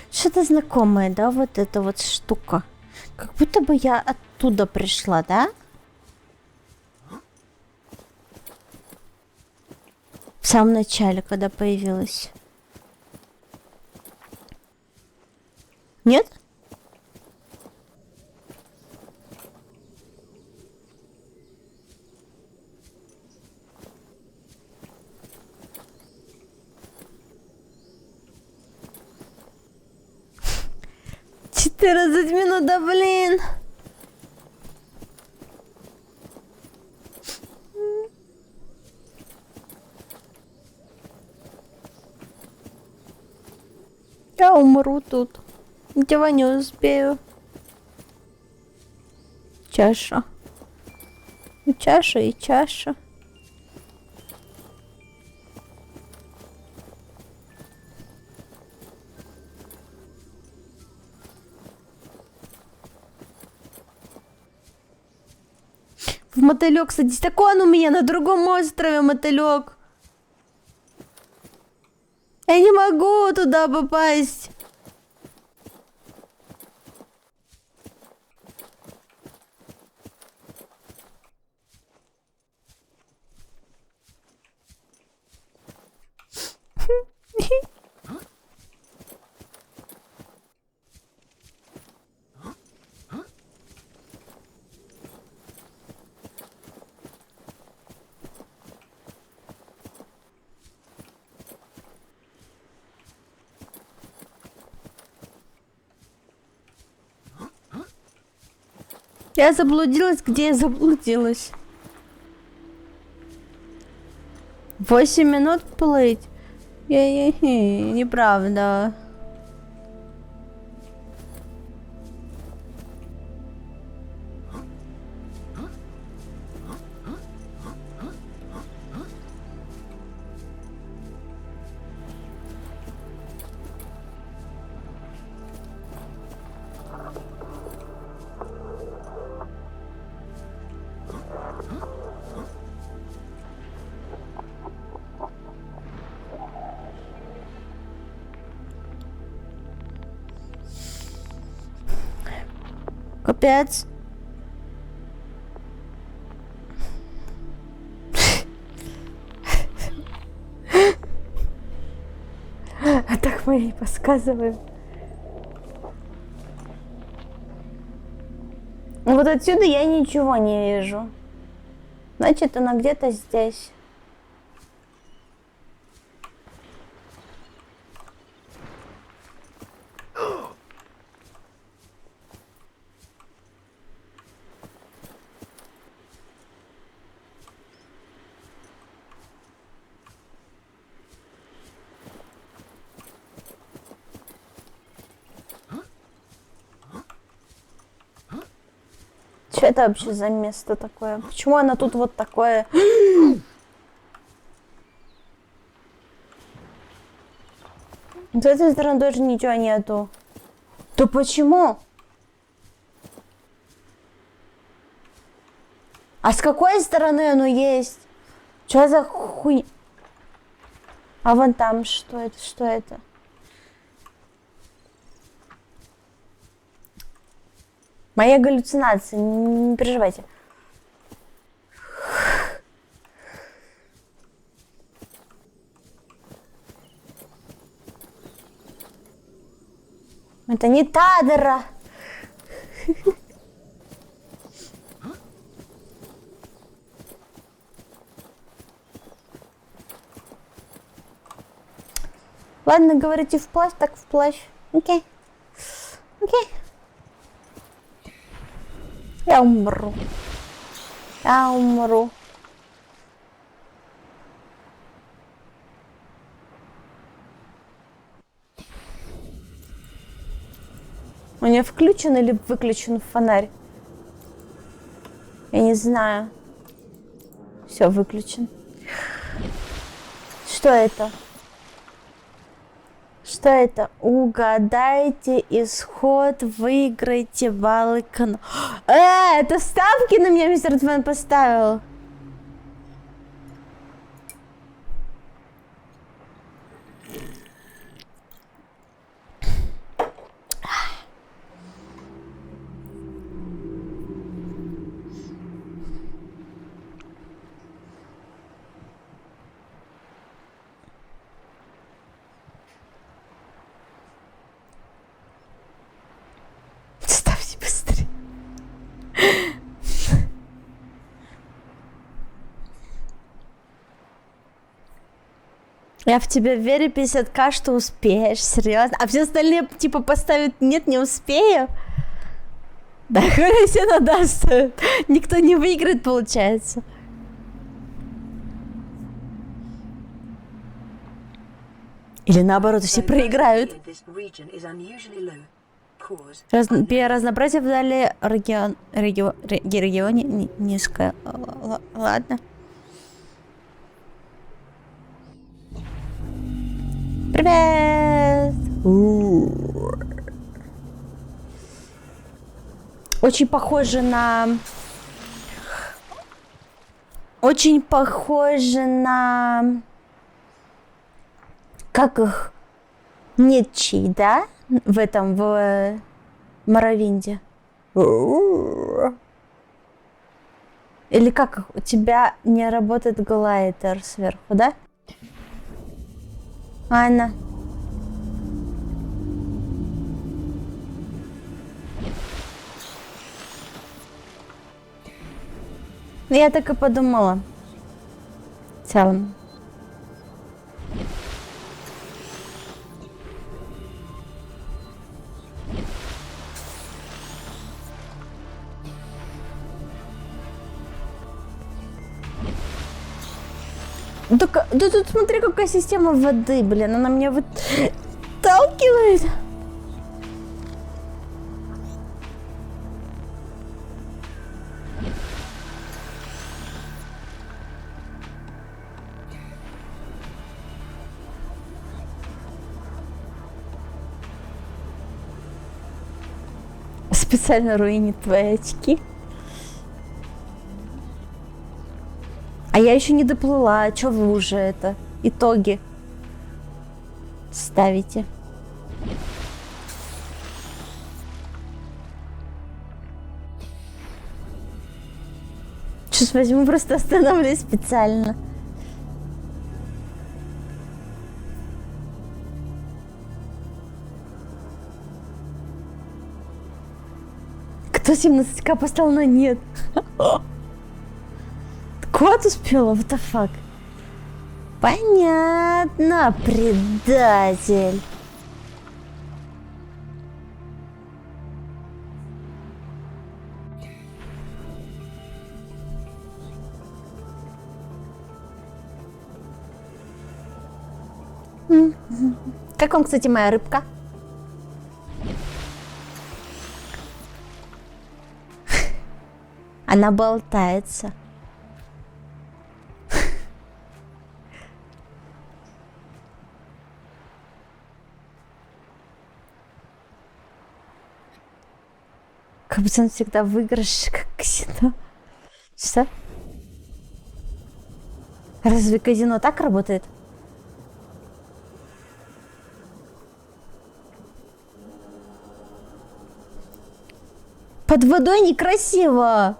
Что-то знакомое, да, вот эта вот штука. Как будто бы я оттуда пришла, да? В самом начале, когда появилась. Нет? «14 минут, да блин!» Я умру тут. Ничего не успею. Чаша. Чаша и чаша. В мотылек садись. Так он у меня на другом острове мотылек. Я не могу туда попасть. Я заблудилась, где я заблудилась. 8 минут плыть. Неправда. Капец. А так мы и подсказываем. Вот отсюда я ничего не вижу. Значит, она где-то здесь. Что это вообще за место такое? Почему она тут вот такое? С этой стороны тоже ничего нету. То почему? А с какой стороны оно есть? Что за хуй? А вон там что это? Что это? Моя галлюцинация, не переживайте. Это не та дыра. Ладно, говорите вплавь, так вплавь. Окей. Окей. Я умру. Я умру. У меня включен или выключен фонарь? Я не знаю. Все, выключен. Что это? Что это? Угадайте исход, выиграйте баллы канала. Это ставки на меня мистер Твен поставил. Ставьте быстрее. Я в тебя верю 50к, что успеешь, серьезно. А все остальные типа поставят нет, не успею. Да хуй все надаст. Никто не выиграет, получается. Или наоборот, все проиграют. This region is unusually low. Cause Разнообразие в далее регионе низкое. Ладно. Привет! Очень похоже на... Очень похоже на... Как их? Нетчи, да? В этом, в Моровинде. Или как их? У тебя не работает глайдер сверху, да? Анна. Я так и подумала. В целом. Да тут смотри, какая система воды, блин, она меня выталкивает. Специально руинит твои очки. А я еще не доплыла. Че вы уже это? Итоги ставите. Сейчас возьму, просто остановлюсь специально. Кто 17к поставил на нет? Кот успела? What the fuck? Понятно, предатель. Как вам, кстати, моя рыбка? Она болтается. Как будто он всегда в выигрыше, как казино. Что? Разве казино так работает? Под водой некрасиво.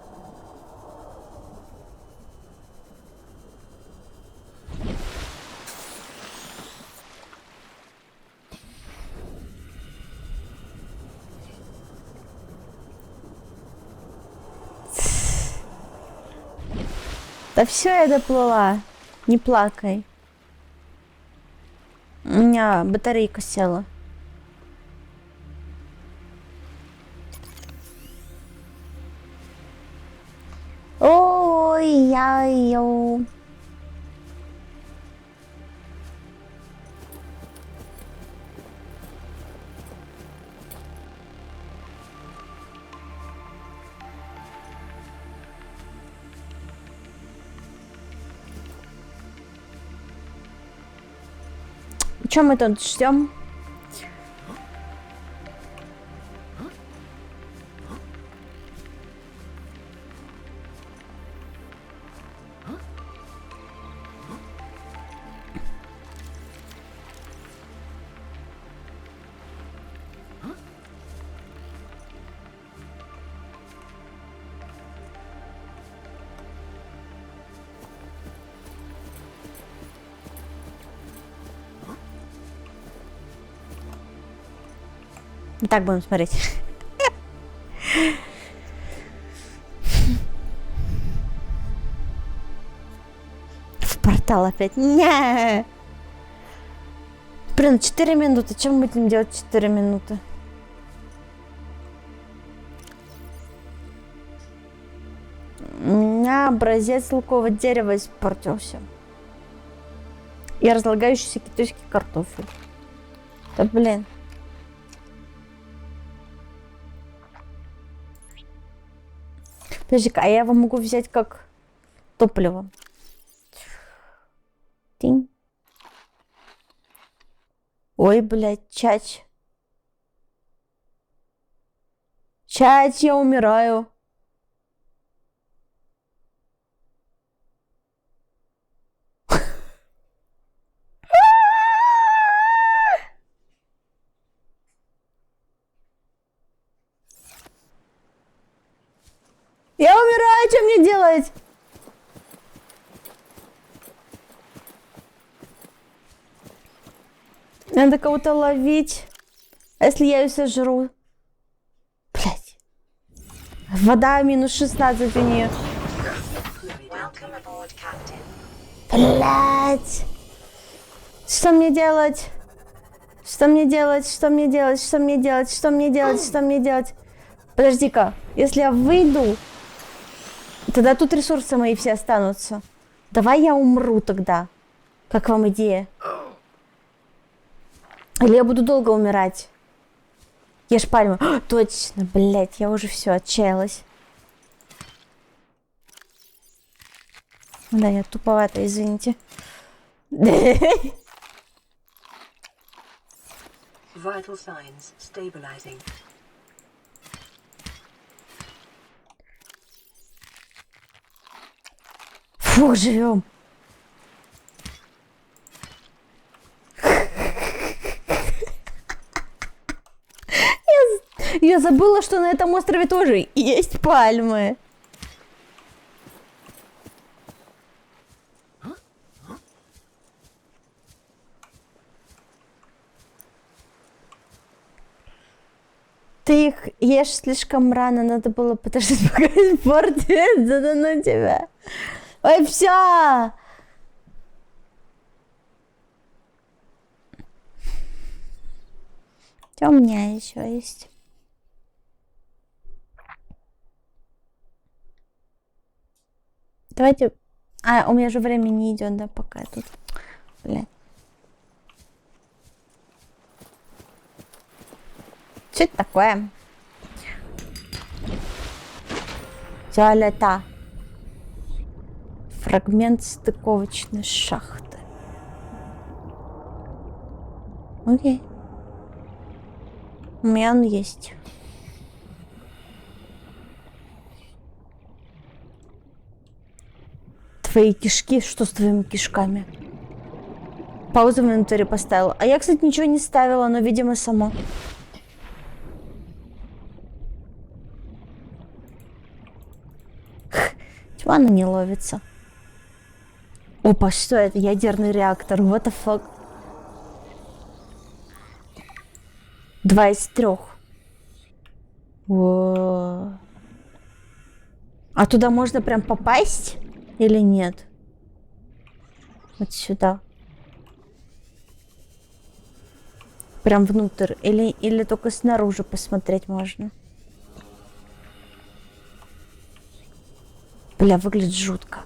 Да все, я доплыла. Не плакай. У меня батарейка села. Ой-яй-йоу. Что мы тут ждем? Так будем смотреть. В портал опять. Не. Блин, 4 минуты. Чем мы будем делать 4 минуты? У меня образец лукового дерева испортился. И разлагающийся китайский картофель. Да блин. Подожди-ка, а я его могу взять как топливо. Тинь. Ой, блядь, чать. Чать, я умираю. Я умираю, что мне делать? Надо кого-то ловить. А если я ее сожру? Блять. Вода минус 16 у нее. Welcome aboard, Captain. Блять. Что мне делать? Что мне делать? Что мне делать? Что мне делать? Что мне делать? Что мне делать? Подожди-ка. Если я выйду, тогда тут ресурсы мои все останутся. Давай я умру тогда. Как вам идея? Или я буду долго умирать? Ешь пальму. Точно, блядь, я уже все отчаялась. Да, я туповата, извините. Vital signs stabilizing. Фух, живем. Я забыла, что на этом острове тоже есть пальмы. Ты их ешь слишком рано, надо было подождать, пока испортит, задану тебя. Ой, все! Что у меня еще есть? Давайте... А, у меня же время не идет, да, пока я тут... Блядь. Что это такое? Туалета. Фрагмент стыковочной шахты. Окей. У меня он есть. Твои кишки? Что с твоими кишками? Паузу в инвентаре поставила. А я, кстати, ничего не ставила, но, видимо, само. Чего она не ловится? Опа, что это? Ядерный реактор. What the fuck? 2 из 3. О. А туда можно прям попасть? Или нет? Вот сюда. Прям внутрь. Или только снаружи посмотреть можно? Бля, выглядит жутко.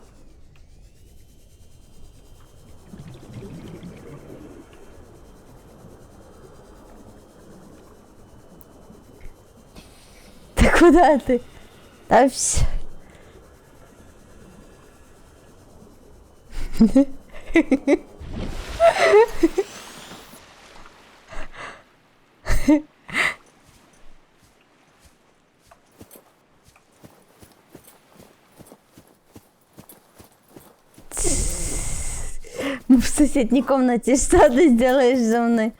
Ты куда ты? Да все. В соседней комнате что ты сделаешь за мной?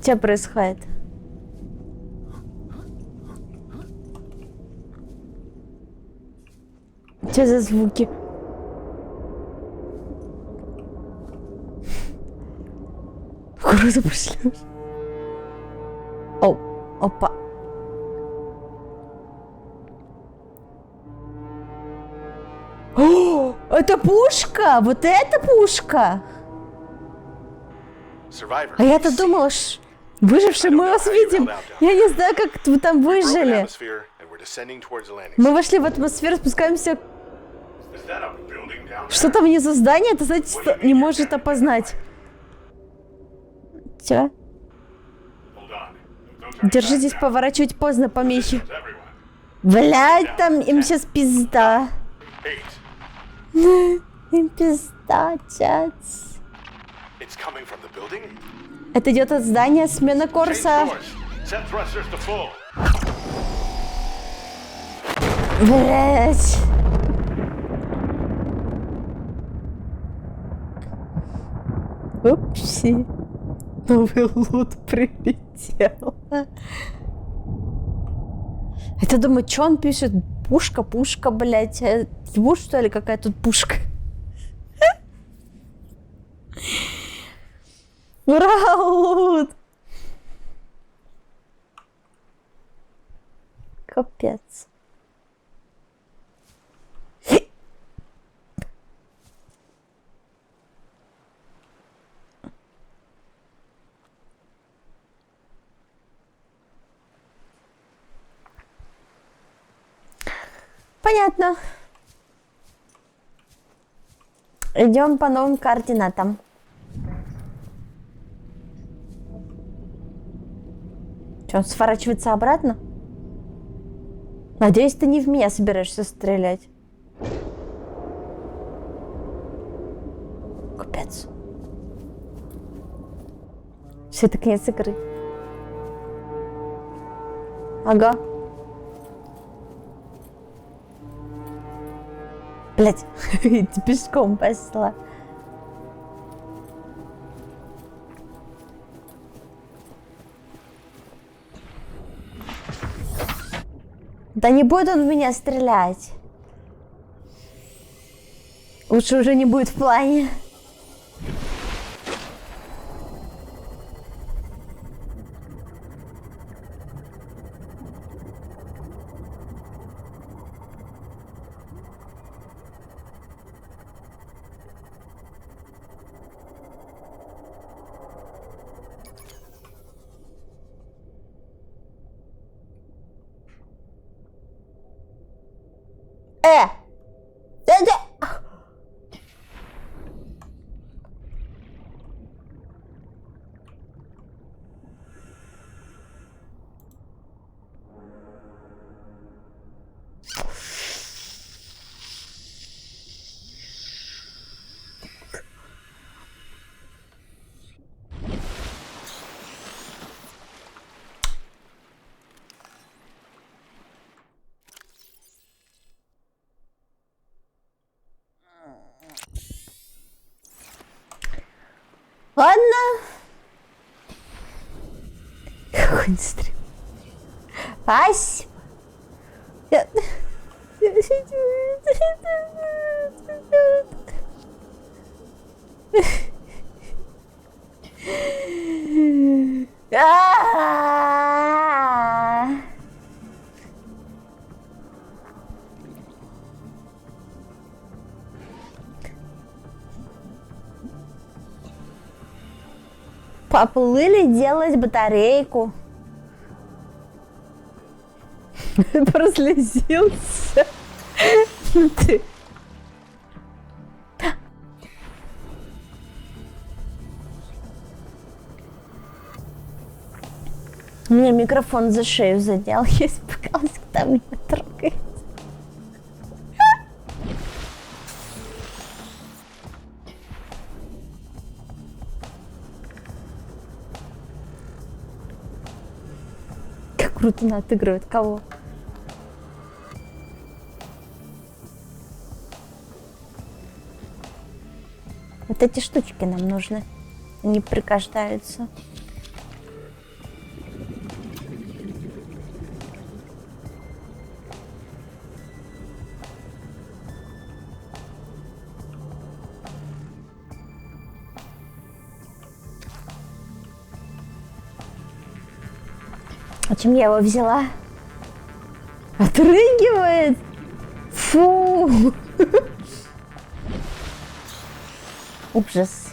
Что происходит? Что за звуки? Круто пошли. О, опа. О, это пушка! Вот это пушка! А я-то думала, выжившие мы вас видим. Я не знаю, как вы там выжили. Мы вошли в атмосферу, спускаемся. Что там внизу здания, это, знаете, не может опознать. Чё? Держитесь, поворачивать поздно, помещи. Блядь, там им сейчас пизда. Им пизда, чат. Это идет от здания, смена курса. Блять. Упси. Новый лут прилетел. Это, думаю, что он пишет? Пушка, пушка, блять. Его, что ли, какая тут пушка? Ура, лут! Капец. Понятно. Идем по новым координатам. Что, он сворачивается обратно? Надеюсь, ты не в меня собираешься стрелять. Капец. Все, это конец игры. Ага. Блять, ты пешком пошла. Да не будет он в меня стрелять. Лучше уже не будет в плане. Ладно. Какой стрим. Ась. Поплыли делать батарейку. Прослезился. Ты. У меня микрофон за шею задел. Я испугалась, когда меня трогает. Как круто она отыгрывает. Кого? Вот эти штучки нам нужны. Они пригождаются. А чем я его взяла? Отрыгивает! Фу! Ужас.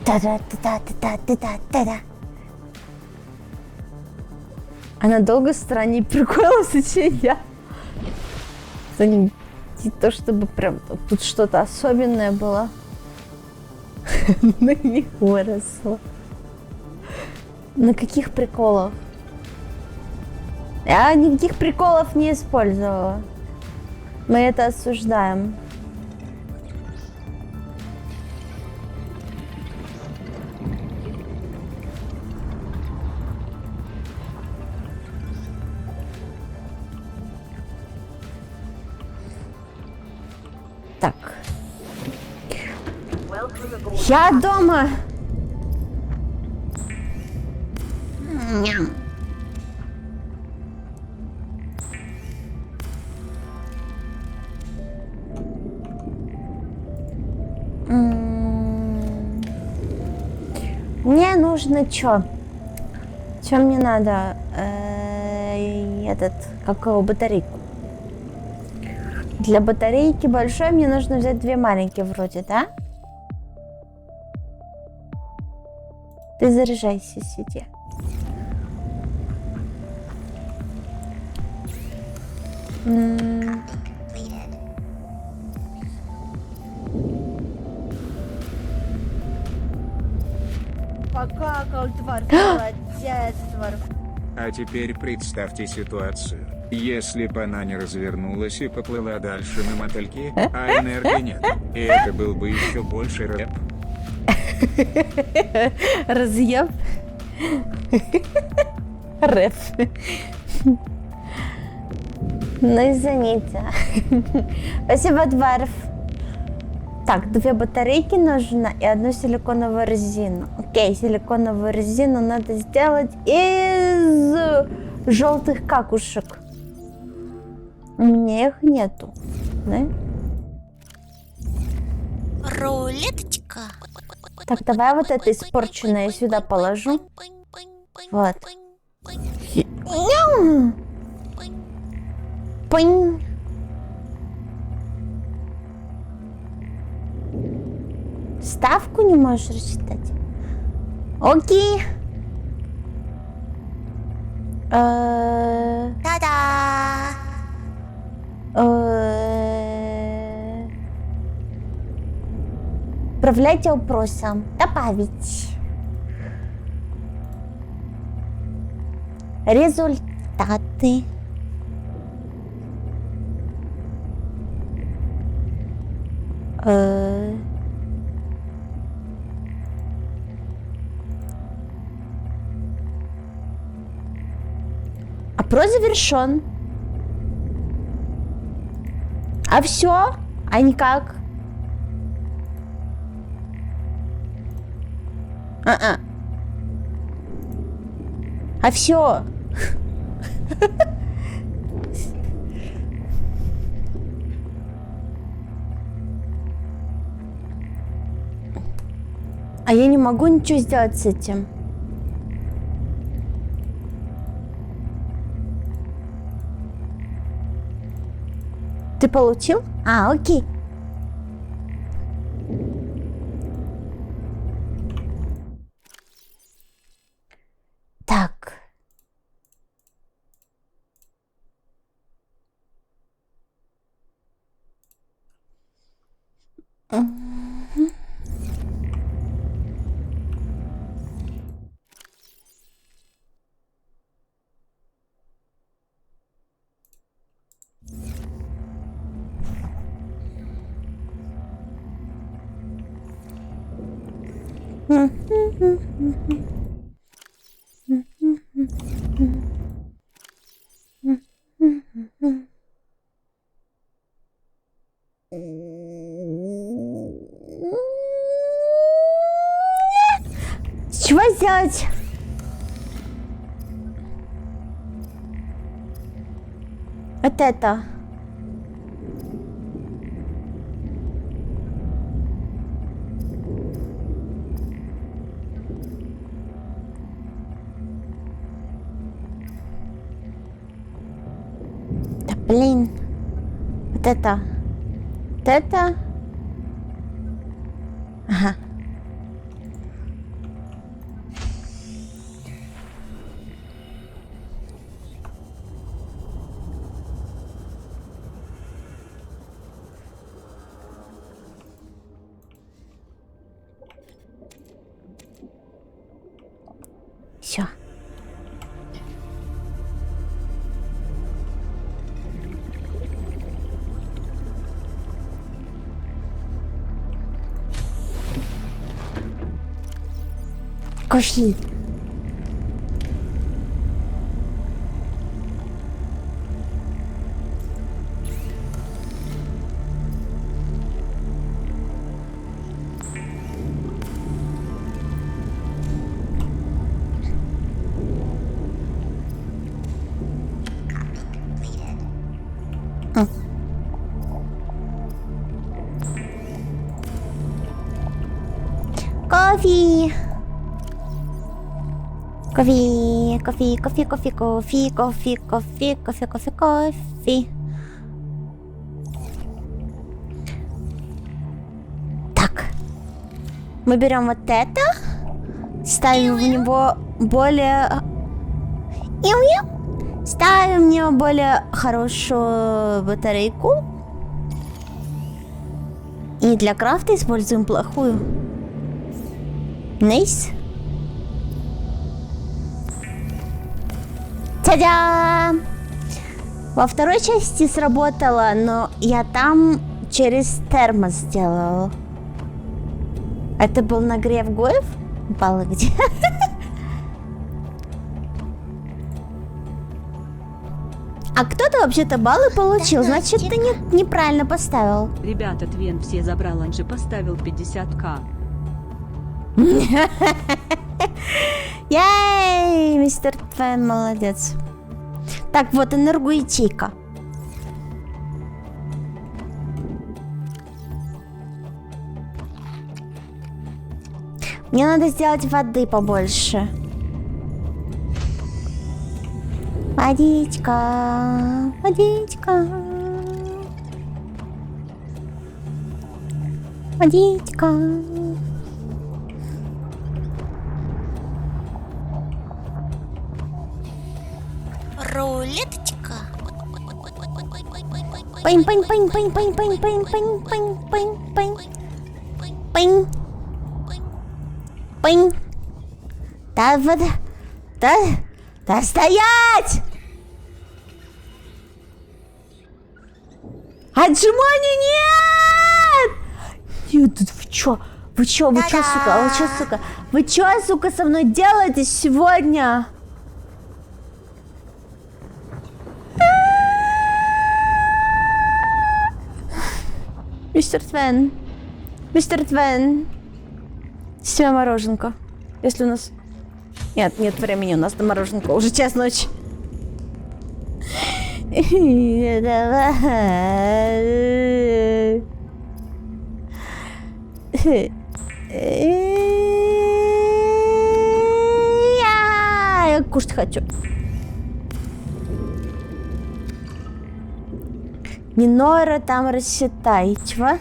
Та-да-та-та-та-та-та-та-та. Она долго в стороне прикололась, и я. За ним не то чтобы прям тут что-то особенное было. На них выросла. На каких приколах? Я никаких приколов не использовала. Мы это осуждаем. Так. Я дома. Мне нужно чё? Чё мне надо? Этот, как его, батарейку. Для батарейки большой мне нужно взять две маленькие вроде, да? Ты заряжайся, сиди. Покакал, тварь, молодец, тварь. А теперь представьте ситуацию. Если бы она не развернулась и поплыла дальше на мотыльке, а энергии нет, и это был бы еще больше рэп. Разъеб. Рэп. Ну, извините. Спасибо, Дварф. Так, 2 батарейки нужно и 1 силиконовую резину. Окей, силиконовую резину надо сделать из желтых какушек. У меня их нету. Да? Рулеточка. Так, давай вот это испорченное сюда положу. Вот. Няу! Пынь. Ставку не можешь рассчитать? Окей. Та-да! Управляйте вопросом. Добавить. Результаты. Опрос завершен. А все? А никак? А все? А я не могу ничего сделать с этим. Ты получил? А, окей. Так. Чего сделать? Вот это. Да блин. Вот это. Вот это. Ага. Все. Кофе. Кофе. Кофе, кофе, кофе, кофе, кофе, кофе, кофе, кофе, кофе, кофе. Так. Мы берем вот это. Ставим в него более... Ставим в него более хорошую батарейку. И для крафта используем плохую. Найс. Та-дя! Во второй части сработало, но я там через термос сделал. Это был нагрев Гоев? Баллы где? А кто-то вообще-то баллы получил, значит, ты неправильно поставил. Ребята, Твен все забрал, он же поставил 50к. Яй, мистер Твен, молодец. Так, вот энергоячейка. Мне надо сделать воды побольше. Водичка, водичка, водичка. Рулеточка. Пынь, пынь, пынь, пынь, пынь, пынь, пынь, пынь, пынь, пынь, пынь, пынь, пынь. Да, вода, да стоять! Отжиманий нет! Нет, вы чё, вы чё, сука, со мной делаете сегодня? Мистер Твен, себе мороженка, если у нас... Нет времени у нас на мороженку, уже час ночи. Я кушать хочу. Минора там рассчитай, чего?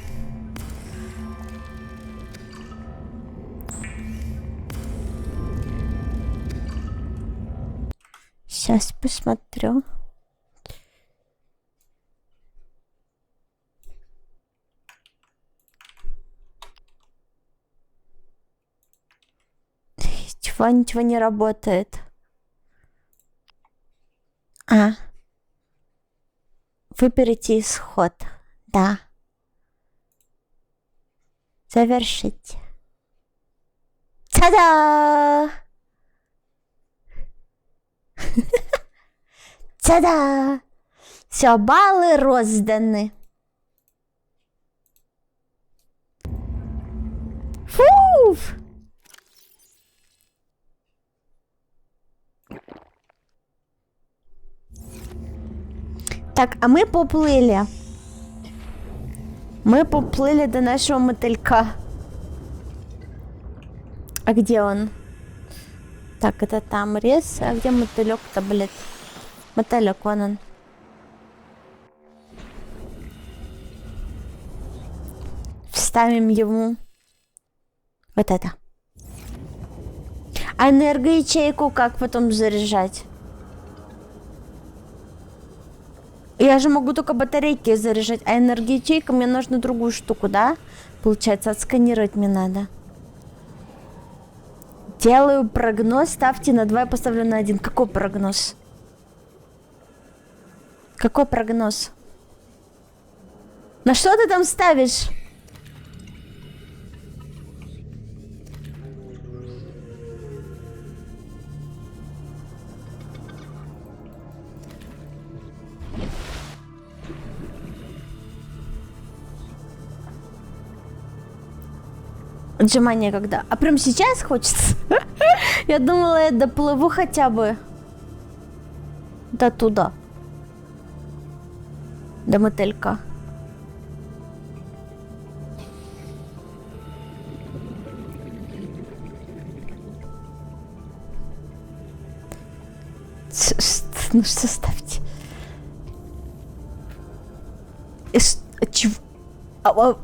Сейчас посмотрю. Ничего не работает. Выберите исход. Да. Завершить. Та-да! Та-да! Все, баллы розданы. Фу! Так, а мы поплыли. Мы поплыли до нашего мотылька. А где он? Так, это там рез. А где мотылек-то, блядь? Мотылек, вон он. Вставим ему вот это. А энергоячейку как потом заряжать? Я же могу только батарейки заряжать, а энергоячейка мне нужно другую штуку, да? Получается, отсканировать мне надо. Делаю прогноз, ставьте на 2, я поставлю на 1. Какой прогноз? Какой прогноз? На что ты там ставишь? Отжимания когда? А прям сейчас хочется? Я думала, я доплыву хотя бы до туда. До мотылька. Ну что ставьте? Чего?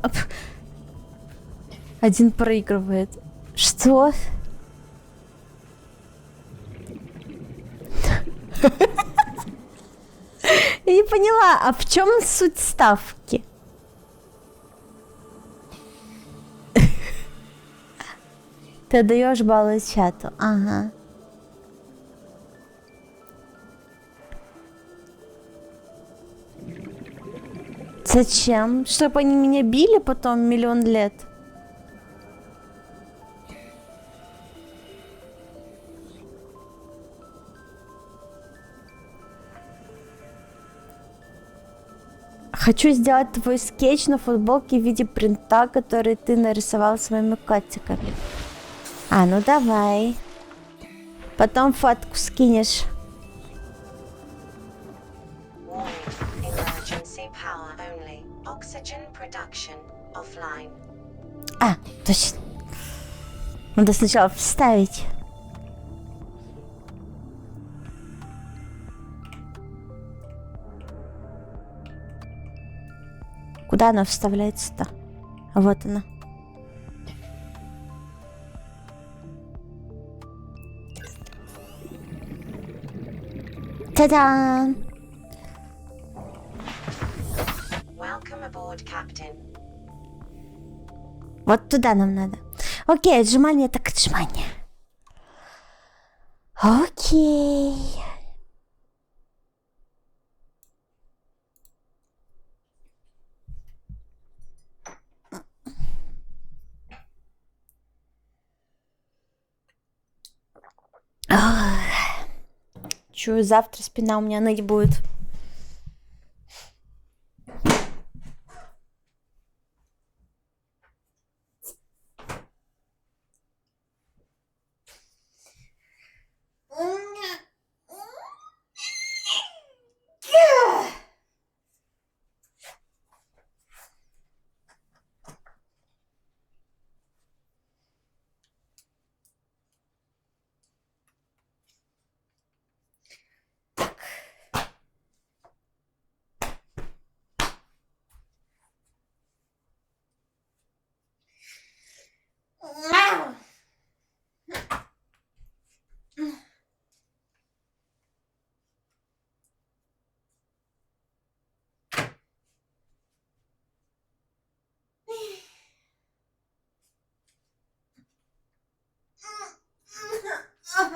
Один проигрывает. Что? Я не поняла, а в чем суть ставки? Ты даешь баллы чату. Ага. Зачем? Чтобы они меня били потом миллион лет? Хочу сделать твой скетч на футболке в виде принта, который ты нарисовал своими котиками. А, ну давай. Потом фотку скинешь. Emergency power only. Oxygen production offline. А, точно. Надо сначала вставить. Куда она вставляется-то? Вот она. Та-дам! Welcome aboard, Captain. Вот туда нам надо. Окей, отжимание так отжимание. Окей. Чую, завтра спина у меня ныть будет.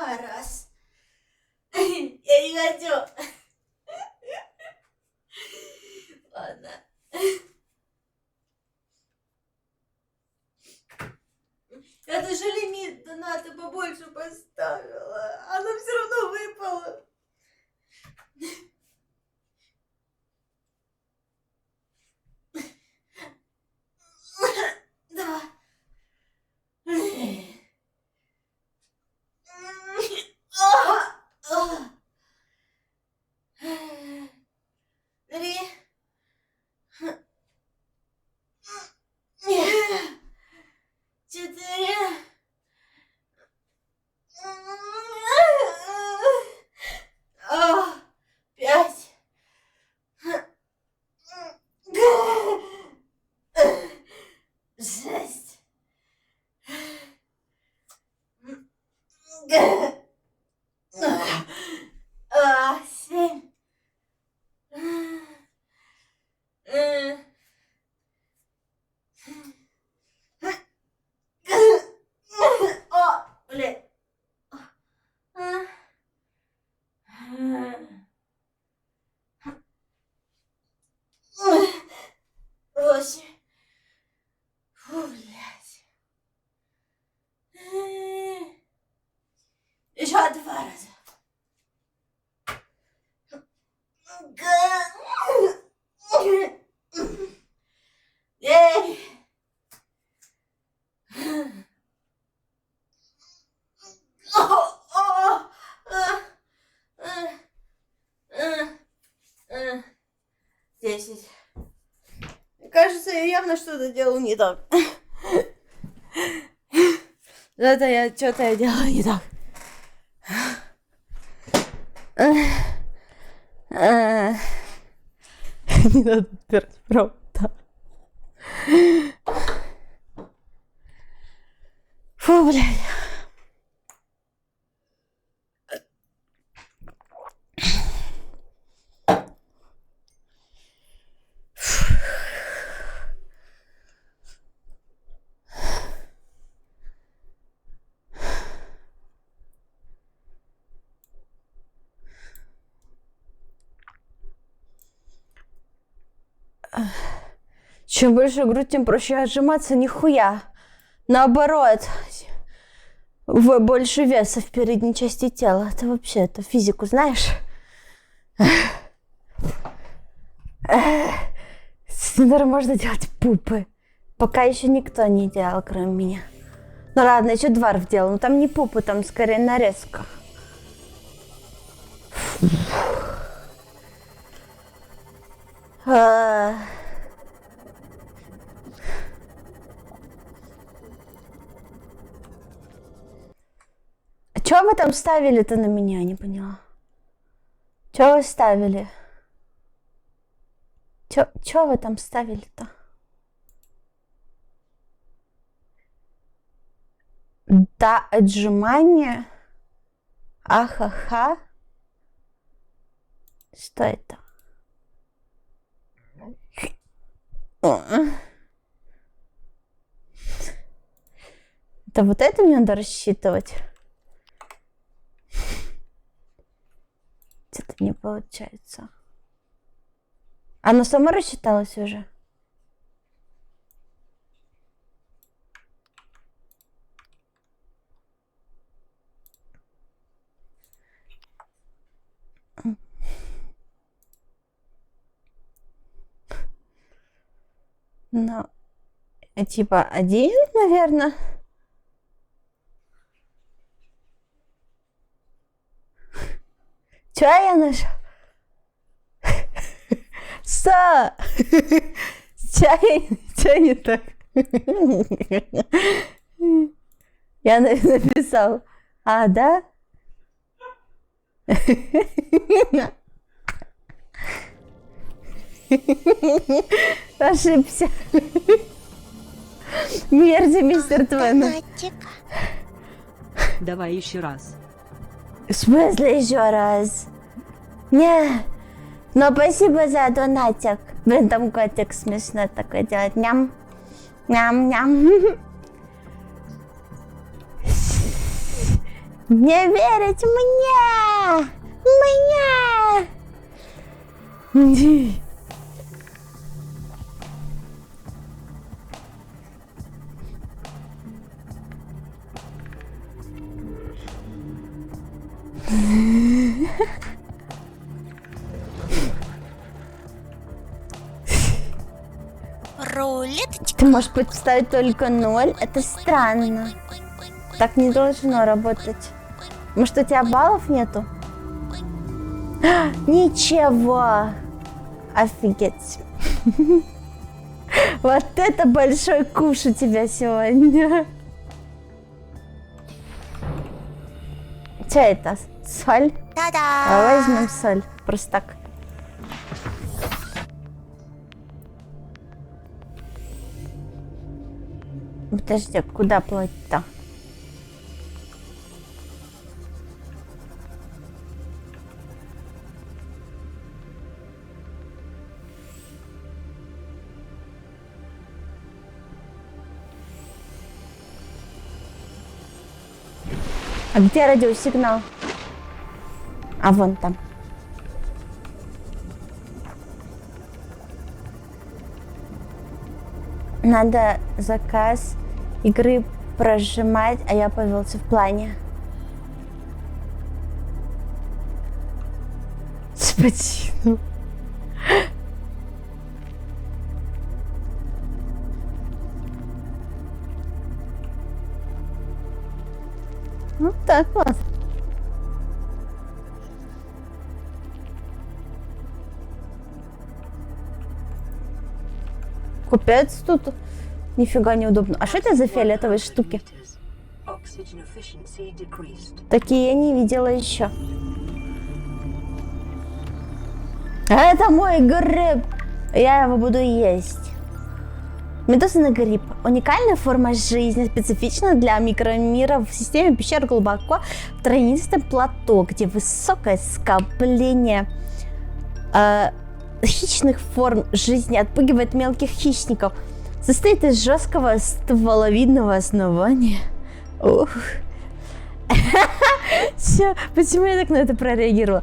Раз. Я не хочу. Ладно. Я даже лимит доната побольше поставила. Она все равно выпала. Два. Три. Четыре. Пять. Шесть. Семь. О, блядь. Восемь. Фу, блядь. Еще два раза. Десять. Кажется, я явно что-то делаю не так. Это я что-то я делаю не так. Не надо отбирать, правда. Фу, блядь. Чем больше грудь, тем проще отжиматься. Нихуя. Наоборот. Больше веса в передней части тела. Это вообще, это физику знаешь? Наверное, можно делать пупы. Пока еще никто не делал, кроме меня. Ну ладно, еще Дварф делал. Но там не пупы, там скорее нарезка. Чё вы там ставили-то на меня, не поняла? Чё вы ставили? Чё вы там ставили-то? Да, отжимание. Ахаха. Что это? Это вот это мне надо рассчитывать? Что-то не получается. Оно само рассчиталось уже? Ну, типа 1, наверное. Чё я нашел? Что? Чё не так? Я написал. А, да? Ошибся. Мерзи, мистер Твен. Давай еще раз. В смысле еще раз? Не, но спасибо за донатик. Блин, там котик смешно такой делает. Ням, ням, ням. Не верить мне! Мне! Рулеточка. Ты можешь поставить только 0? Это странно. Так не должно работать. Может, у тебя баллов нету? Ничего. Офигеть. Вот это большой куш у тебя сегодня. Что это? Соль? Та-да! Возьмем соль. Просто так. Подожди, куда плыть-то? А где радиосигнал? А вон там. Надо заказ игры прожимать, а я повелся в плане. Спасибо. Ну так вот. Купец тут нифига неудобно. А что это за фиолетовые штуки? Oxygen efficiency decreased. Такие я не видела еще. А это мой гриб. Я его буду есть. Медузный гриб. Уникальная форма жизни, специфична для микромира в системе пещер глубоко в травянистом плато, где высокое скопление хищных форм жизни отпугивает мелких хищников. Состоит из жесткого стволовидного основания. Ух. Всё, почему я так на это прореагировала?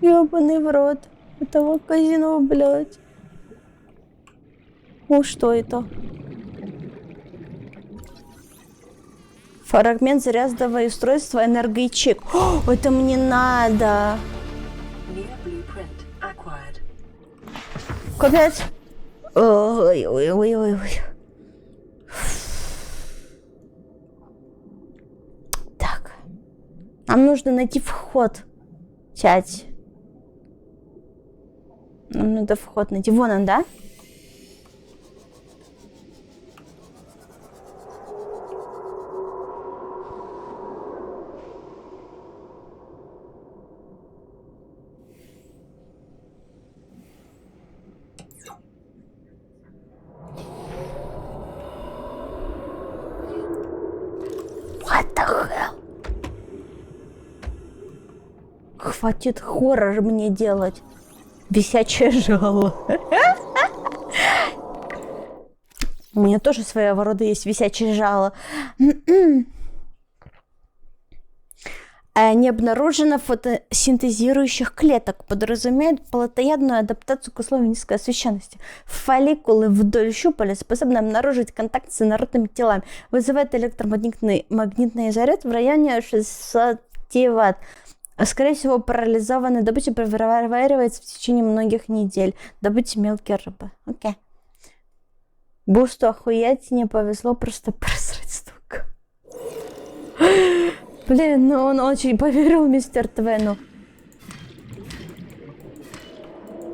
Ёбаный в рот этого казино, блядь. О, что это? Фрагмент зарядного устройства энергоячеек. О, это мне надо. Near blueprint acquired. Капец. Ой. Так. Нам нужно найти вход. Сядь. Нам надо вход найти. Вон он, да? What the hell? Хватит хоррор мне делать. Висячее жало. У меня тоже своего рода есть висячее жало. Не обнаружено фотосинтезирующих клеток. Подразумевает плотоядную адаптацию к условиям низкой освещенности. Фолликулы вдоль щупалец способны обнаружить контакт с инертными телами. Вызывает электромагнитный заряд в районе 600 Вт. Скорее всего, парализованная добыча переваривается в течение многих недель. Добыча мелкие рыбы. Окей. Бусту охуеть, не повезло просто просрать столько. Блин, ну он очень поверил мистер Твену.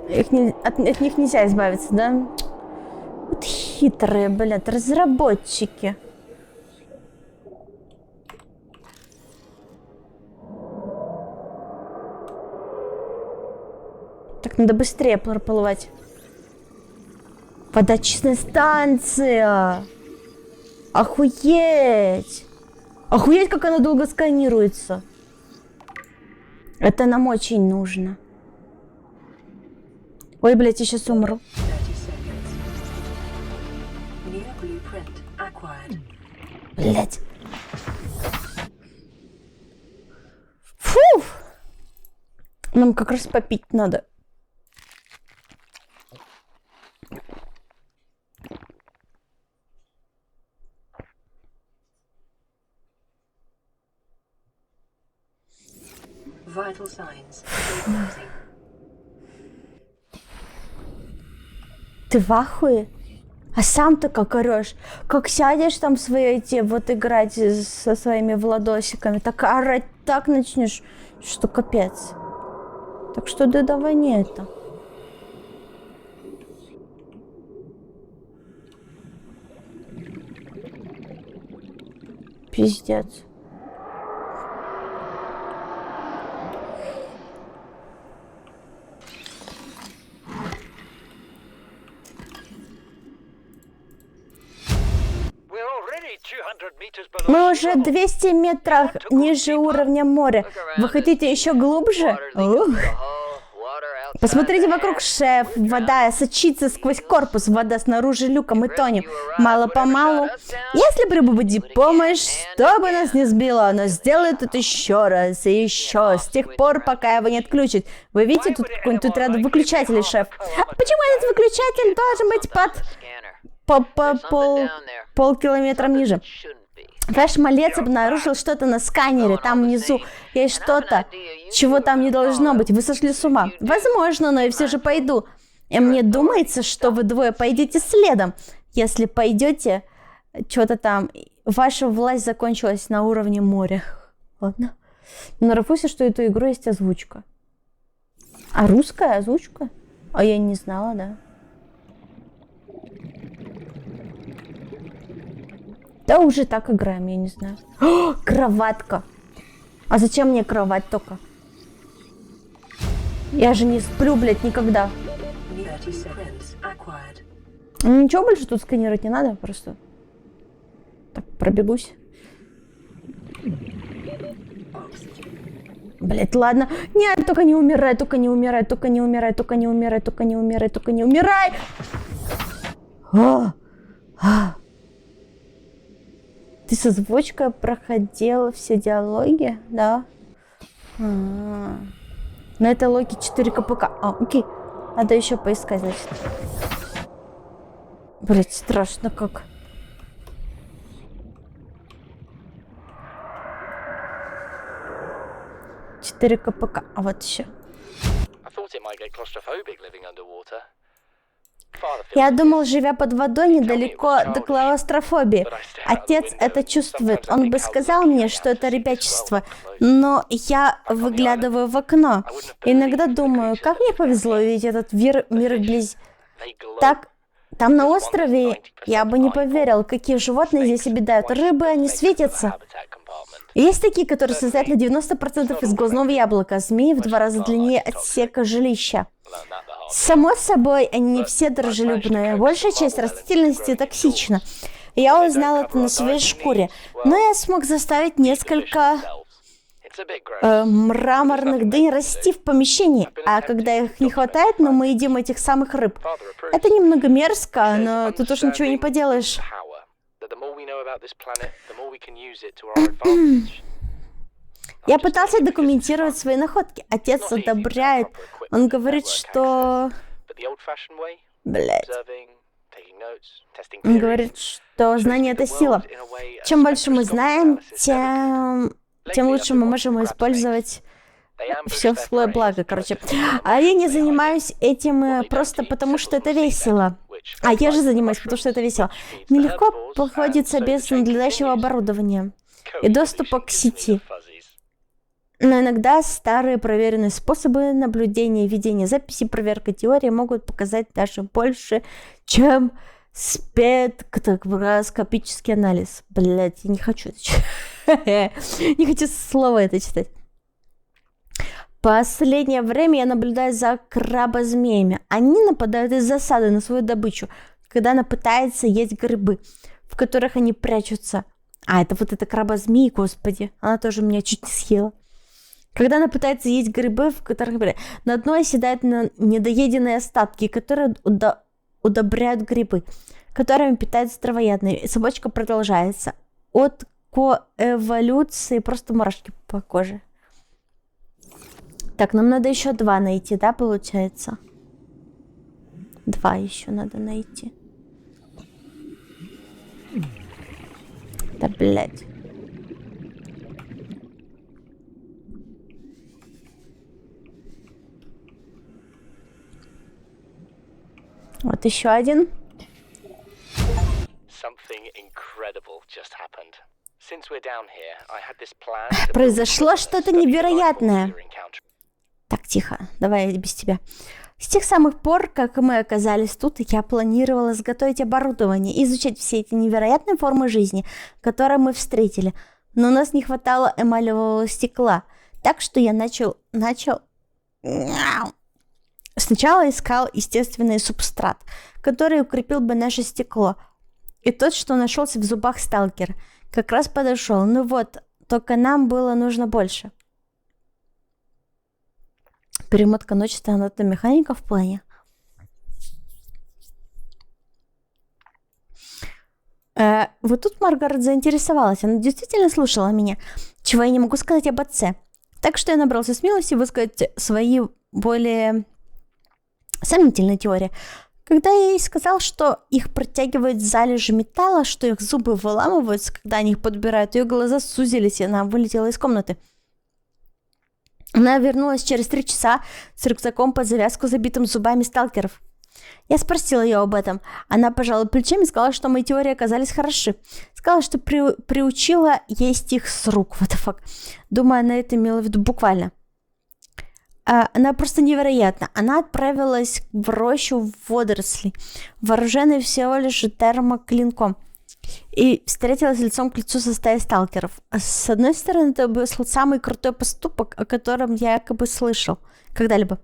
От них нельзя избавиться, да? Вот хитрые, блядь, разработчики. Так, надо быстрее проплывать. Водочистная станция! Охуеть! Охуеть, как она долго сканируется. Это нам очень нужно. Ой, блядь, я сейчас умру. 30 seconds. Near blueprint acquired. Блядь. Фу! Нам как раз попить надо. Vital signs stabilizing. Ты в ахуе? А сам-то как орешь? Как сядешь там в своей вот играть со своими владосиками, так орать так начнешь, что капец. Так что да давай не это. Пиздец. Мы уже 200 метров ниже уровня моря. Вы хотите еще глубже? Ух. Посмотрите вокруг, шеф. Вода сочится сквозь корпус. Вода снаружи люка. Мы тонем. Мало-помалу. Если прибудет помощь, чтобы нас не сбило, она сделает это еще раз и еще. С тех пор, пока его не отключат. Вы видите, тут какой-нибудь тут ряд выключателей, шеф. А почему этот выключатель должен быть полкилометра ниже? Ваш малец обнаружил что-то на сканере, там внизу есть что-то, чего там не должно быть. Вы сошли с ума. Возможно, но я все же пойду. И мне думается, что вы двое пойдете следом. Если пойдете, что-то там, ваша власть закончилась на уровне моря. Ладно. На Рафусе, что эту игру есть озвучка. А русская озвучка? А я не знала, да. Да уже так играем, я не знаю. О, кроватка. А зачем мне кровать только? Я же не сплю, блядь, никогда. 30 seconds acquired. Ну, ничего больше тут сканировать не надо, просто так пробегусь. Блядь, ладно. Нет, только не умирай, только не умирай, только не умирай, только не умирай, только не умирай, только не умирай. Ты с озвучкой проходил все диалоги, да? На этой локе 4 КПК. Окей. Надо еще поискать, значит. Блять, страшно как. Четыре КПК. А вот еще. Я думал, живя под водой, недалеко до клаустрофобии. Отец это чувствует. Он бы сказал мне, что это ребячество. Но я выглядываю в окно. Иногда думаю, как мне повезло увидеть этот мир вблизи. Так, там на острове я бы не поверил, какие животные здесь обитают. Рыбы, они светятся. Есть такие, которые состоят на 90% из глазного яблока. Змеи в 2 раза длиннее отсека жилища. Само собой, они не все дружелюбные. Большая часть растительности токсична. Я узнал это на своей шкуре. Но я смог заставить несколько мраморных дынь расти в помещении. А когда их не хватает, но мы едим этих самых рыб. Это немного мерзко, но тут уж ничего не поделаешь. Я пытался документировать свои находки. Отец одобряет. Он говорит, что... Блять. Он говорит, что знание — это сила. Чем больше мы знаем, тем лучше мы можем использовать все в свое благо, короче. А я не занимаюсь этим просто потому, что это весело. А я же занимаюсь, потому что это весело. Нелегко походится без надлежащего оборудования и доступа к сети. Но иногда старые проверенные способы наблюдения, ведения записей, проверка теории могут показать даже больше, чем спектроскопический анализ. Блять, я не хочу это читать. Не хочу слово это читать. Последнее время я наблюдаю за крабозмеями. Они нападают из засады на свою добычу, когда она пытается есть грибы, в которых они прячутся. А, это вот эта крабозмея, господи. Она тоже меня чуть не съела. Когда она пытается есть грибы, в которых на дно оседают недоеденные остатки, которые удобряют грибы, которыми питаются травоядные. Цепочка продолжается. От коэволюции просто мурашки по коже. Так, нам надо еще 2 найти, да, получается? 2 еще надо найти. Да, блядь. Вот еще один. Произошло что-то невероятное. Так, тихо, давай я без тебя. С тех самых пор, как мы оказались тут, я планировала изготовить оборудование, изучать все эти невероятные формы жизни, которые мы встретили. Но у нас не хватало эмалевого стекла. Так что я начал... Сначала искал естественный субстрат, который укрепил бы наше стекло. И тот, что нашелся в зубах сталкера, как раз подошел. Ну вот, только нам было нужно больше. Перемотка ночи стандарта механика в плане. Вот тут Маргарет заинтересовалась. Она действительно слушала меня, чего я не могу сказать об отце. Так что я набрался смелости высказать свои более сомнительные теории. Когда я ей сказал, что их протягивают залежи металла, что их зубы выламываются, когда они их подбирают, ее глаза сузились, и она вылетела из комнаты. Она вернулась через 3 часа с рюкзаком под завязку, забитым зубами сталкеров. Я спросила ее об этом. Она пожала плечами и сказала, что мои теории оказались хороши. Сказала, что приучила есть их с рук. What the fuck? Думаю, она это имела в виду буквально. Она просто невероятна. Она отправилась в рощу водорослей, вооруженной всего лишь термоклинком, и встретилась лицом к лицу со стаей сталкеров. С одной стороны, это был самый крутой поступок, о котором я якобы слышал когда-либо.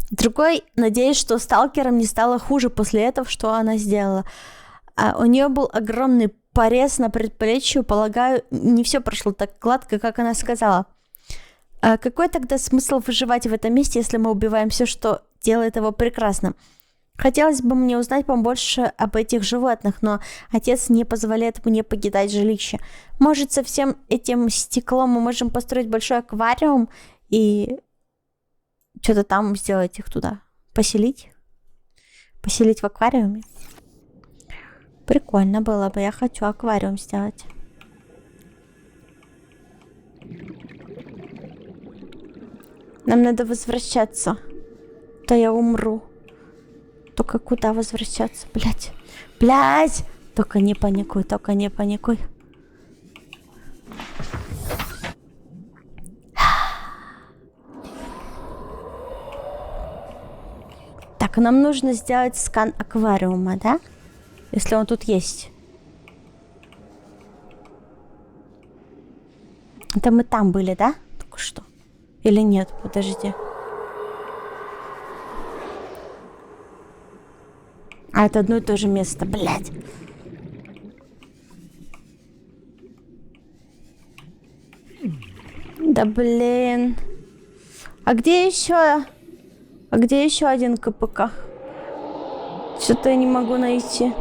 Другой, надеюсь, что сталкерам не стало хуже после этого, что она сделала. У нее был огромный порез на предплечье, полагаю, не все прошло так гладко, как она сказала. Какой тогда смысл выживать в этом месте, если мы убиваем все, что делает его прекрасным? Хотелось бы мне узнать побольше об этих животных, но отец не позволяет мне покидать жилище. Может, со всем этим стеклом мы можем построить большой аквариум и Что-то там сделать их туда. Поселить. Поселить в аквариуме. Прикольно было бы. Я хочу аквариум сделать. Нам надо возвращаться. То я умру. Только куда возвращаться? Блять. Блять! Только не паникуй, только не паникуй. Так, нам нужно сделать скан аквариума, да? Если он тут есть. Это мы там были, да? Только что. Или нет? Подожди. А, это одно и то же место, блядь. Да блин. А где еще? А где еще один КПК? Что-то я не могу найти.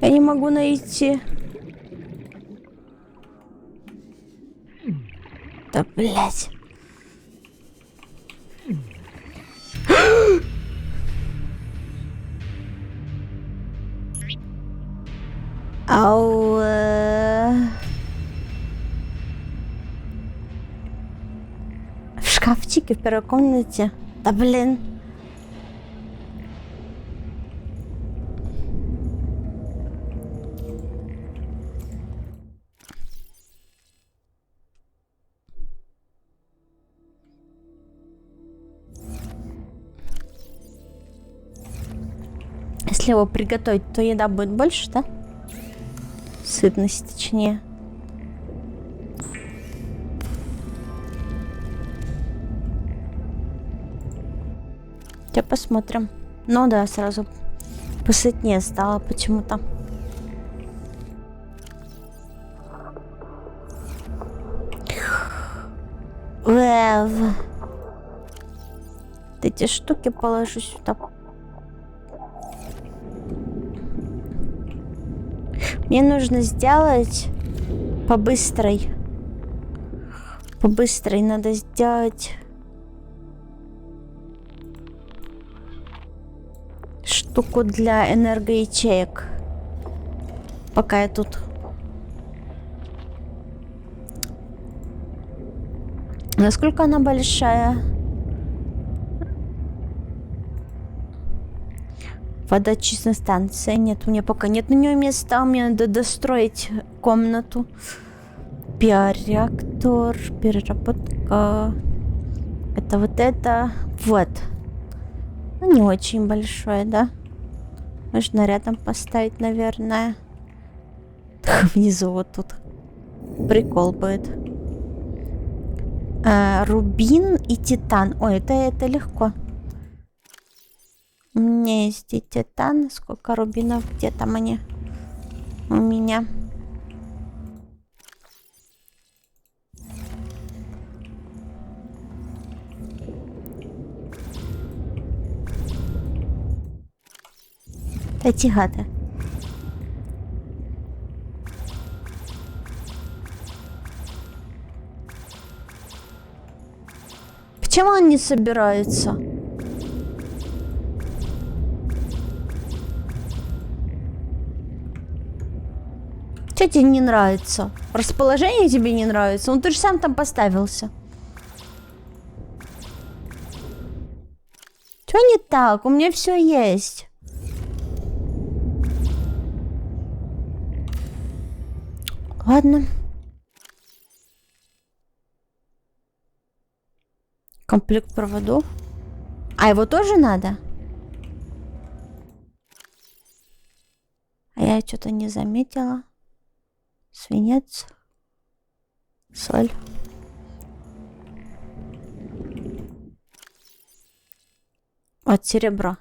Я не могу найти. Да блять. Ау. В шкафчике в первой комнате. Да блин. Если его приготовить, то еда будет больше, да? Сытность, точнее. Сейчас посмотрим. Ну да, сразу посытнее стало почему-то. Эти штуки положу сюда. Мне нужно сделать по-быстрой. По-быстрой надо сделать штуку для энергоячеек. Пока я тут. Насколько она большая? Водоочистная станция. Нет, у меня пока нет на нее места. Мне надо достроить комнату. Биореактор, переработка. Это вот это. Вот. Ну, не очень большое, да? Можно рядом поставить, наверное. Внизу вот тут. Прикол будет. Рубин и титан. Ой, это легко. У меня есть и титан. Сколько рубинов? Где там они? У меня. Эти гады. Почему он не собирается? Что тебе не нравится? Расположение тебе не нравится? Ну ты же сам там поставился. Что не так? У меня все есть. Ладно. Комплект проводов. А его тоже надо? А я что-то не заметила. Свинец. Соль. Вот серебро.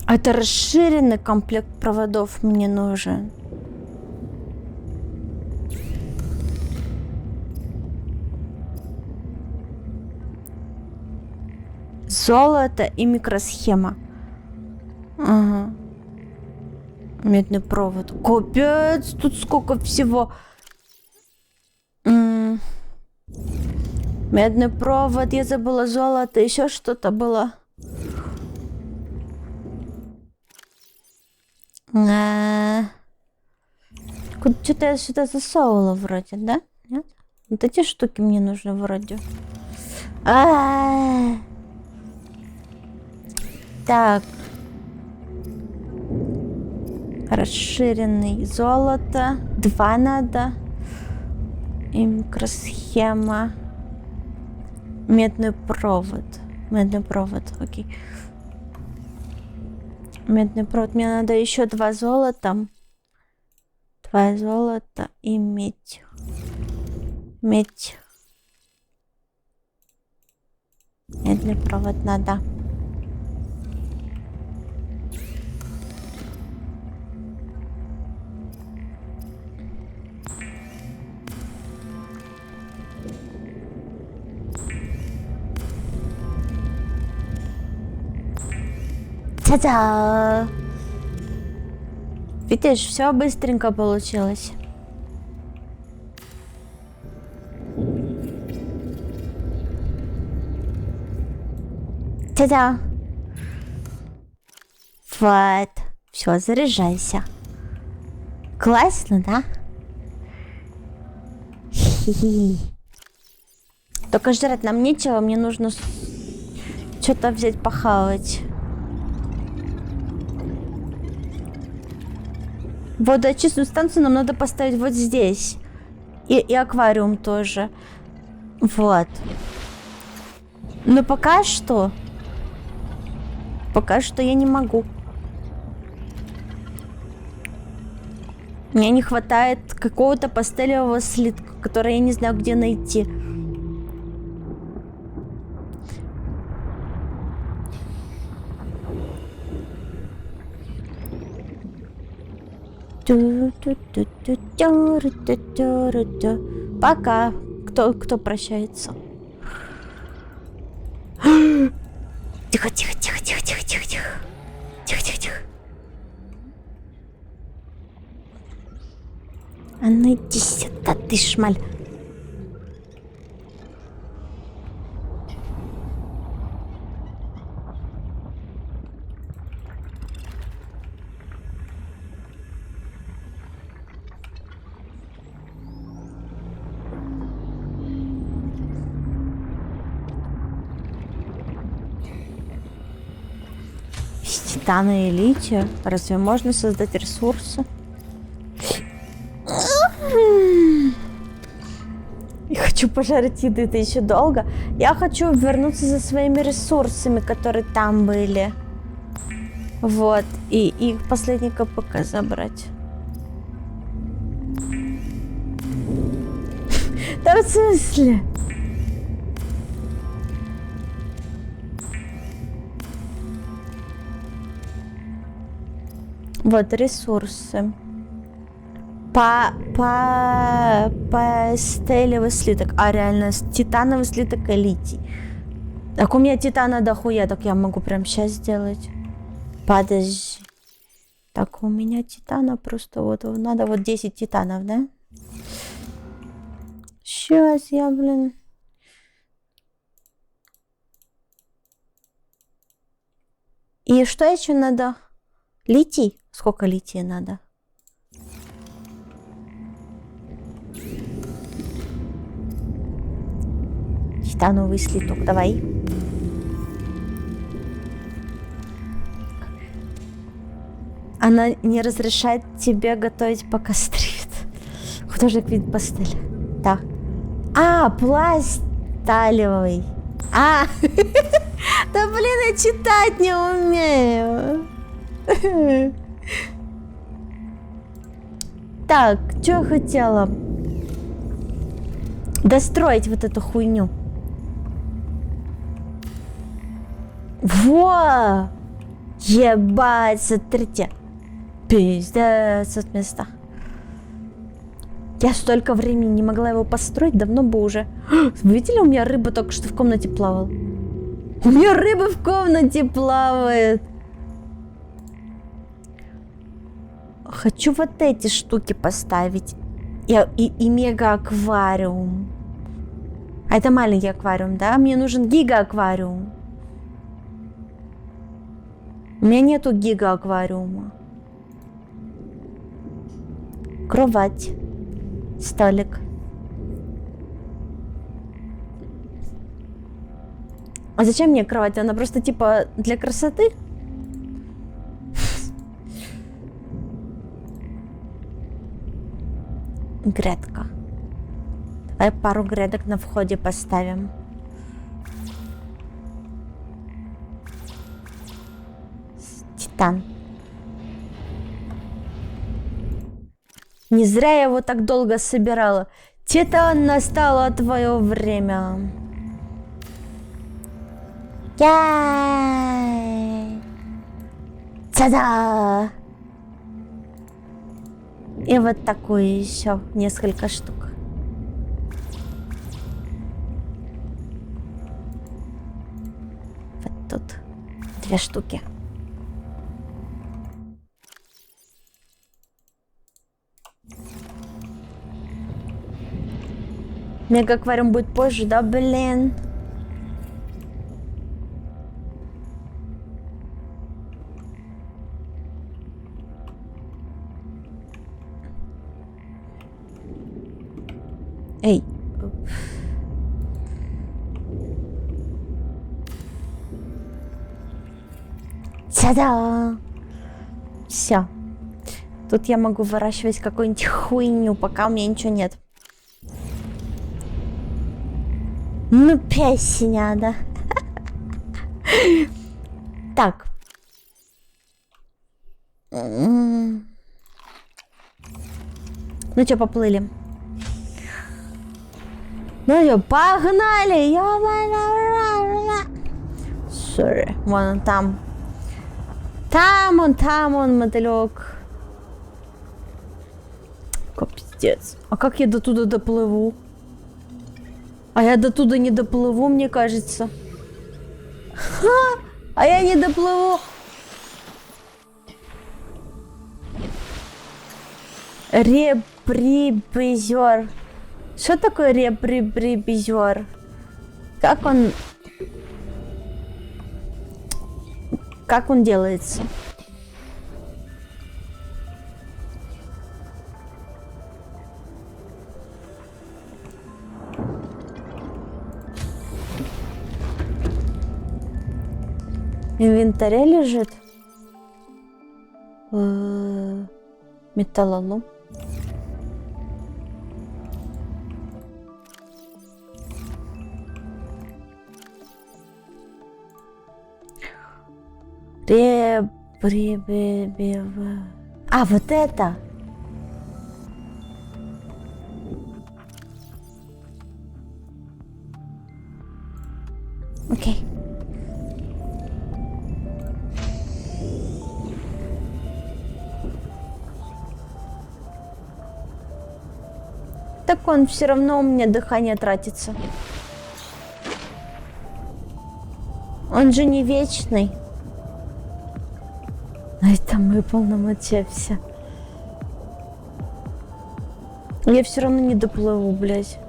Это расширенный комплект проводов мне нужен. Золото и микросхема. Ага. Медный провод. Капец, тут сколько всего. Медный провод, я забыла золото, еще что-то было. Что-то я сюда засовывала вроде, да? Нет? Вот эти штуки мне нужны вроде. Так. Расширенный золото. 2 надо. И микросхема. Медный провод. Медный провод, окей. Медный провод. Мне надо еще 2 золота. 2 золота и медь. Медь. Медный провод надо. Та-да! Видишь, все быстренько получилось. Та-да! Вот. Все, заряжайся. Классно, да? Хи-хи. Только жрать нам нечего, мне нужно что-то взять похавать. Водоочистную станцию нам надо поставить вот здесь. И аквариум тоже. Вот. Но пока что я не могу. Мне не хватает какого-то пастелевого слитка, который я не знаю, где найти. Пока. Кто прощается? Тихо, тихо, тихо, тихо, тихо, тихо, тихо. Тихо, тихо, тихо. А ну иди сюда, ты шмаль. Титана и лития. Разве можно создать ресурсы? Я хочу пожарить еды, это еще долго. Я хочу вернуться за своими ресурсами, которые там были. Вот. И их последний КПК забрать. Да в смысле? Вот ресурсы. Пастелевый слиток. А реально, титановый слиток и литий. Так у меня титана дохуя, так я могу прям сейчас сделать. Подожди. Так у меня титана просто вот надо вот 10 титанов, да? Сейчас я, блин. И что еще надо? Литий? Сколько лития надо? Титановый слиток, давай. Она не разрешает тебе готовить, пока стримит. Художник вид пастель. Так. А, пласталевый. А, да блин, я читать не умею. Так, что я хотела? Достроить вот эту хуйню. Во! Ебать, смотрите. Пиздец от места. Я столько времени не могла его построить, давно бы уже. Вы видели, у меня рыба только что в комнате плавала? У меня рыба в комнате плавает. Хочу вот эти штуки поставить. И мега-аквариум. А это маленький аквариум, да? Мне нужен гига-аквариум. У меня нету гига-аквариума. Кровать. Столик. А зачем мне кровать? Она просто типа для красоты? Грядка. Давай пару грядок на входе поставим. Титан. Не зря я его так долго собирала. Титан, настало твое время. Яй! Та-да! И вот такую еще несколько штук. Вот тут 2 штуки. Мега-аквариум будет позже, да, блин? Эй. Та-да! Все. Тут я могу выращивать какую-нибудь хуйню, пока у меня ничего нет. Ну, песня, да. Так. Ну что, поплыли? Ну что, погнали! Sorry. Вон он там. Там он, мотылек. Капец. А как я до туда доплыву? А я до туда не доплыву, мне кажется. Ха! А я не доплыву. Реприбизер. Что такое реприбизер? Как он делается? В инвентаре лежит металлолом. А, вот это. Окей. Так он все равно у меня дыхание тратится. Он же не вечный. А это мы полномочия все. Я все равно не доплыву, блядь.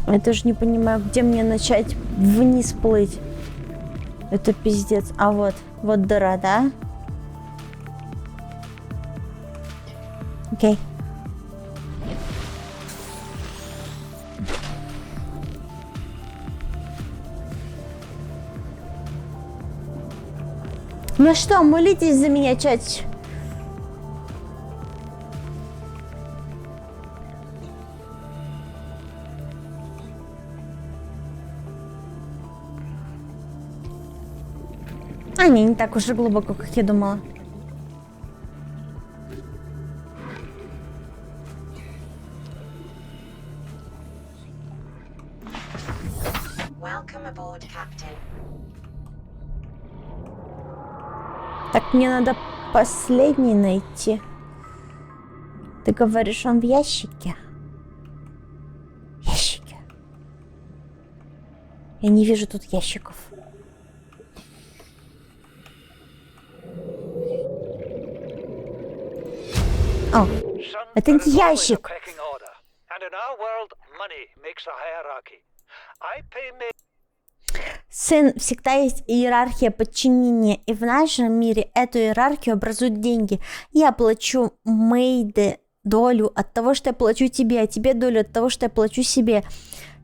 Я тоже не понимаю, где мне начать вниз плыть. Это пиздец. А вот дыра, да? Окей. Ну что, молитесь за меня, чач? А, не так уж и глубоко, как я думала. Так, мне надо последний найти. Ты говоришь, он в ящике? В ящике. Я не вижу тут ящиков. О, это не ящик. Сын, всегда есть иерархия подчинения, и в нашем мире эту иерархию образуют деньги. Я плачу Мэйде долю от того, что я плачу тебе, а тебе долю от того, что я плачу себе.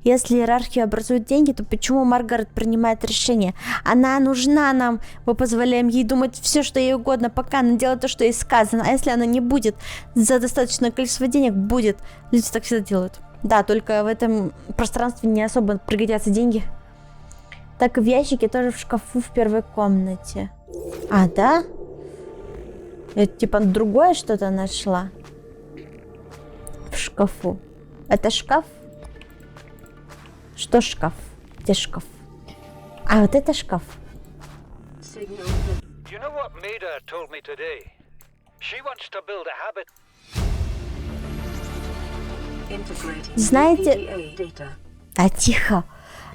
Если иерархию образуют деньги, то почему Маргарет принимает решение? Она нужна нам, мы позволяем ей думать все, что ей угодно, пока она делает то, что ей сказано. А если она не будет за достаточное количество денег, будет. Люди так всегда делают. Да, только в этом пространстве не особо пригодятся деньги. Так и в ящике тоже в шкафу в первой комнате. А, да? Я типа другое что-то нашла. В шкафу. Это шкаф? Что шкаф? Где шкаф? А, вот это шкаф. Signal You know what Maida told me today? She wants to build a habit. integrating Знаете- PDA data. А, тихо.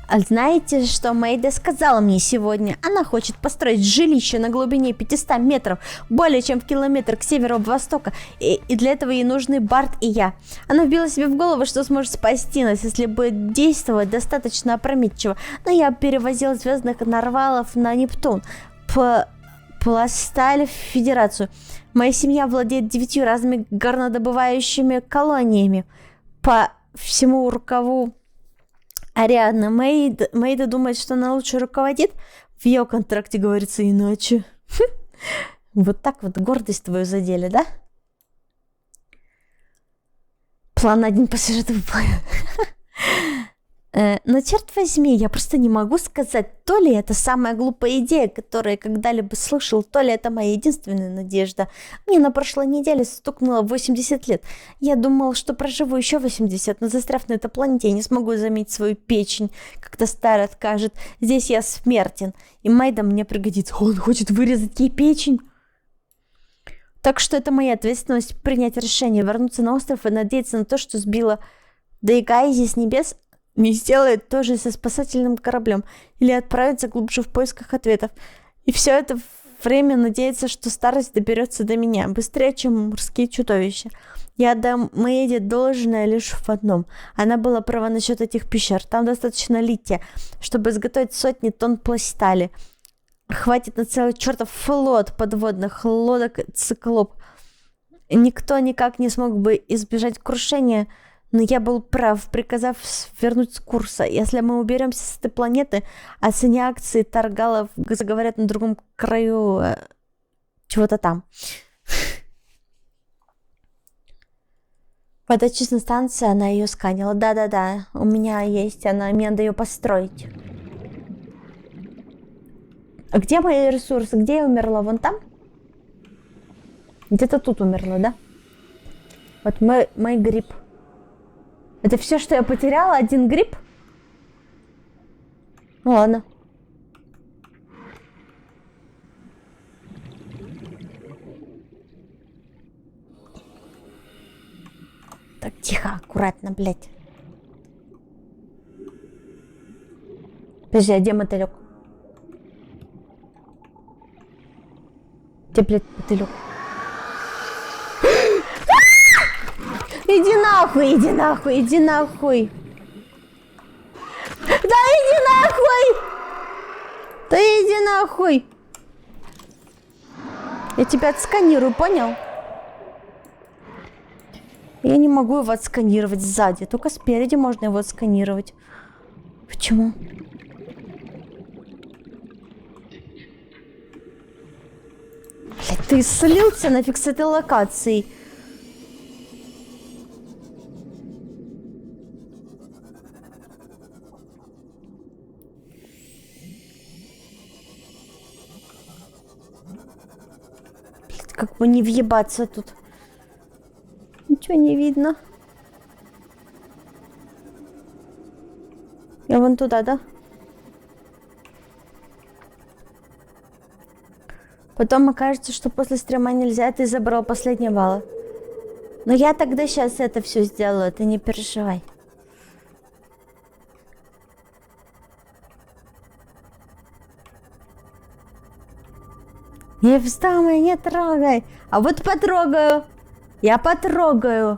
А знаете, что Мэйда сказала мне сегодня? Она хочет построить жилище на глубине 500 метров, более чем в километр к северу от востока. И для этого ей нужны Барт и я. Она вбила себе в голову, что сможет спасти нас, если будет действовать достаточно опрометчиво. Но я перевозил звездных нарвалов на Нептун. Пласталь в Федерацию. Моя семья владеет 9 разными горнодобывающими колониями. По всему рукаву Ариадна. Мэйда думает, что она лучше руководит. В ее контракте говорится иначе. Вот так вот гордость твою задели, да? План один по сюжету выполнен. Но черт возьми, я просто не могу сказать, то ли это самая глупая идея, которую я когда-либо слышал, то ли это моя единственная надежда. Мне на прошлой неделе стукнуло 80 лет. Я думал, что проживу еще 80, но застряв на этой планете, я не смогу заметить свою печень, когда старый откажет. Здесь я смертен, и Мэйда мне пригодится. Он хочет вырезать ей печень. Так что это моя ответственность принять решение, вернуться на остров и надеяться на то, что сбила Дейгайзи с небес, не сделает то же со спасательным кораблем или отправится глубже в поисках ответов. И все это время надеяться, что старость доберется до меня быстрее, чем морские чудовища. Я отдам Мэйде должное лишь в одном. Она была права насчет этих пещер. Там достаточно лития, чтобы изготовить сотни тонн пластали. Хватит на целый чертов флот подводных лодок «Циклоп». Никто никак не смог бы избежать крушения, но я был прав, приказав свернуть с курса. Если мы уберемся с этой планеты, о цене акций Таргалов заговорят на другом краю чего-то там. Водочистная станция, она ее сканила. Да-да-да, у меня есть она, мне надо ее построить. А где мои ресурсы? Где я умерла? Вон там? Где-то тут умерла, да? Вот мой гриб. Это все, что я потеряла? Один гриб? Ну ладно. Так, тихо, аккуратно, блядь. Подожди, а где мотылек? Где, блядь, мотылек? Иди нахуй, иди нахуй, иди нахуй. Да иди нахуй! Да иди нахуй! Я тебя отсканирую, понял? Я не могу его отсканировать сзади, только спереди можно его отсканировать. Почему? Блядь, ты слился нафиг с этой локацией. Как бы не въебаться тут. Ничего не видно. Я вон туда, да? Потом окажется, что после стрима нельзя, ты забрал последние баллы. Но я тогда сейчас это все сделаю, ты не переживай. Не вставай, не трогай. А вот потрогаю. Я потрогаю.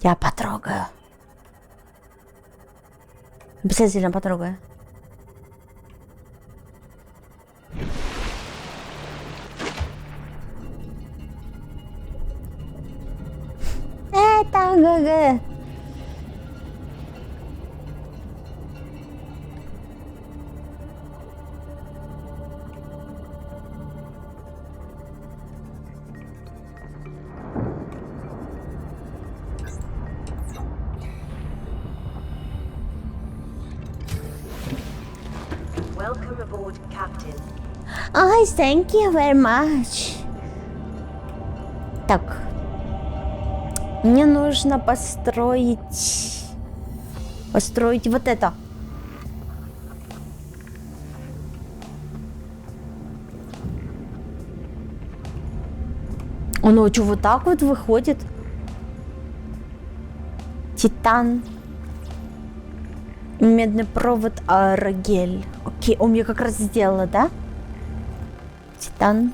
Я потрогаю. Обязательно потрогаю. Это ГГ. Welcome aboard, Captain. Ай, thank you very much. Так. Мне нужно построить вот это. Оно что, вот так вот выходит? Титан. Медный провод Аэрогель. Окей, он мне как раз сделала, да? Титан.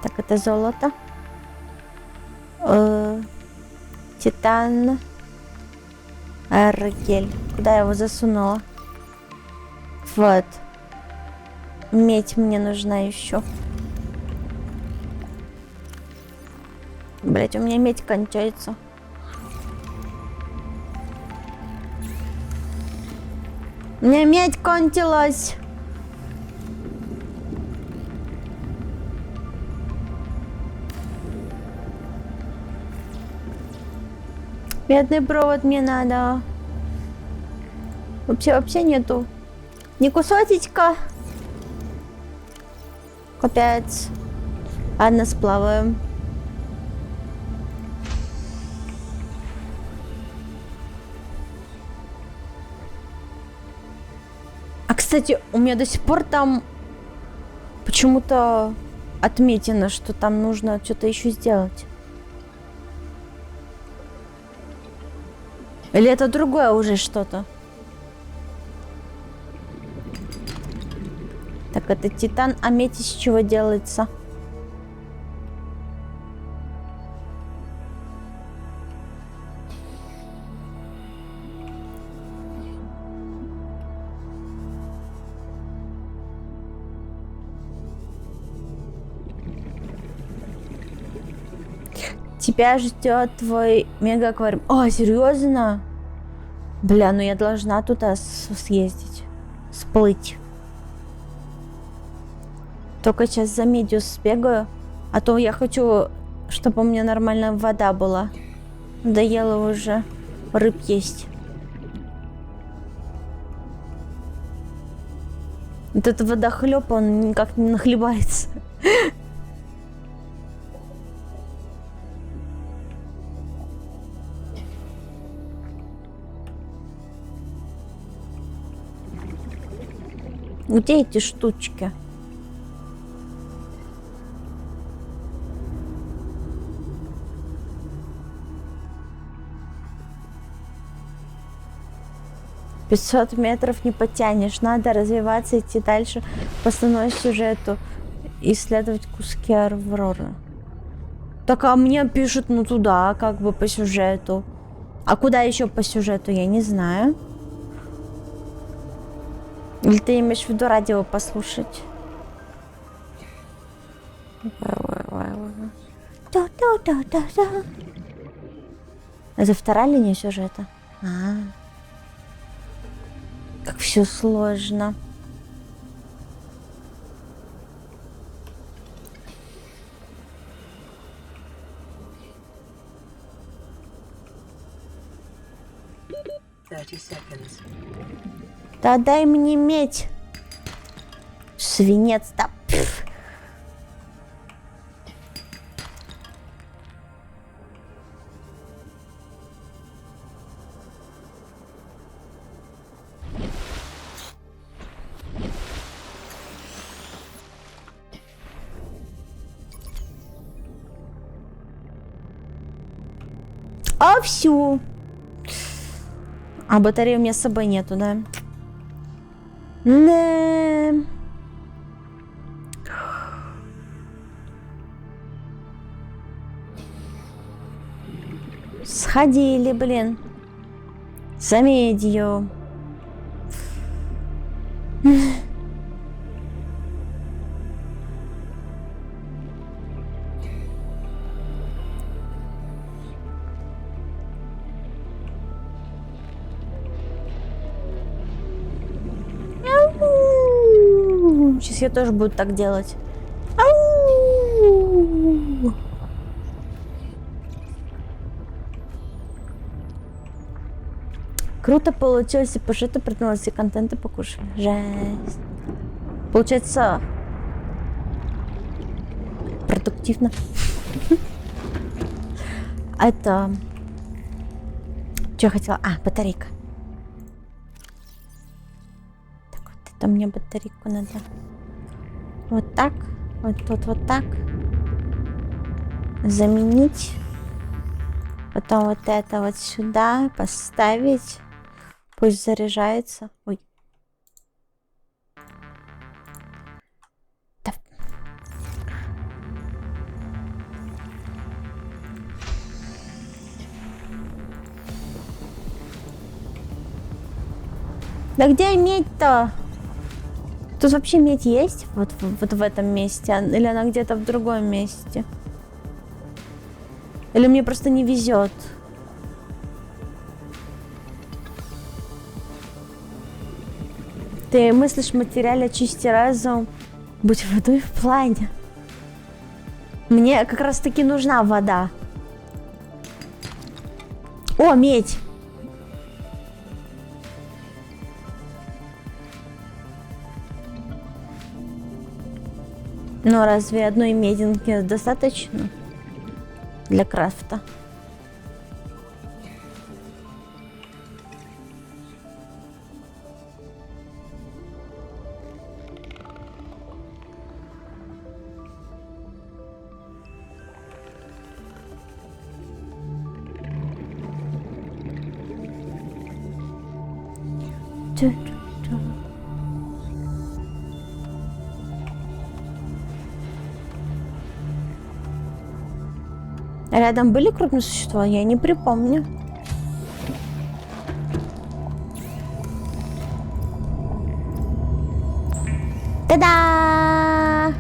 Так, это золото. Титан. Аэрогель. Куда я его засунула? Вот. Медь мне нужна еще. Блять, у меня медь кончается. У меня медь кончилась. Медный провод мне надо. Вообще нету. Ни кусочечка. Капец. Ладно, сплаваем. А, кстати, у меня до сих пор там почему-то отметено, что там нужно что-то еще сделать. Или это другое уже что-то? Так, это титан, а медь из чего делается? Тебя ждет твой мега-аквариум. А, серьезно? Бля, ну я должна туда съездить. Сплыть. Только сейчас за медью сбегаю. А то я хочу, чтобы у меня нормальная вода была. Надоело уже рыб есть. Вот этот водохлеб, он никак не нахлебается. Где эти штучки? «500 метров не потянешь, надо развиваться, идти дальше по основному сюжету, исследовать куски Авроры». Так, а мне пишут, ну туда, как бы по сюжету. А куда еще по сюжету, я не знаю. Или ты имеешь в виду радио послушать? Это вторая линия сюжета? Как все сложно. Да дай мне медь. Свинец, да. Пф. А всю. А батареи у меня с собой нету, да? Да. Сходили, блин. За медью. Сейчас я тоже буду так делать. Ау! Круто получилось, и пошито придумалось, и контента покушали. Жесть. Получается продуктивно. Это... Что я хотела? А, батарейка. Так, вот это мне батарейку надо. Вот так. Вот тут вот так. Заменить. Потом вот это вот сюда поставить. Пусть заряжается. Ой. Да. Да где медь-то? Тут вообще медь есть? Вот в этом месте? Или она где-то в другом месте? Или мне просто не везет? Ты мыслишь в материале, чисти разум, будь водой в плане. Мне как раз таки нужна вода. О, медь! Но разве одной мединки достаточно для крафта? Рядом были крупные существа? Я не припомню. Та-да!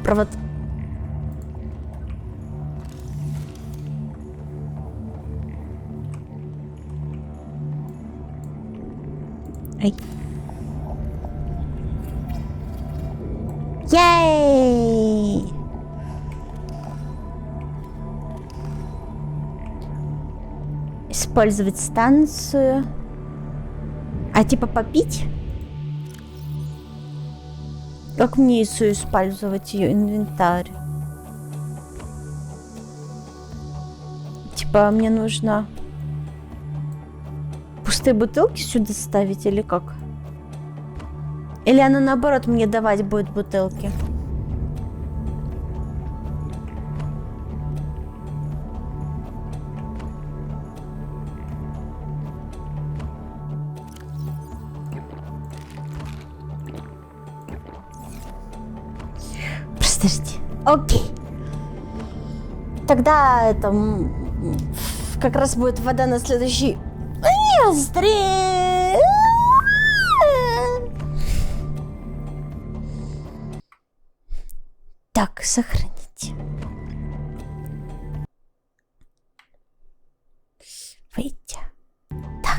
Провод. Ай. Yay! Использовать станцию. А типа попить? Как мне использовать ее инвентарь? Типа мне нужно пустые бутылки сюда ставить или как? Или она наоборот мне давать будет бутылки? Подожди. Окей. Тогда это как раз будет вода на следующий. Быстрее! Так, сохранить. Выйти. Да.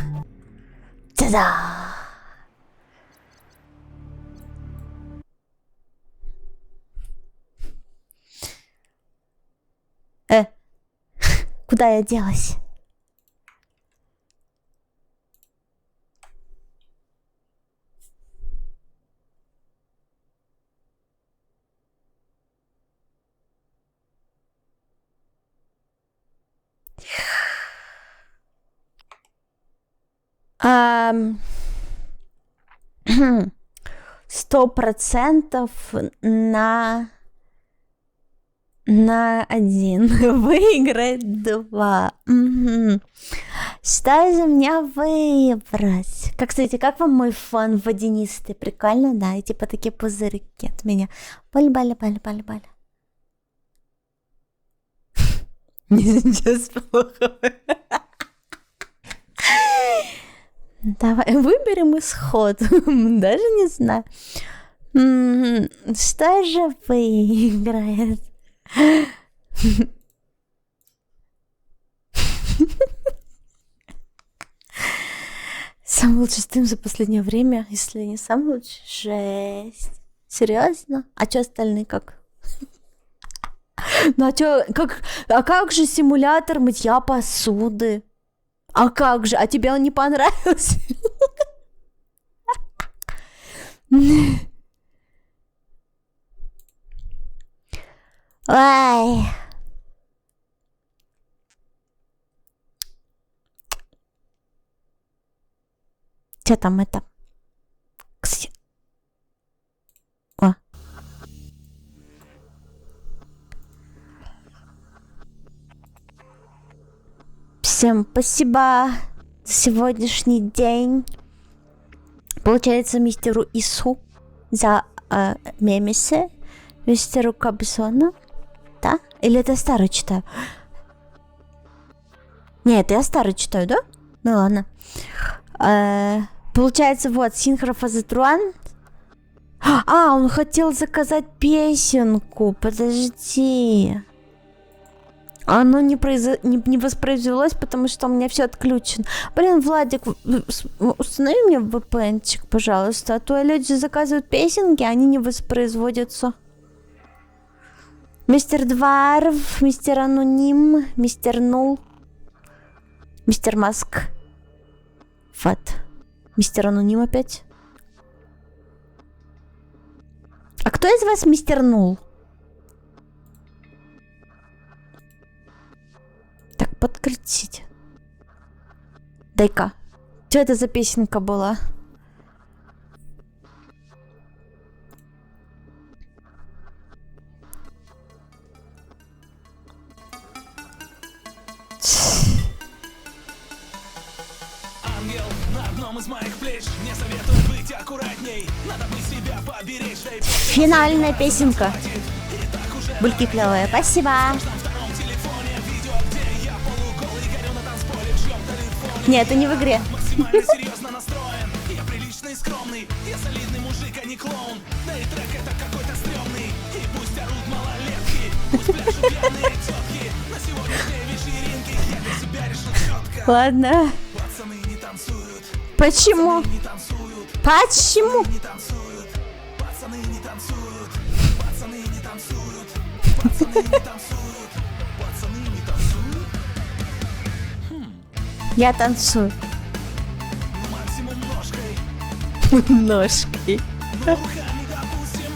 Та-да! Куда я делась? %100% на 1. Выиграть 2. Угу. Что же мне выбрать? Как, кстати, как вам мой фон водянистый? Прикольно, да? И типа такие пузырьки от меня. Баль-баль-баль-баль-баль. Мне сейчас плохо. Давай, выберем исход. Даже не знаю. Что же выиграет? Самый лучший стрим за последнее время, если не самый лучший. Жесть. Серьезно? А что остальные как? Ну а чё, как же симулятор мытья посуды? А как же? А тебе он не понравился? Ай. Что там это? О. Всем спасибо за сегодняшний день. Получается, мистеру Ису за мемесы, мистеру Кобзону, да? Или это я старый читаю? Нет, я старый читаю, да? Ну ладно. Получается, вот, Синхрофазотруан. А, он хотел заказать песенку. Подожди. Оно не воспроизвелось, потому что у меня все отключено. Блин, Владик, установи мне VPN-чик, пожалуйста. А то люди заказывают песенки, а они не воспроизводятся. Мистер Дварф, мистер Аноним, мистер Нул, мистер Маск. Вот. Мистер Аноним опять. А кто из вас мистер Нул? Так, подкрутить. Дай-ка. Что это за песенка была? Ангел на одном из моих плеч. Мне советуют быть аккуратней. Надо бы себя поберечь. Финальная песенка. Бульки клевые. Спасибо. Нет, это не в игре. Максимально серьезно настроен. Я приличный, скромный. Я солидный мужик, а не клоун. Да и трек это какой-то стрёмный. И пусть орут малолетки. Пусть пляшут пьяные тётки. На сегодняшней вечеринке я для себя решил чётко. Ладно. Пацаны не танцуют. Почему? Не танцуют. Почему? Не танцуют. Пацаны не танцуют. Пацаны не танцуют. Пацаны не танцуют. Пацаны не танцуют. Я танцую. Максимум ножкой. Ножки. Руками, допустим.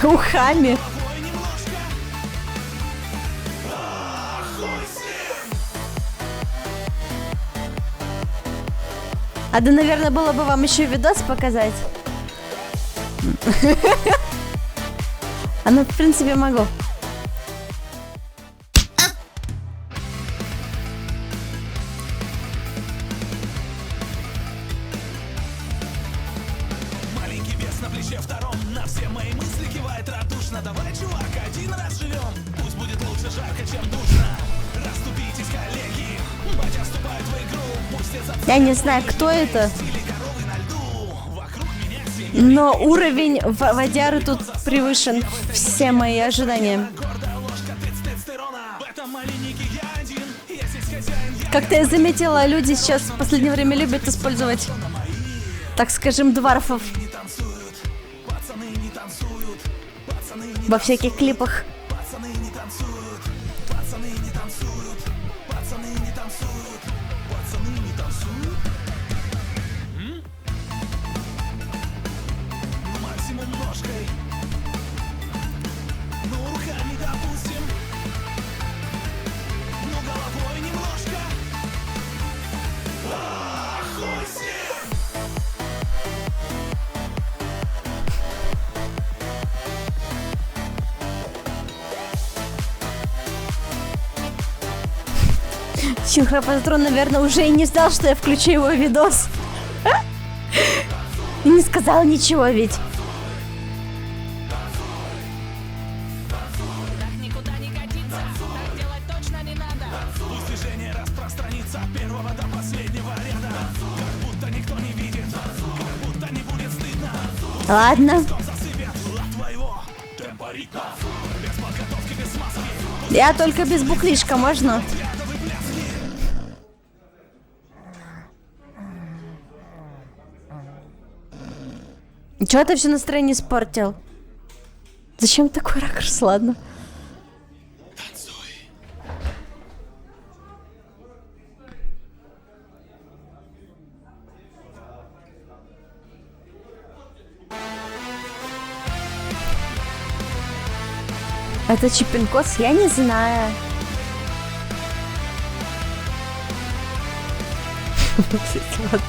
Ухами. Головой немножко. Хуй с ним. А да, наверное, было бы вам еще видос показать. А ну, в принципе, могу. Маленький вес на плече втором. На все мои мысли кивает радушно. Давай, чувак, один раз живем. Пусть будет лучше жарко, чем душно. Расступитесь, коллеги. Батя вступает в игру. Пусть все Я не знаю, кто это, зацепили коровы на льду. Вокруг меня все но уровень водяры тут превышен все мои ожидания. гордая ложка тестостерона. В этом малиннике я один. Я здесь хозяин, я Как-то я заметила, люди сейчас в последнее время любят использовать, так скажем, дварфов не танцуют. Пацаны не танцуют. Пацаны не во всяких клипах. Пацаны не танцуют, пацаны не танцуют, пацаны не танцуют, пацаны не танцуют. Максимум ножкой. Ну, руками, допустим. Ну, головой немножко. Хуй с ним. Синхропатрон, наверное, уже и не ждал, что я включу его видос. И не сказал ничего ведь. Ладно. Я только без буклишка, можно? Чего ты все настроение испортил? Зачем такой ракурс? Ладно. Это Чипинкос? Я не знаю. Ладно.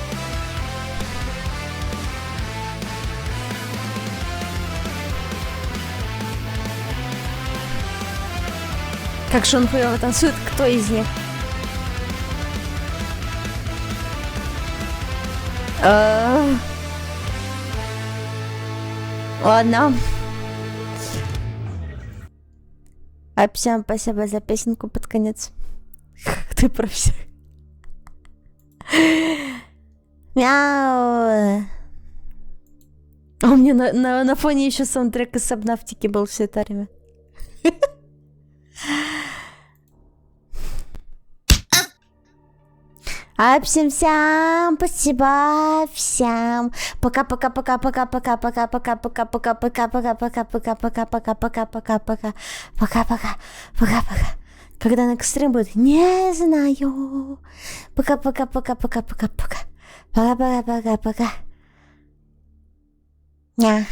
Как же он хуёво танцует, кто из них? Ладно. А всем спасибо за песенку под конец. Ты про всех. Мяу. А у меня на фоне еще саундтрек из Сабнавтики был все это время. А всем спасибо всем. Пока-пока-пока-пока-пока-пока-пока-пока-пока-пока-пока-пока-пока-пока-пока-пока-пока. Когда next стрим будет? Не знаю. Пока-пока-пока-пока-пока-пока. Пока-пока-пока-пока. Ня.